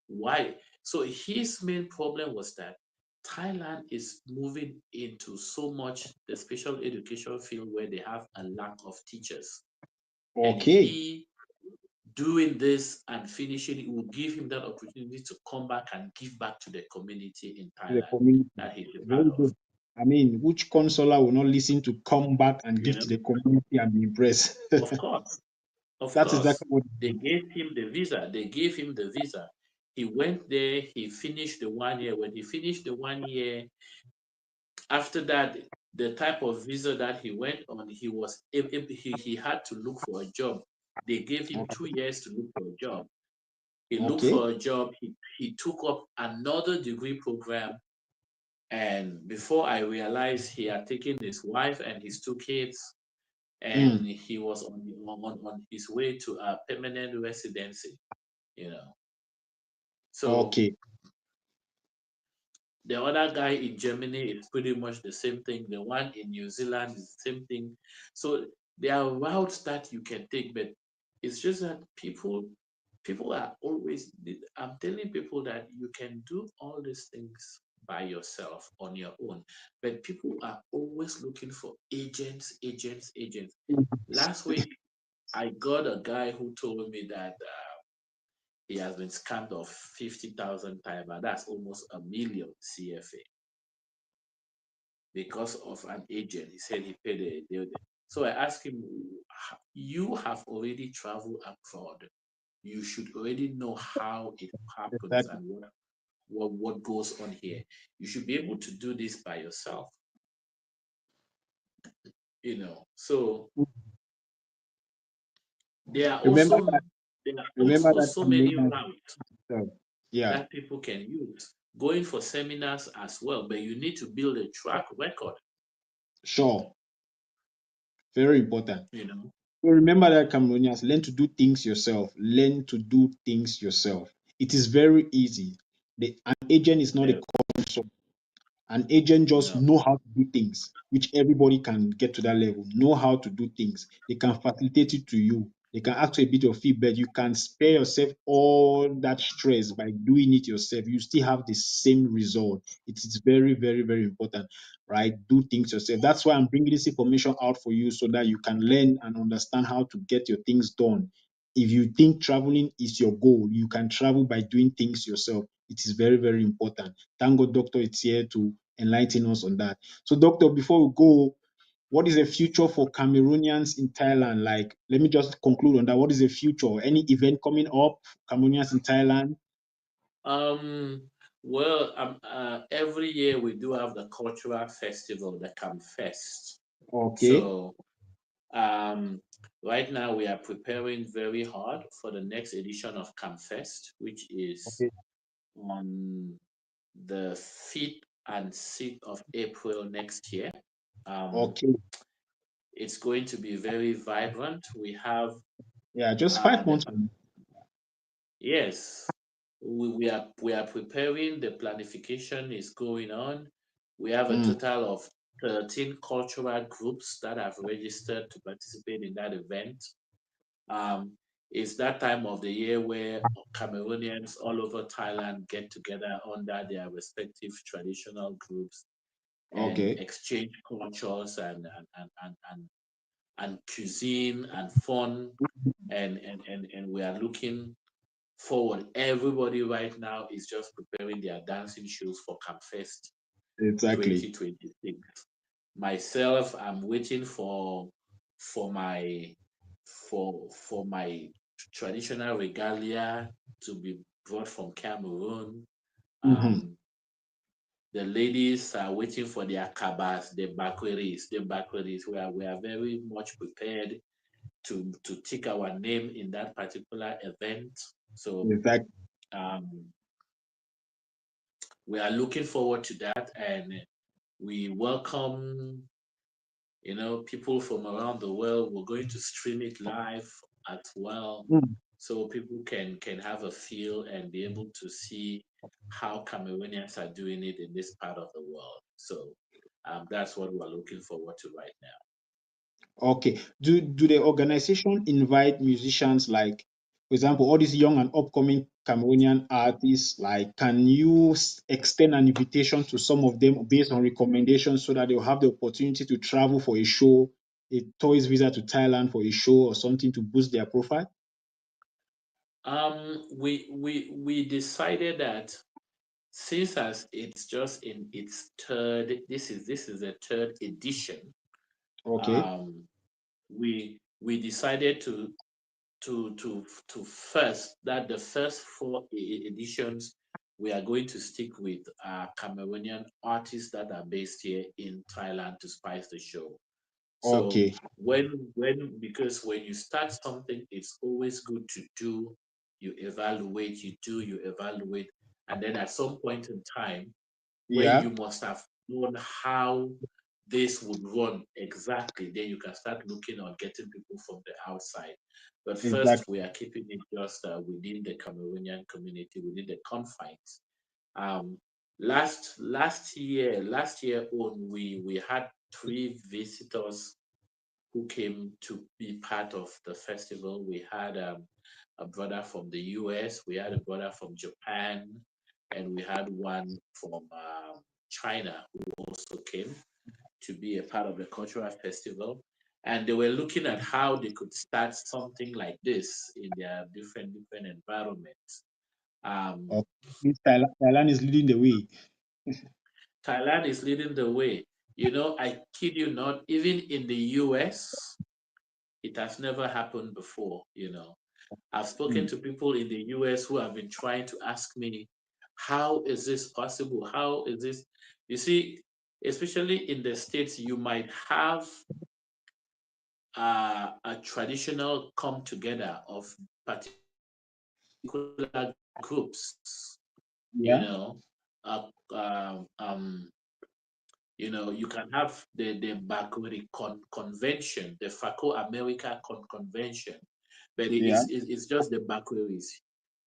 Speaker 2: why. So his main problem was that Thailand is moving into so much the special education field where they have a lack of teachers. And
Speaker 1: Okay.
Speaker 2: he doing this and finishing it will give him that opportunity to come back and give back to the community in
Speaker 1: To the
Speaker 2: Thailand
Speaker 1: community.
Speaker 2: that he's a part
Speaker 1: Very
Speaker 2: of.
Speaker 1: good. I mean, which consular will not listen to come back and
Speaker 2: You
Speaker 1: give
Speaker 2: know,
Speaker 1: to the community and be impressed?
Speaker 2: of course, of
Speaker 1: That's
Speaker 2: course,
Speaker 1: exactly what.
Speaker 2: they gave him the visa. They gave him the visa. He went there. He finished the 1 year. When he finished the 1 year, after that, the type of visa that he went on, he had to look for a job. They gave him 2 years to look for a job. He looked
Speaker 1: Okay.
Speaker 2: for a job. He took up another degree program. And before I realized, he had taken his wife and his 2 kids, and
Speaker 1: Mm.
Speaker 2: he was on his way to a permanent residency, you know. So
Speaker 1: Okay.
Speaker 2: the other guy in Germany is pretty much the same thing. The one in New Zealand is the same thing. So there are routes that you can take, but it's just that people are always. I'm telling people that you can do all these things by yourself on your own, but people are always looking for agents, agents, agents. Last week, I got a guy who told me that he has been scammed of 50,000 times, and that's almost a million CFA because of an agent. He said he paid a. So I asked him, you have already traveled abroad. You should already know how it happens
Speaker 1: Exactly.
Speaker 2: and what goes on here. You should be able to do this by yourself, you know. So there are
Speaker 1: Remember
Speaker 2: also
Speaker 1: that.
Speaker 2: there are
Speaker 1: Remember
Speaker 2: also
Speaker 1: that
Speaker 2: so many
Speaker 1: Cameroonian
Speaker 2: routes
Speaker 1: system. Yeah.
Speaker 2: that people can use. Going for seminars as well, but you need to build a track record,
Speaker 1: Sure. Very important.
Speaker 2: you know.
Speaker 1: So remember that Cameroonians, learn to do things yourself. Learn to do things yourself. It is very easy. An agent is not a
Speaker 2: There,
Speaker 1: consult. An agent just
Speaker 2: no,
Speaker 1: know how to do things, which everybody can get to that level, know how to do things. They can facilitate it to you. They can ask you a bit of feedback. You can spare yourself all that stress by doing it yourself. You still have the same result. It is very, very, very important, right? Do things yourself. That's why I'm bringing this information out for you so that you can learn and understand how to get your things done. If you think traveling is your goal, you can travel by doing things yourself. It is very, very important. Thank God, Doctor, it's here to enlighten us on that. So, Doctor, before we go, what is the future for Cameroonians in Thailand? Like, let me just conclude on that. What is the future? Any event coming up, Cameroonians in Thailand?
Speaker 2: um, well, every year we do have the cultural festival, the Camp Fest.
Speaker 1: Okay,
Speaker 2: So um, right now we are preparing very hard for the next edition of Camp Fest, which is
Speaker 1: okay,
Speaker 2: on the 5th and 6th of April next year. Um,
Speaker 1: okay.
Speaker 2: It's going to be very vibrant. We have
Speaker 1: Yeah, just five
Speaker 2: the
Speaker 1: months.
Speaker 2: yes, we are preparing. The planification is going on. We have a
Speaker 1: Mm,
Speaker 2: total of 13 cultural groups that have registered to participate in that event. Um, it's that time of the year where Cameroonians all over Thailand get together under their respective traditional groups and
Speaker 1: okay.
Speaker 2: exchange cultures and cuisine and fun. And we are looking forward. Everybody right now is just preparing their dancing shoes for Campfest
Speaker 1: Exactly.
Speaker 2: 2026. Myself, I'm waiting for my for my traditional regalia to be brought from Cameroon.
Speaker 1: Hmm.
Speaker 2: Um, the ladies are waiting for their kabas, the bakweris. We are very much prepared to take our name in that particular event. So
Speaker 1: Exactly.
Speaker 2: um, we are looking forward to that, and we welcome people from around the world. We're going to stream it live as well,
Speaker 1: Mm.
Speaker 2: so people can have a feel and be able to see how Cameroonians are doing it in this part of the world. So that's what we're looking forward to right now.
Speaker 1: Okay. Do the organization invite musicians like, for example, all these young and upcoming Cameroonian artists? Like, can you extend an invitation to some of them based on recommendations so that they'll have the opportunity to travel for a show, a tourist visa to Thailand for a show or something to boost their profile?
Speaker 2: We decided that since as it's just in its third, this is the third edition.
Speaker 1: Okay.
Speaker 2: um, we decided to first that the first four editions we are going to stick with Cameroonian artists that are based here in Thailand to spice the show. So
Speaker 1: Okay.
Speaker 2: because when you start something, it's always good to do, you evaluate, and then at some point in time where
Speaker 1: Yeah.
Speaker 2: you must have known how this would run exactly, then you can start looking on getting people from the outside. But first,
Speaker 1: Exactly.
Speaker 2: we are keeping it just within the Cameroonian community, within the confines. Um, last year on, we had three visitors who came to be part of the festival. We had a brother from the US, we had a brother from Japan, and we had one from China who also came to be a part of the cultural festival. And they were looking at how they could start something like this in their different environments. Um,
Speaker 1: Okay. Means Thailand is leading the way.
Speaker 2: Thailand is leading the way. I kid you not, even in the US, it has never happened before. I've spoken
Speaker 1: Mm.
Speaker 2: to people in the US who have been trying to ask me, how is this possible? How is this? You see, especially in the States, you might have a traditional come together of particular groups, you
Speaker 1: Yeah.
Speaker 2: know. Uh, um, um, you can have the Bakweri convention, the FACO America convention, but
Speaker 1: Yeah.
Speaker 2: it's just the Bakweris.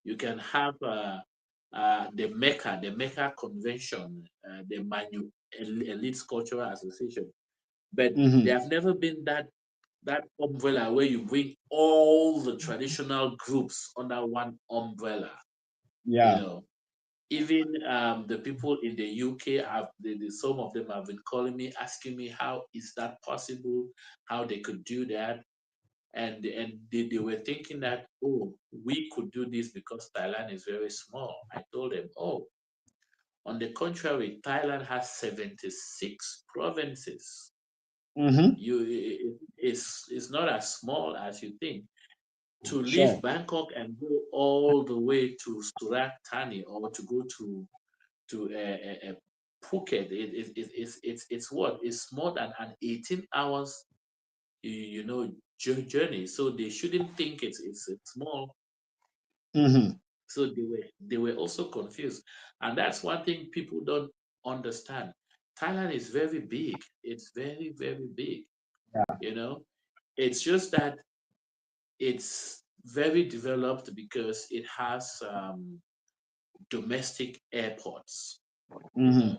Speaker 2: You can have the Mecca convention, the Elite Cultural Association, but
Speaker 1: Hmm.
Speaker 2: there have never been that umbrella where you bring all the traditional groups under one umbrella. You
Speaker 1: Yeah.
Speaker 2: know, even the people in the UK some of them have been calling me, asking me how is that possible, how they could do that, and they were thinking that, oh, we could do this because Thailand is very small. I told them, oh, on the contrary, Thailand has 76 provinces.
Speaker 1: Hmm.
Speaker 2: It's not as small as you think. To leave
Speaker 1: Sure.
Speaker 2: Bangkok and go all the way to Surat Thani, or to go to Phuket, it's what? It's more than an 18 hours, journey. So they shouldn't think it's small.
Speaker 1: Hmm.
Speaker 2: So they were also confused, and that's one thing people don't understand. Thailand is very big. It's very, very big. You know, it's just that it's very developed because it has domestic airports. You
Speaker 1: Mm-hmm.
Speaker 2: know,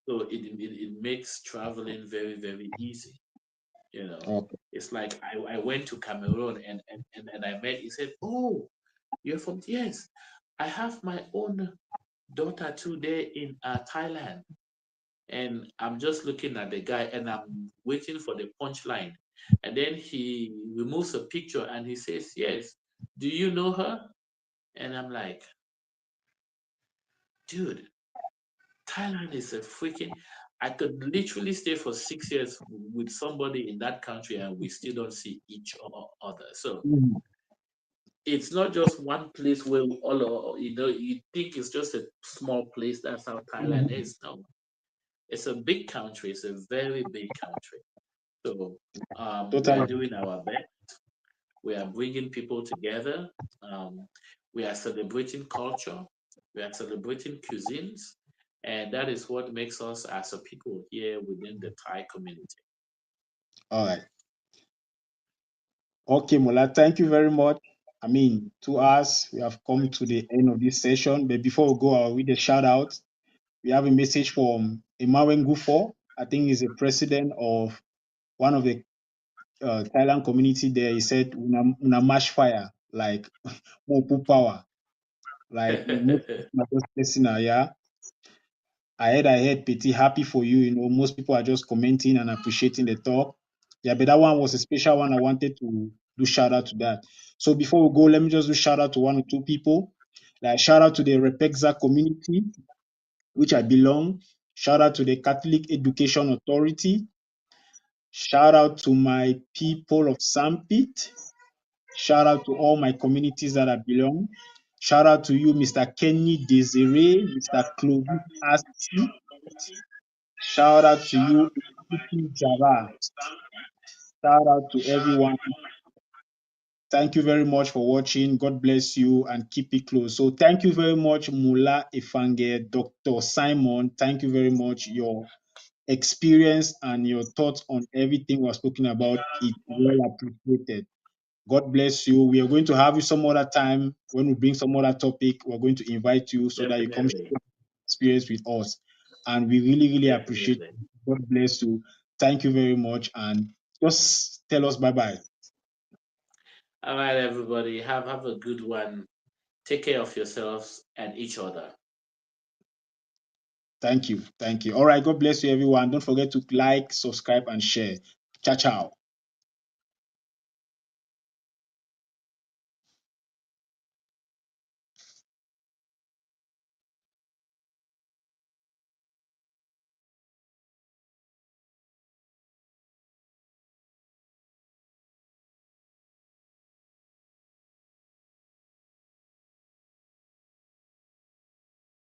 Speaker 2: so it makes traveling very very easy. You know,
Speaker 1: Okay.
Speaker 2: it's like I went to Cameroon and I met. He said, "Oh, you're from yes. I have my own daughter today in Thailand." And I'm just looking at the guy and I'm waiting for the punchline. And then he removes a picture and he says, "Yes, do you know her?" And I'm like, dude, Thailand is a freaking. I could literally stay for 6 years with somebody in that country and we still don't see each other. So
Speaker 1: Mhm.
Speaker 2: it's not just one place where we all, you think it's just a small place. That's how Thailand
Speaker 1: Mhm.
Speaker 2: is. No, it's a big country. It's a very big country. So we are
Speaker 1: Totally.
Speaker 2: doing our best. We are bringing people together. Um, we are celebrating culture. We are celebrating cuisines. And that is what makes us as a people here within the Thai community.
Speaker 1: All right. Okay, Mola, thank you very much. I mean, to us, we have come to the end of this session. But before we go, I'll read a shout out. We have a message from Emmanuel Gufo. I think he's the president of one of the Thailand community there. He said, "Una mash fire, like more power. Like most people are just listening, yeah. I heard Petit, happy for you. You know, most people are just commenting and appreciating the talk. Yeah, but that one was a special one. I wanted to do shout out to that. So before we go, let me just do shout out to one or two people. Like shout out to the Repexa community, which I belong. Shout out to the Catholic Education Authority. Shout out to my people of Sampit. Shout out to all my communities that I belong. Shout out to you, Mr. Kenny Desiree, Mr. Clovis Asti. Shout out to you, Java. Shout out to everyone. Thank you very much for watching. God bless you and keep it close. So thank you very much, Mula Ifange, Dr. Simon. Thank you very much. Your experience and your thoughts on everything we're speaking about is well appreciated. God bless you. We are going to have you some other time when we bring some other topic. We're going to invite you so that you come
Speaker 2: Definitely.
Speaker 1: share experience with us. And we really, really appreciate
Speaker 2: Definitely.
Speaker 1: it. God bless you. Thank you very much. And just tell us bye bye.
Speaker 2: All right, everybody. Have a good one. Take care of yourselves and each other.
Speaker 1: Thank you. Thank you. All right. God bless you, everyone. Don't forget to like, subscribe, and share. Ciao, ciao.